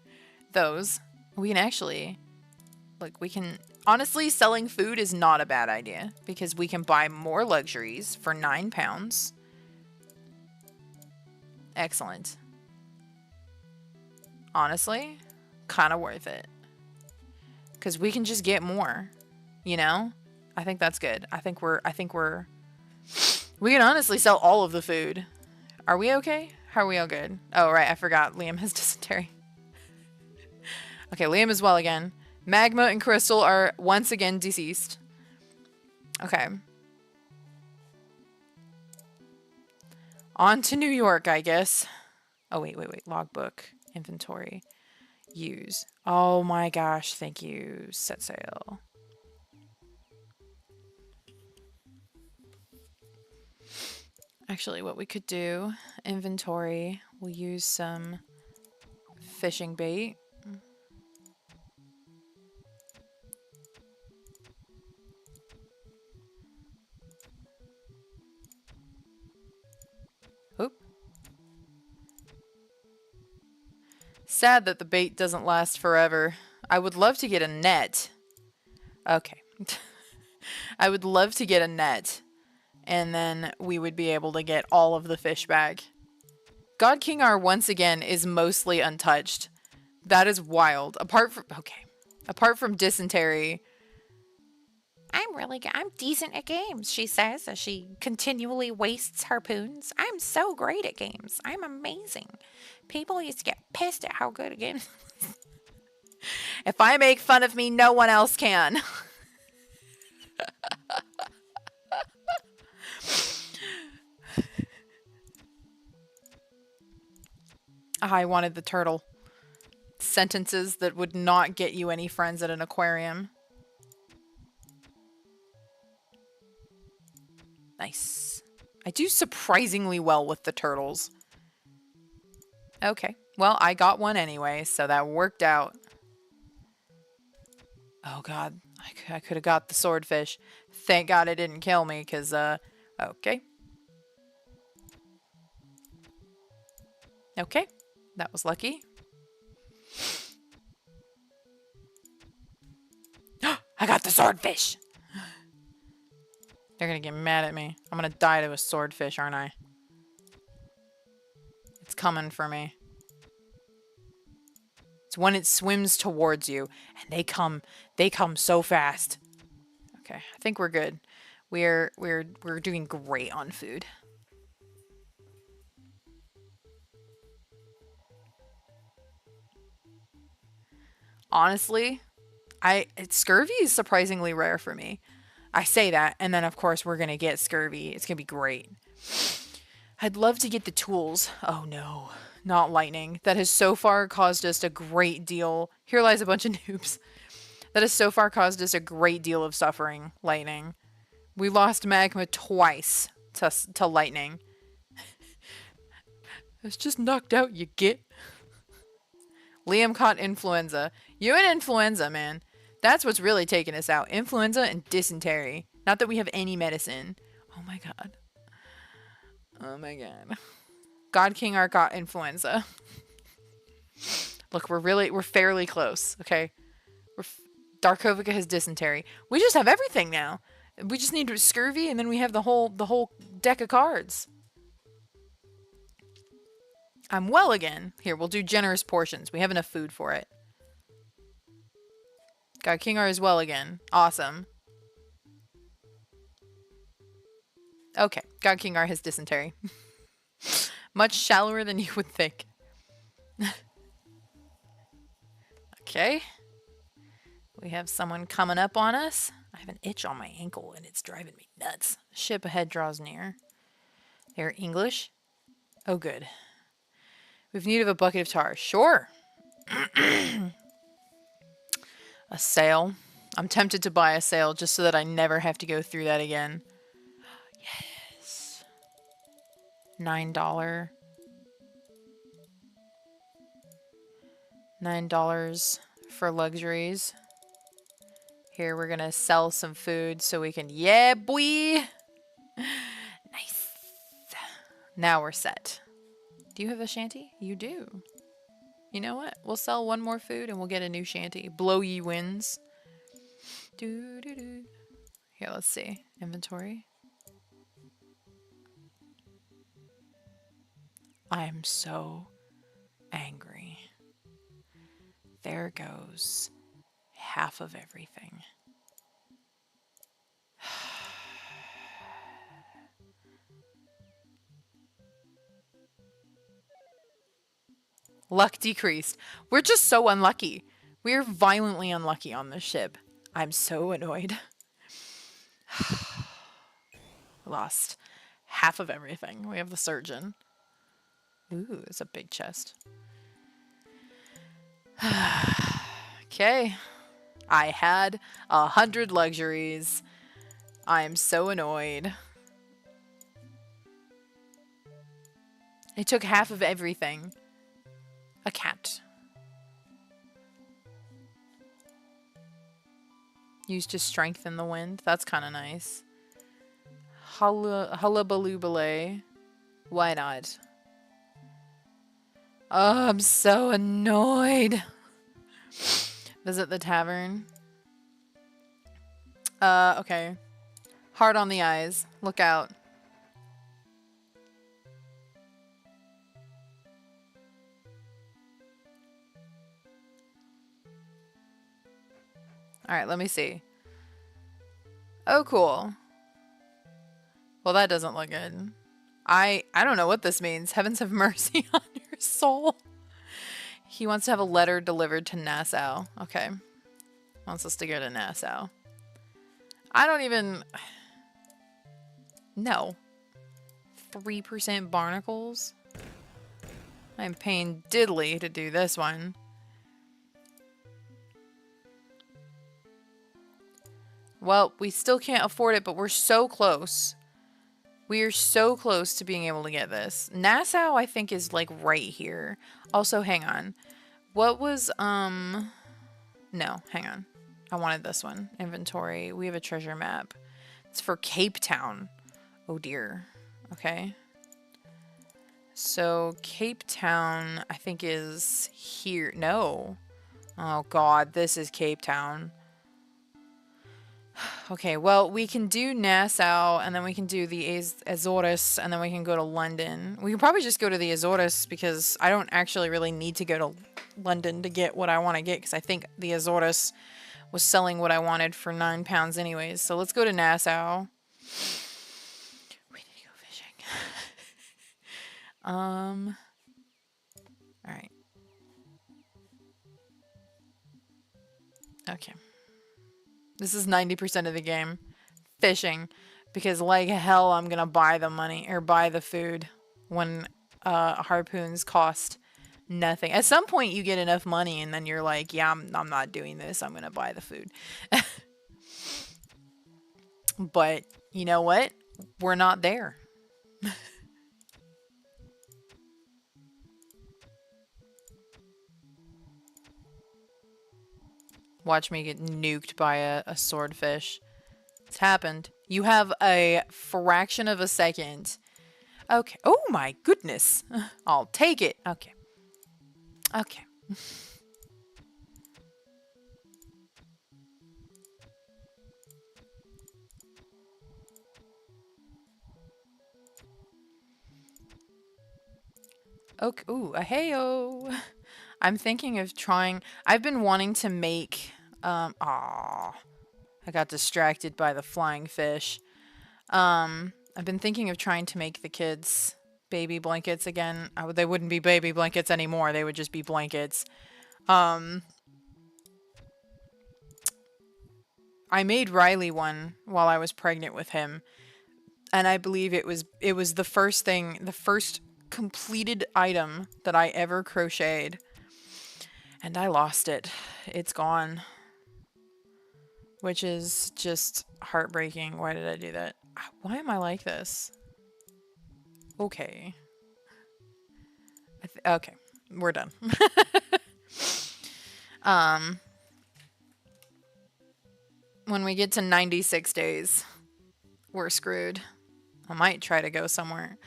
those. We can actually... Like, we can... Honestly, selling food is not a bad idea, because we can buy more luxuries for 9 pounds. Excellent. Honestly, kind of worth it. Because we can just get more, you know? I think that's good. We can honestly sell all of the food. Are we okay? How are we all good? Oh, right, I forgot. Liam has dysentery. Okay, Liam is well again. Magma and Crystal are once again deceased. Okay. On to New York, I guess. Oh, wait. Logbook. Inventory. Use. Oh my gosh, thank you. Set sail. Actually, what we could do, inventory, we'll use some fishing bait. Oop. Sad that the bait doesn't last forever. I would love to get a net. Okay. I would love to get a net. And then we would be able to get all of the fish back. God King R once again is mostly untouched. That is wild. Apart from dysentery. I'm decent at games, she says as she continually wastes harpoons. I'm so great at games. I'm amazing. People used to get pissed at how good a game. If I make fun of me, no one else can. I wanted the turtle. Sentences that would not get you any friends at an aquarium. Nice. I do surprisingly well with the turtles. Okay. Well, I got one anyway, so that worked out. Oh god. I could have got the swordfish. Thank god it didn't kill me, because, okay. Okay. That was lucky. I got the swordfish! They're gonna get mad at me. I'm gonna die to a swordfish, aren't I? It's coming for me. It's when it swims towards you, and they come so fast. Okay, I think we're good. We're doing great on food. Honestly, scurvy is surprisingly rare for me. I say that, and then of course we're gonna get scurvy. It's gonna be great. I'd love to get the tools. Oh no, not lightning. That has so far caused us a great deal. Here lies a bunch of noobs. That has so far caused us a great deal of suffering, lightning. We lost magma twice to lightning. It's just knocked out, you get. Liam caught influenza. You and influenza, man. That's what's really taking us out. Influenza and dysentery. Not that we have any medicine. Oh my god. Oh my god. God King Art got influenza. Look, we're fairly close, okay? Darkovika has dysentery. We just have everything now. We just need scurvy, and then we have the whole deck of cards. I'm well again. Here, we'll do generous portions. We have enough food for it. God King Art is well again. Awesome. Okay, God King Art has dysentery. Much shallower than you would think. Okay. We have someone coming up on us. I have an itch on my ankle and it's driving me nuts. Ship ahead draws near. They're English? Oh, good. We've need of a bucket of tar. Sure. A sail. I'm tempted to buy a sail just so that I never have to go through that again. Yes. $9. $9 for luxuries. Here, we're gonna sell some food so we can... Yeah, boy! Nice. Now we're set. Do you have a shanty? You do. You know what? We'll sell one more food and we'll get a new shanty. Blow ye winds. Doo-doo-doo. Here, let's see. Inventory. I am so angry. There goes half of everything. Luck decreased. We're just so unlucky. We're violently unlucky on this ship. I'm so annoyed. Lost half of everything. We have the surgeon. Ooh, it's a big chest. Okay. I had 100 luxuries. I am so annoyed. It took half of everything. A cat. Used to strengthen the wind. That's kind of nice. Hullabaloo. Why not? Oh, I'm so annoyed. Visit the tavern. Okay. Hard on the eyes. Look out. Alright, let me see. Oh, cool. Well, that doesn't look good. I don't know what this means. Heavens have mercy on your soul. He wants to have a letter delivered to Nassau. Okay. Wants us to go to Nassau. I don't even... No. 3% barnacles? I'm paying diddly to do this one. Well, we still can't afford it, but we're so close. We are so close to being able to get this. Nassau, I think, is like right here. Also, hang on. What was, no, hang on. I wanted this one. Inventory. We have a treasure map. It's for Cape Town. Oh dear. Okay. So, Cape Town, I think, is here. No. Oh god, this is Cape Town. Okay, well, we can do Nassau, and then we can do the Azores, and then we can go to London. We can probably just go to the Azores, because I don't actually really need to go to London to get what I want to get, because I think the Azores was selling what I wanted for £9 anyways. So let's go to Nassau. We need to go fishing. Alright. Okay. This is 90% of the game. Fishing. Because like hell I'm gonna buy the money, or buy the food when harpoons cost nothing. At some point you get enough money and then you're like, yeah, I'm not doing this. I'm gonna buy the food. But you know what? We're not there. Watch me get nuked by a swordfish. It's happened. You have a fraction of a second. Okay. Oh my goodness. I'll take it. Okay. Okay. Okay. Ooh, a heyo. I'm thinking of trying. I've been wanting to make. Aw. I got distracted by the flying fish. I've been thinking of trying to make the kids baby blankets again. They wouldn't be baby blankets anymore. They would just be blankets. I made Riley one while I was pregnant with him, and I believe it was the first thing, the first completed item that I ever crocheted, and I lost it. It's gone, which is just heartbreaking. Why did I do that? Why am I like this? Okay. Okay, we're done. When we get to 96 days, we're screwed. I might try to go somewhere.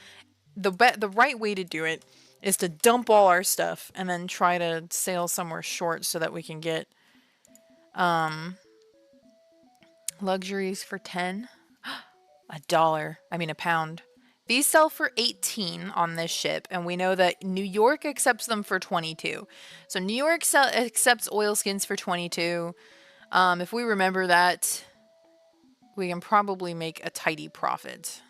The right way to do it is to dump all our stuff and then try to sail somewhere short so that we can get luxuries for 10. $1. I mean a pound. These sell for 18 on this ship, and we know that New York accepts them for 22. So New York accepts oilskins for 22. If we remember that, we can probably make a tidy profit.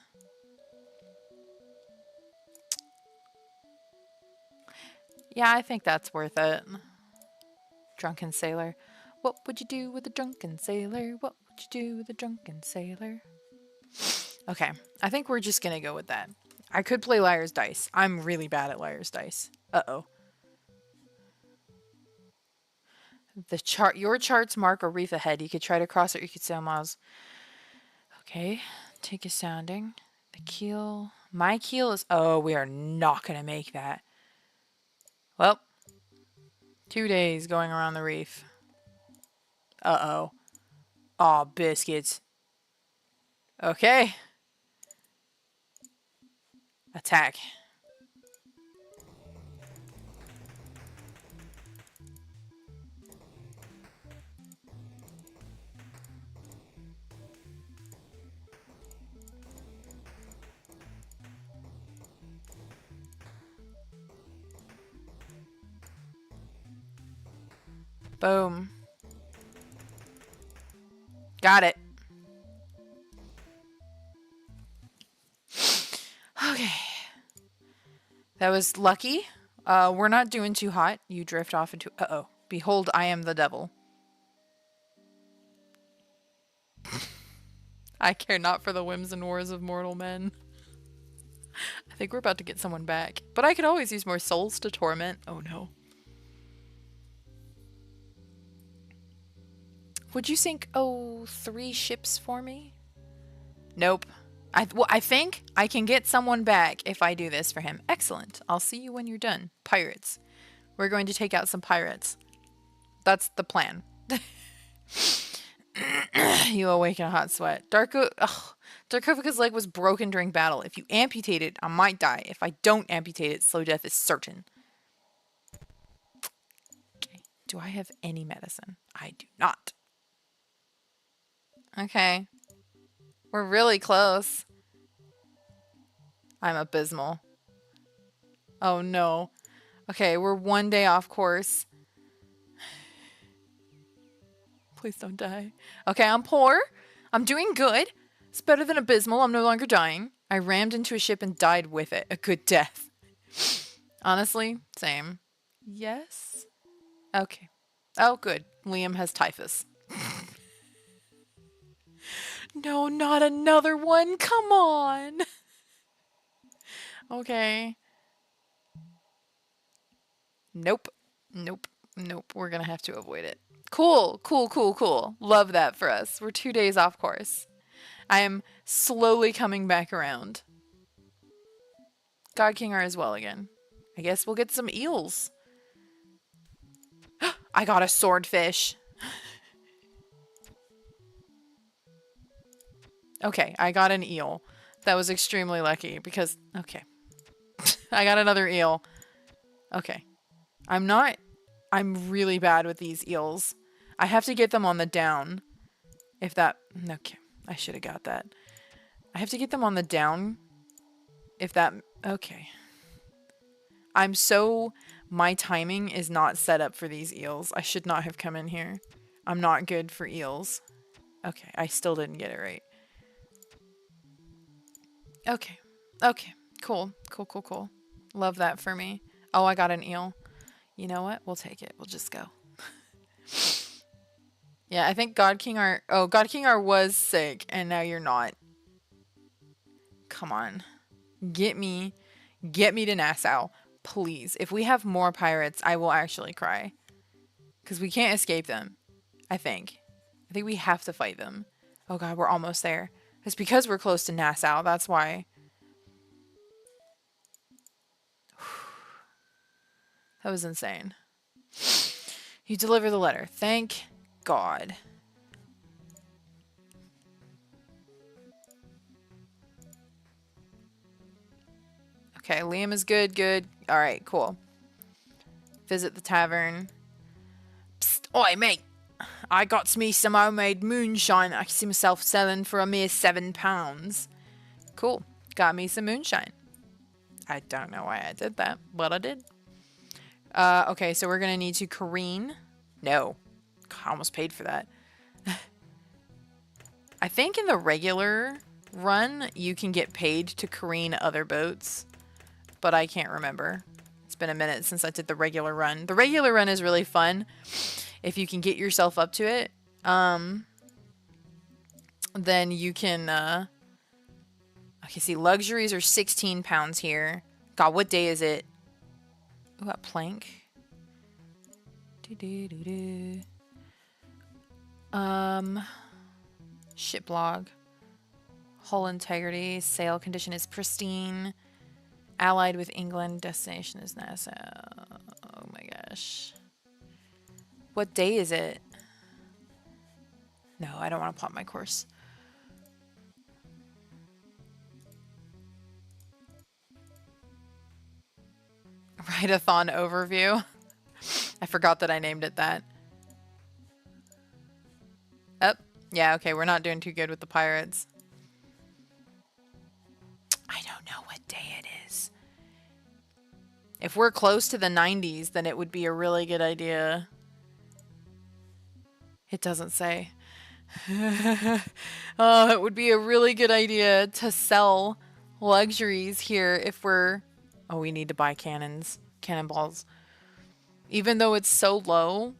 Yeah, I think that's worth it. Drunken sailor. What would you do with a drunken sailor? What would you do with a drunken sailor? Okay, I think we're just gonna go with that. I could play Liar's Dice. I'm really bad at Liar's Dice. Uh-oh. Your charts mark a reef ahead. You could try to cross it, you could sail miles. Okay, take a sounding. The keel. My keel is... Oh, we are not gonna make that. Well, 2 days going around the reef. Uh-oh. Aw, biscuits. Okay. Attack. Boom. Got it. Okay. That was lucky. We're not doing too hot. You drift off into... Uh-oh. Behold, I am the devil. I care not for the whims and wars of mortal men. I think we're about to get someone back. But I could always use more souls to torment. Oh no. Would you sink, 3 ships for me? Nope. I think I can get someone back if I do this for him. Excellent. I'll see you when you're done. Pirates. We're going to take out some pirates. That's the plan. You awake in a hot sweat. Darkovika's leg was broken during battle. If you amputate it, I might die. If I don't amputate it, slow death is certain. Okay. Do I have any medicine? I do not. Okay. We're really close. I'm abysmal. Oh no. Okay, we're 1 day off course. Please don't die. Okay, I'm poor. I'm doing good. It's better than abysmal. I'm no longer dying. I rammed into a ship and died with it. A good death. Honestly, same. Yes? Okay. Oh, good. Liam has typhus. No, not another one. Come on. Okay. Nope. Nope. Nope. We're gonna have to avoid it. Cool. Cool, cool, cool. Love that for us. We're 2 days off course. I am slowly coming back around. God King are as well again. I guess we'll get some eels. I got a swordfish. Okay, I got an eel. That was extremely lucky because, okay. I got another eel. Okay. I'm really bad with these eels. I have to get them on the down. If that, okay. I should have got that. I have to get them on the down. If that, okay. My timing is not set up for these eels. I should not have come in here. I'm not good for eels. Okay, I still didn't get it right. Okay. Okay. Cool. Cool, cool, cool. Love that for me. Oh, I got an eel. You know what? We'll take it. We'll just go. Yeah, I think God King R... Oh, God King R was sick, and now you're not. Come on. Get me to Nassau. Please. If we have more pirates, I will actually cry. Because we can't escape them. I think we have to fight them. Oh god, we're almost there. It's because we're close to Nassau. That's why. That was insane. You deliver the letter. Thank God. Okay, Liam is good, good. Alright, cool. Visit the tavern. Psst, oi, mate. I got me some homemade moonshine I see myself selling for a mere £7. Cool. Got me some moonshine. I don't know why I did that, but I did. Okay, so we're gonna need to careen. No. I almost paid for that. I think in the regular run, you can get paid to careen other boats, but I can't remember. It's been a minute since I did the regular run. The regular run is really fun if you can get yourself up to it. Then you can, okay, see, luxuries are £16 here. God, what day is it? Ooh, a plank. Ship log. Hull integrity. Sail condition is pristine. Allied with England. Destination is Nassau. Oh my gosh. What day is it? No, I don't want to plot my course. Writathon overview. I forgot that I named it that. Oh, yeah, okay, we're not doing too good with the pirates. I don't know what day it is. If we're close to the 90s, then it would be a really good idea. It doesn't say. Oh, it would be a really good idea to sell luxuries here if we're... Oh, we need to buy cannons. Cannonballs. Even though it's so low.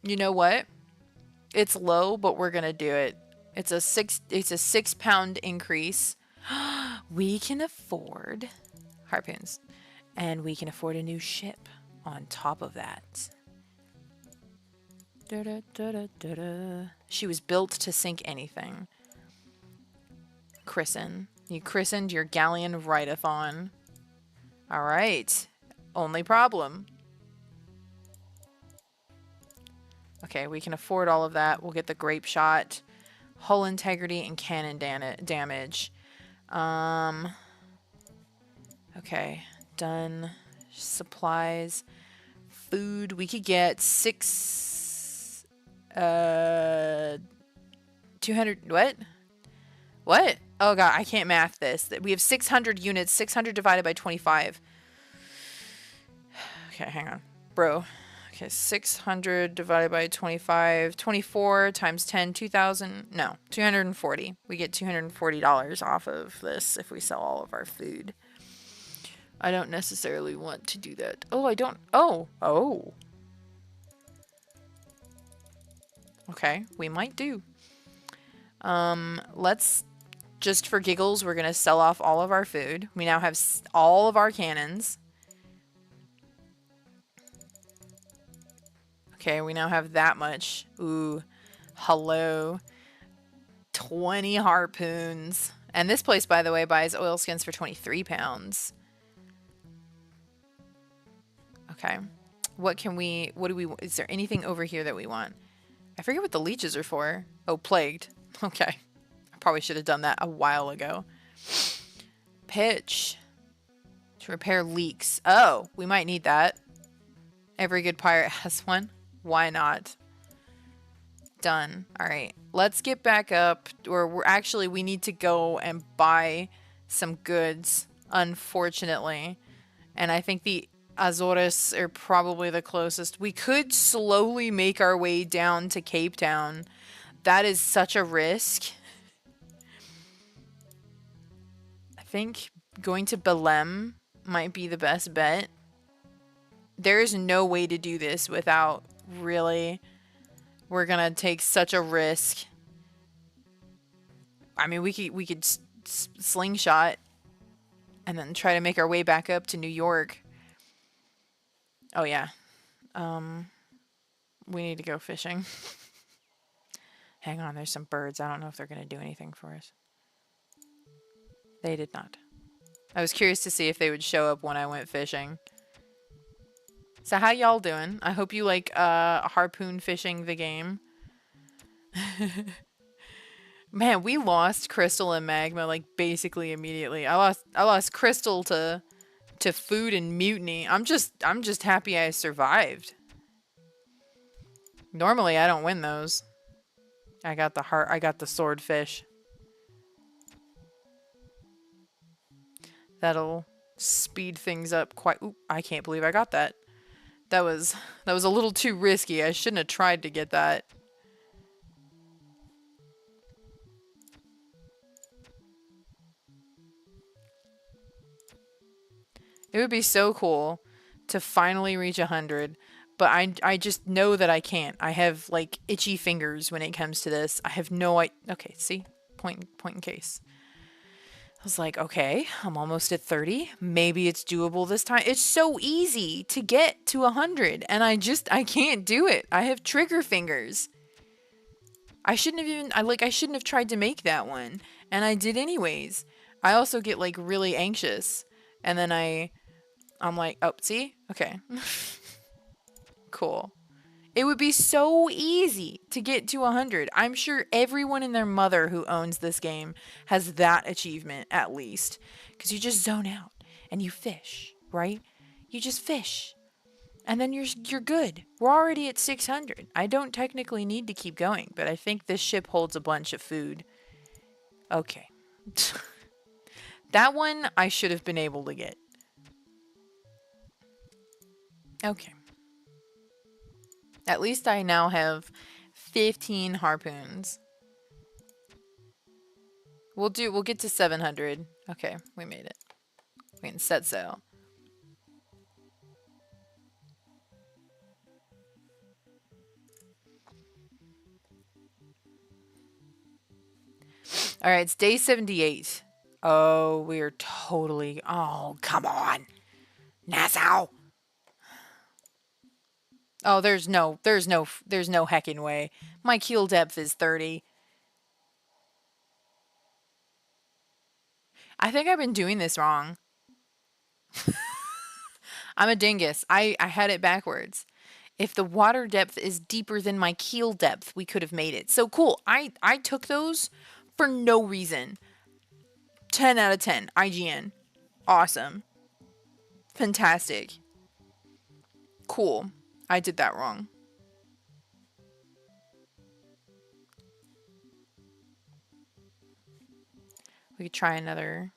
You know what? It's low, but we're gonna do it. It's a £6 increase. We can afford harpoons. And we can afford a new ship on top of that. Da, da, da, da, da, da. She was built to sink anything. Christen. You christened your galleon Writathon. Alright. Only problem. Okay, we can afford all of that. We'll get the grape shot, hull integrity, and cannon damage. Okay, done. Supplies. Food. We could get 200, what? What? Oh god, I can't math this. We have 600 units, 600 divided by 25. Okay, hang on. Bro. Okay, 600 divided by 25, 24 times 10, 2,000, no, 240. We get $240 off of this if we sell all of our food. I don't necessarily want to do that. Oh, I don't, oh. Okay, we might do. Let's, just for giggles, we're gonna sell off all of our food. We now have all of our cannons. Okay, we now have that much. Ooh, hello. 20 harpoons. And this place, by the way, buys oilskins for £23. Okay. Is there anything over here that we want? I forget what the leeches are for. Oh, plagued. Okay. I probably should have done that a while ago. Pitch. To repair leaks. Oh, we might need that. Every good pirate has one. Why not? Done. Alright. Let's get back up. Or we need to go and buy some goods, unfortunately. And I think the Azores are probably the closest. We could slowly make our way down to Cape Town. That is such a risk. I think going to Belém might be the best bet. There is no way to do this without really... We're gonna take such a risk. I mean, we could slingshot and then try to make our way back up to New York. Oh yeah. We need to go fishing. Hang on, there's some birds. I don't know if they're gonna do anything for us. They did not. I was curious to see if they would show up when I went fishing. So how y'all doing? I hope you like harpoon fishing the game. Man, we lost Crystal and Magma like basically immediately. I lost Crystal to food and mutiny. I'm just happy I survived. Normally I don't win those. I got the swordfish. That'll speed things up quite. Ooh, I can't believe I got that. That was a little too risky. I shouldn't have tried to get that. It would be so cool to finally reach 100, but I just know that I can't. I have like itchy fingers when it comes to this. I have no idea. Okay, see? Point in case. I was like, okay, I'm almost at 30. Maybe it's doable this time. It's so easy to get to 100, and I can't do it. I have trigger fingers. I shouldn't have tried to make that one, and I did anyways. I also get like really anxious, and then I'm like, oh, see? Okay. Cool. It would be so easy to get to 100. I'm sure everyone and their mother who owns this game has that achievement at least. Because you just zone out and you fish, right? You just fish. And then you're good. We're already at 600. I don't technically need to keep going, but I think this ship holds a bunch of food. Okay. That one I should have been able to get. Okay. At least I now have 15 harpoons. We'll get to 700. Okay, we made it. We can set sail. All right, it's day 78. Oh, we are totally... Oh, come on. Nassau. Oh, there's no heckin' way. My keel depth is 30. I think I've been doing this wrong. I'm a dingus. I had it backwards. If the water depth is deeper than my keel depth, we could have made it. So cool. I took those for no reason. 10 out of 10. IGN. Awesome. Fantastic. Cool. I did that wrong. We could try another.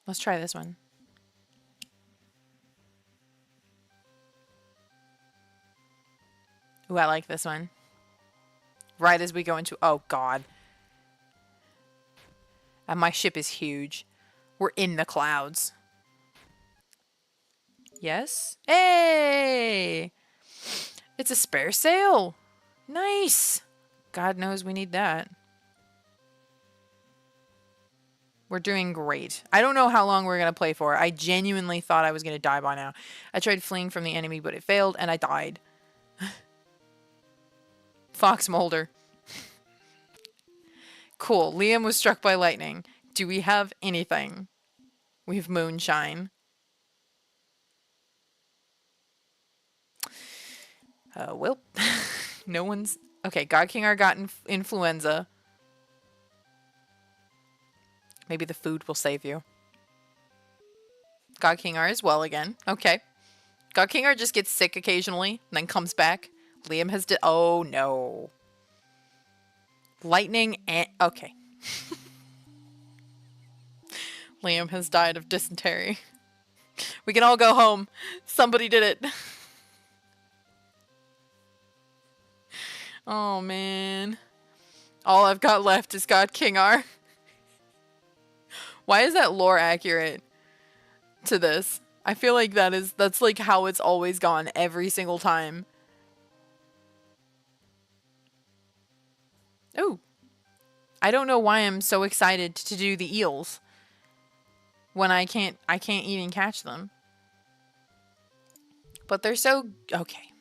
Let's try this one. Ooh, I like this one. Right as we go into... Oh, God. And my ship is huge. We're in the clouds. Yes? Hey! It's a spare sail. Nice. God knows we need that. We're doing great. I don't know how long we're going to play for. I genuinely thought I was going to die by now. I tried fleeing from the enemy, but it failed, and I died. Fox Molder. Cool. Liam was struck by lightning. Do we have anything? We have moonshine. Well, no one's Okay, God King R got influenza. Maybe the food will save you. God King R is well again. Okay. God King R just gets sick occasionally and then comes back. Liam has oh no. Lightning and okay. Liam has died of dysentery. We can all go home. Somebody did it. Oh man. All I've got left is God King R. Why is that lore accurate to this? I feel like that's like how it's always gone every single time. Oh. I don't know why I'm so excited to do the eels when I can't even catch them. But they're so okay.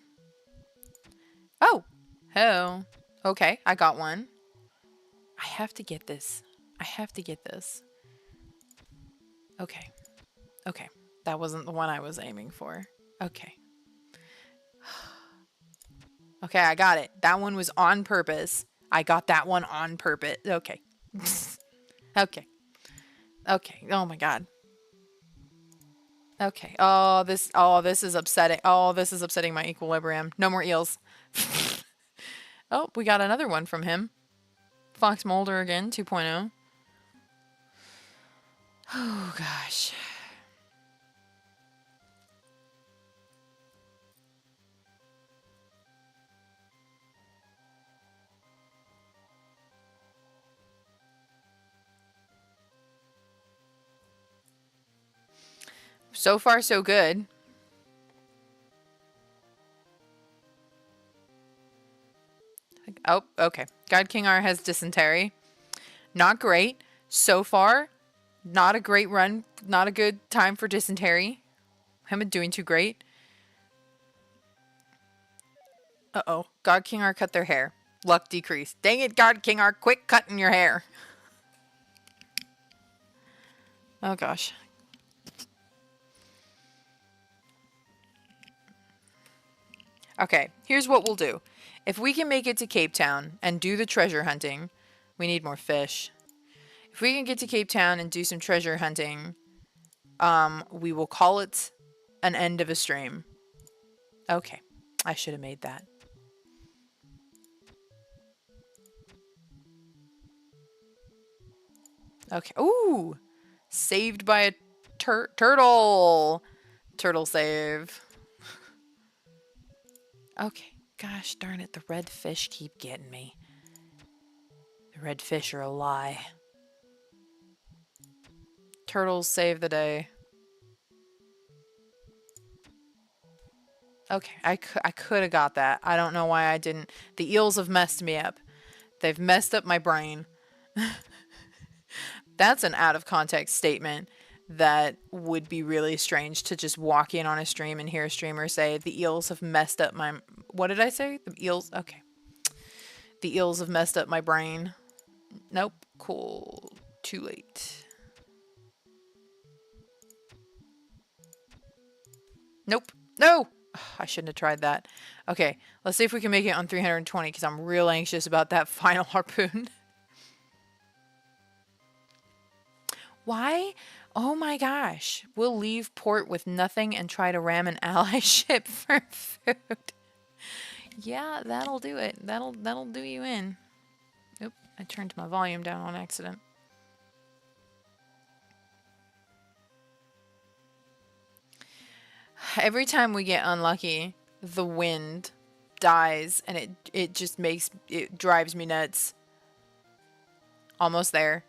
Oh. Oh. Okay, I got one. I have to get this. I have to get this. Okay. Okay. That wasn't the one I was aiming for. Okay. Okay, I got it. That one was on purpose. I got that one on purpose. Okay. Okay. Okay. Oh my god. Okay. Oh, this is upsetting. Oh, this is upsetting my equilibrium. No more eels. Oh, we got another one from him. Fox Mulder again, 2.0. Oh gosh. So far, so good. Oh, okay. God King R has dysentery. Not great. So far, not a great run. Not a good time for dysentery. I'm doing too great. Uh-oh. God King R cut their hair. Luck decreased. Dang it, God King R, quit cutting your hair. Oh gosh. Okay, here's what we'll do. If we can make it to Cape Town and do the treasure hunting, we need more fish. If we can get to Cape Town and do some treasure hunting, we will call it an end of a stream. Okay, I should have made that. Okay, ooh! Saved by a turtle! Turtle save. Okay, gosh darn it, the red fish keep getting me. The red fish are a lie. Turtles save the day. Okay, I could have got that. I don't know why I didn't. The eels have messed me up. They've messed up my brain. That's an out of context statement that would be really strange to just walk in on a stream and hear a streamer say, the eels have messed up my... What did I say? The eels? Okay. The eels have messed up my brain. Nope. Cool. Too late. Nope. No! I shouldn't have tried that. Okay, let's see if we can make it on 320 because I'm real anxious about that final harpoon. Why? Oh my gosh. We'll leave port with nothing and try to ram an ally ship for food. Yeah, that'll do it. That'll do you in. Oop, I turned my volume down on accident. Every time we get unlucky, the wind dies and it just drives me nuts. Almost there.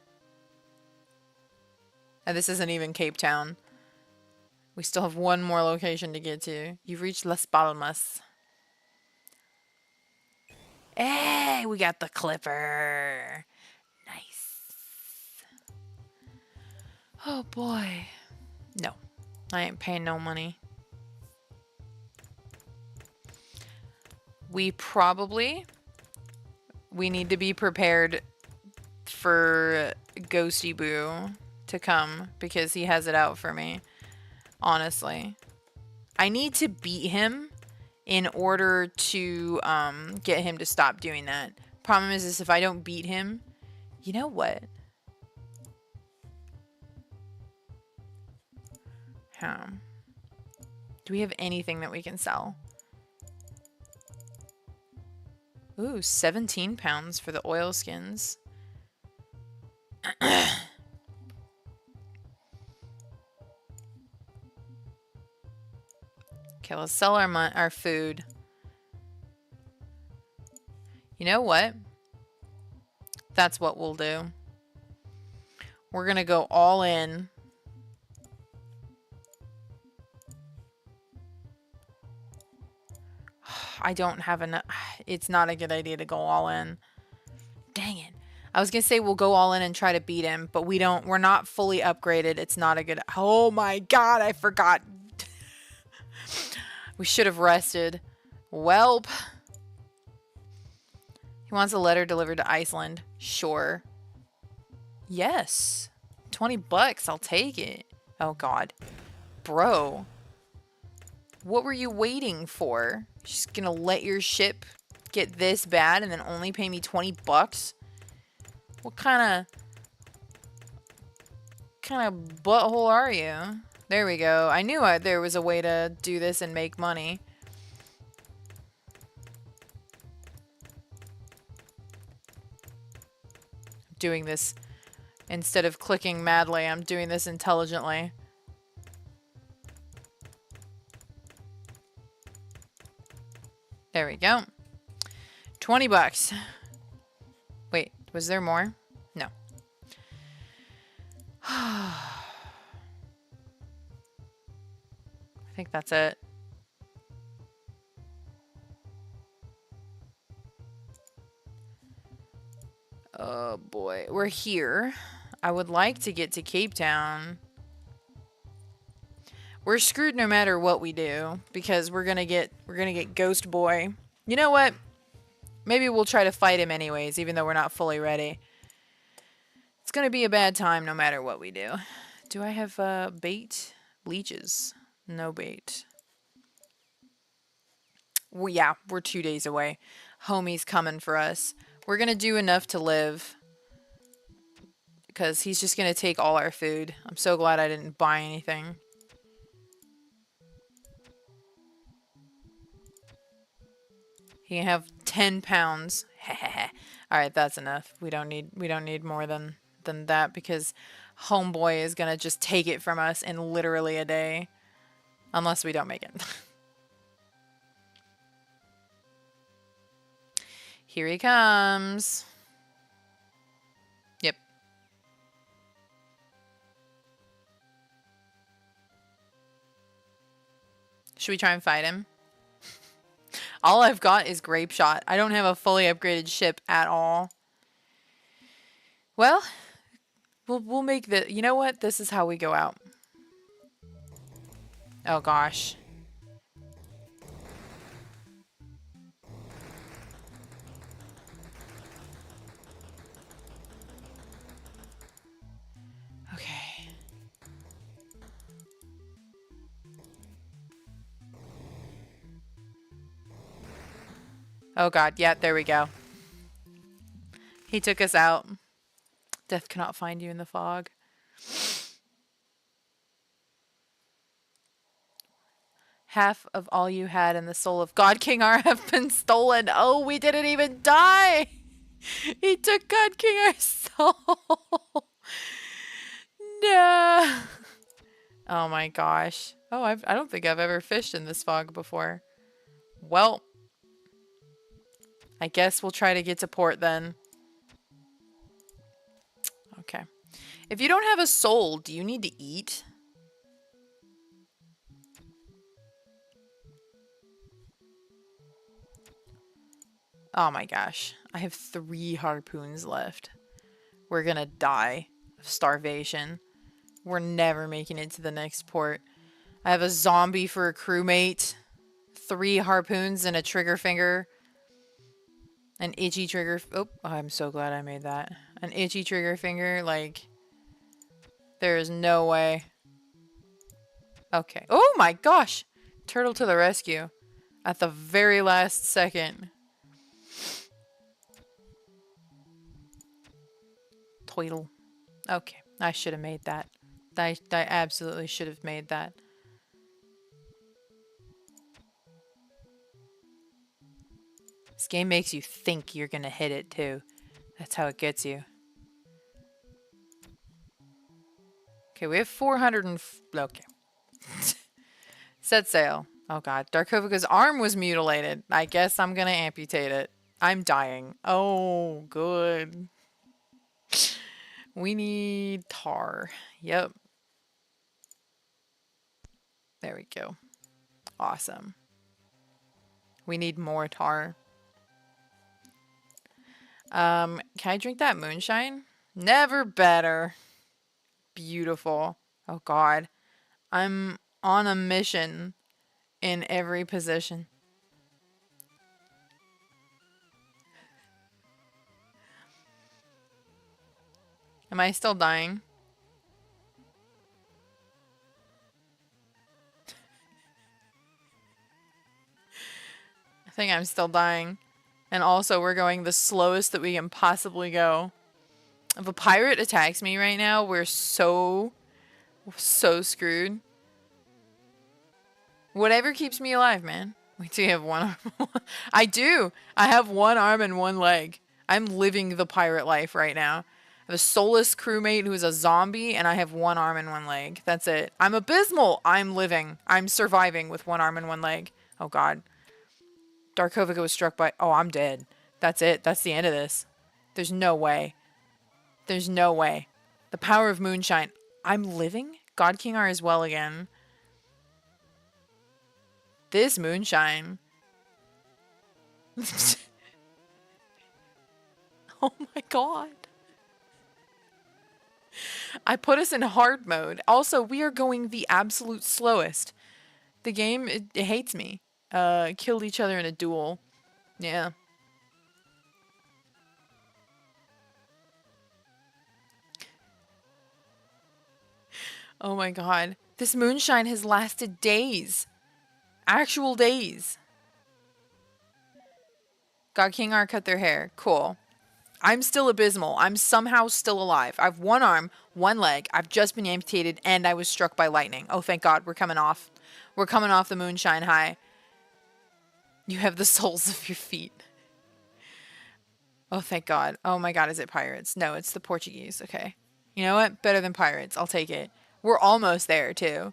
And this isn't even Cape Town. We still have one more location to get to. You've reached Las Palmas. Hey, we got the clipper. Nice. Oh boy. No, I ain't paying no money. We need to be prepared for Ghosty Boo to come because he has it out for me. Honestly. I need to beat him in order to get him to stop doing that. Problem is if I don't beat him, you know what? Do we have anything that we can sell? Ooh, 17 pounds for the oil skins. Okay, let's sell our food. You know what? That's what we'll do. We're gonna go all in. I don't have enough. It's not a good idea to go all in. Dang it. I was gonna say we'll go all in and try to beat him, but we're not fully upgraded. It's not a good. Oh my god, I forgot. We should have rested. Welp. He wants a letter delivered to Iceland. Sure. Yes. 20 bucks. I'll take it. Oh god. Bro. What were you waiting for? She's gonna let your ship get this bad and then only pay me 20 bucks? What kind of butthole are you? There we go. I knew there was a way to do this and make money. Doing this instead of clicking madly, I'm doing this intelligently. There we go. 20 bucks. Wait, was there more? No. I think that's it. Oh boy, we're here. I would like to get to Cape Town. We're screwed no matter what we do because we're gonna get Ghost Boy. You know what? Maybe we'll try to fight him anyways, even though we're not fully ready. It's gonna be a bad time no matter what we do. Do I have bait? Leeches. No bait. Well, yeah, we're 2 days away. Homie's coming for us. We're gonna do enough to live. Because he's just gonna take all our food. I'm so glad I didn't buy anything. He can have 10 pounds. Alright, that's enough. We don't need more than that because homeboy is gonna just take it from us in literally a day. Unless we don't make it. Here he comes. Yep. Should we try and fight him? All I've got is grape shot. I don't have a fully upgraded ship at all. Well, we'll make the... You know what? This is how we go out. Oh gosh. Okay. Oh god, yeah, there we go. He took us out. Death cannot find you in the fog. Half of all you had and the soul of God King R have been stolen. Oh, we didn't even die! He took God King R's soul! No! Oh my gosh. Oh, I don't think I've ever fished in this fog before. Well, I guess we'll try to get to port then. Okay. If you don't have a soul, do you need to eat? Oh my gosh. I have 3 harpoons left. We're gonna die of starvation. We're never making it to the next port. I have a zombie for a crewmate. 3 harpoons and a trigger finger. An itchy trigger... Oh, I'm so glad I made that. An itchy trigger finger, like... There is no way. Okay. Oh my gosh! Turtle to the rescue. At the very last second. Tweedle. Okay, I should have made that. I absolutely should have made that. This game makes you think you're gonna hit it too. That's how it gets you. Okay, we have 400 and... Okay. Set sail. Oh god. Darkovika's arm was mutilated. I guess I'm gonna amputate it. I'm dying. Oh, good. We need tar. Yep. There we go. Awesome. We need more tar. Can I drink that moonshine? Never better. Beautiful. Oh god. I'm on a mission in every position. Am I still dying? I think I'm still dying. And also, we're going the slowest that we can possibly go. If a pirate attacks me right now, we're so screwed. Whatever keeps me alive, man. Wait till you have one arm. I do. I have one arm and one leg. I'm living the pirate life right now. I have a soulless crewmate who's a zombie, and I have one arm and one leg. That's it. I'm abysmal. I'm living. I'm surviving with one arm and one leg. Oh, God. Darkovika was struck by... Oh, I'm dead. That's it. That's the end of this. There's no way. There's no way. The power of moonshine. I'm living? God King R is well again. This moonshine. Oh my god. I put us in hard mode. Also, we are going the absolute slowest. The game, it hates me. Killed each other in a duel. Yeah. Oh my god. This moonshine has lasted days. Actual days. God King R cut their hair. Cool. I'm still abysmal. I'm somehow still alive. I've one arm, one leg. I've just been amputated, and I was struck by lightning. Oh, thank God. We're coming off. We're coming off the moonshine high. You have the soles of your feet. Oh, thank God. Oh my God, is it pirates? No, it's the Portuguese. Okay. You know what? Better than pirates. I'll take it. We're almost there, too.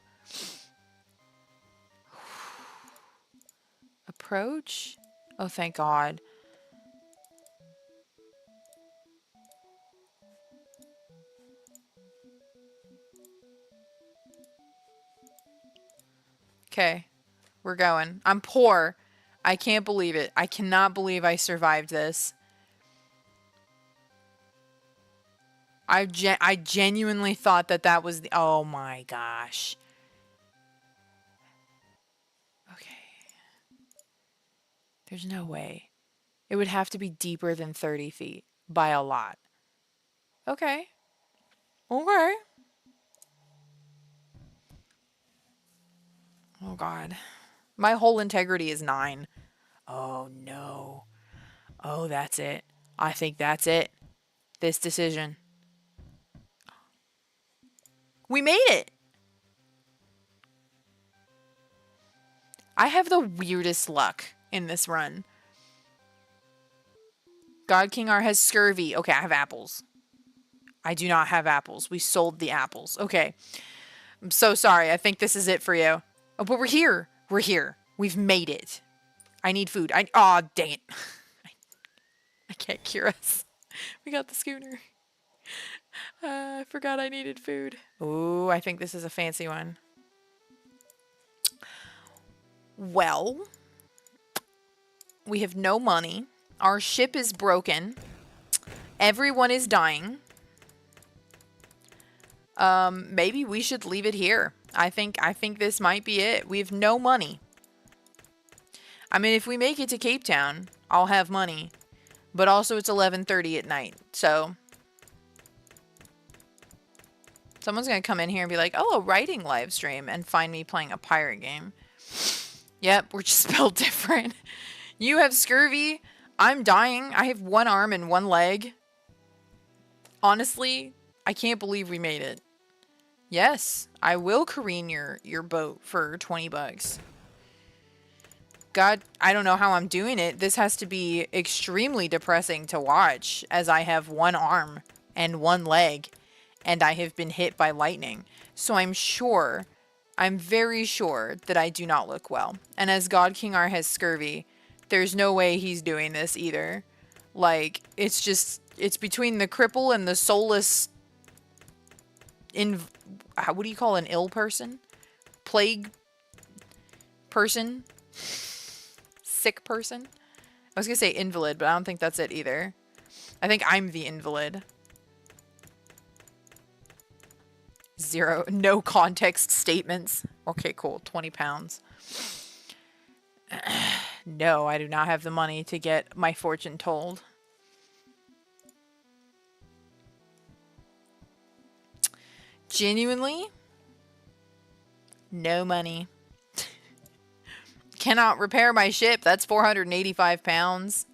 Approach? Oh, thank God. Okay. We're going. I'm poor. I can't believe it. I cannot believe I survived this. I genuinely thought that that was the... Oh my gosh. Okay. There's no way. It would have to be deeper than 30 feet. By a lot. Okay. Okay. Oh god. My whole integrity is 9. Oh no. Oh, that's it. I think that's it. This decision. We made it! I have the weirdest luck in this run. God King R has scurvy. Okay, I have apples. I do not have apples. We sold the apples. Okay. I'm so sorry. I think this is it for you. Oh, but we're here. We're here. We've made it. I need food. Aw, dang it. I can't cure us. We got the schooner. I forgot I needed food. Ooh, I think this is a fancy one. Well, we have no money. Our ship is broken. Everyone is dying. Maybe we should leave it here. I think this might be it. We have no money. I mean, if we make it to Cape Town, I'll have money. But also it's 11:30 at night, so... Someone's gonna come in here and be like, oh, a writing live stream, and find me playing a pirate game. Yep, we're just spelled different. You have scurvy. I'm dying. I have one arm and one leg. Honestly, I can't believe we made it. Yes, I will careen your boat for 20 bucks. God, I don't know how I'm doing it. This has to be extremely depressing to watch as I have one arm and one leg and I have been hit by lightning. So I'm very sure that I do not look well. And as God King R has scurvy, there's no way he's doing this either. Like, it's between the cripple and the soulless what do you call an ill person? Plague person? Sick person? I was gonna say invalid, but I don't think that's it either. I think I'm the invalid. Zero, no context statements. Okay, cool, 20 pounds. No, I do not have the money to get my fortune told. Genuinely, no money. Cannot repair my ship. That's 485 pounds.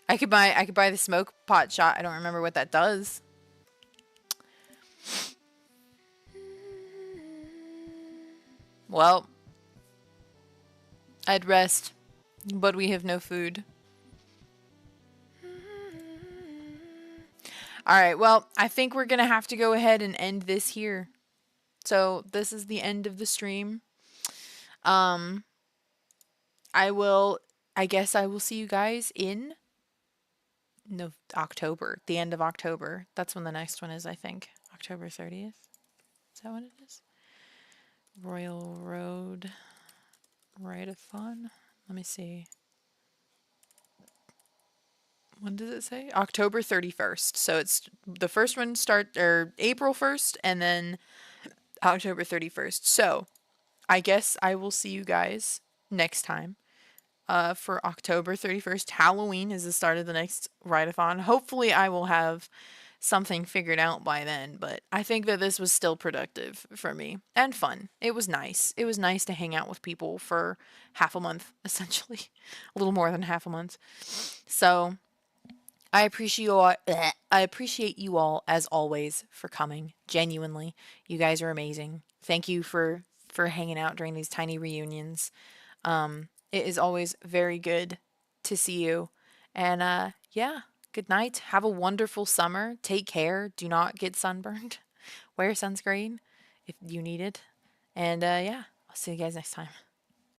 I could buy the smoke pot shot. I don't remember what that does. Well, I'd rest, but we have no food. Alright, well, I think we're gonna have to go ahead and end this here. So, this is the end of the stream. I guess I will see you guys in October. The end of October. That's when the next one is, I think. October 30th. Is that what it is? Royal Road Writathon. Let me see. When does it say? October 31st. So it's the first one April 1st and then October 31st. So I guess I will see you guys next time. For October 31st, Halloween is the start of the next Writathon. Hopefully I will have something figured out by then, but I think that this was still productive for me and fun. It was nice. It was nice to hang out with people for half a month, essentially. A little more than half a month. So I appreciate you all as always for coming. Genuinely, you guys are amazing. Thank you for hanging out during these tiny reunions. It is always very good to see you. And yeah, good night. Have a wonderful summer. Take care. Do not get sunburned. Wear sunscreen if you need it. And yeah, I'll see you guys next time.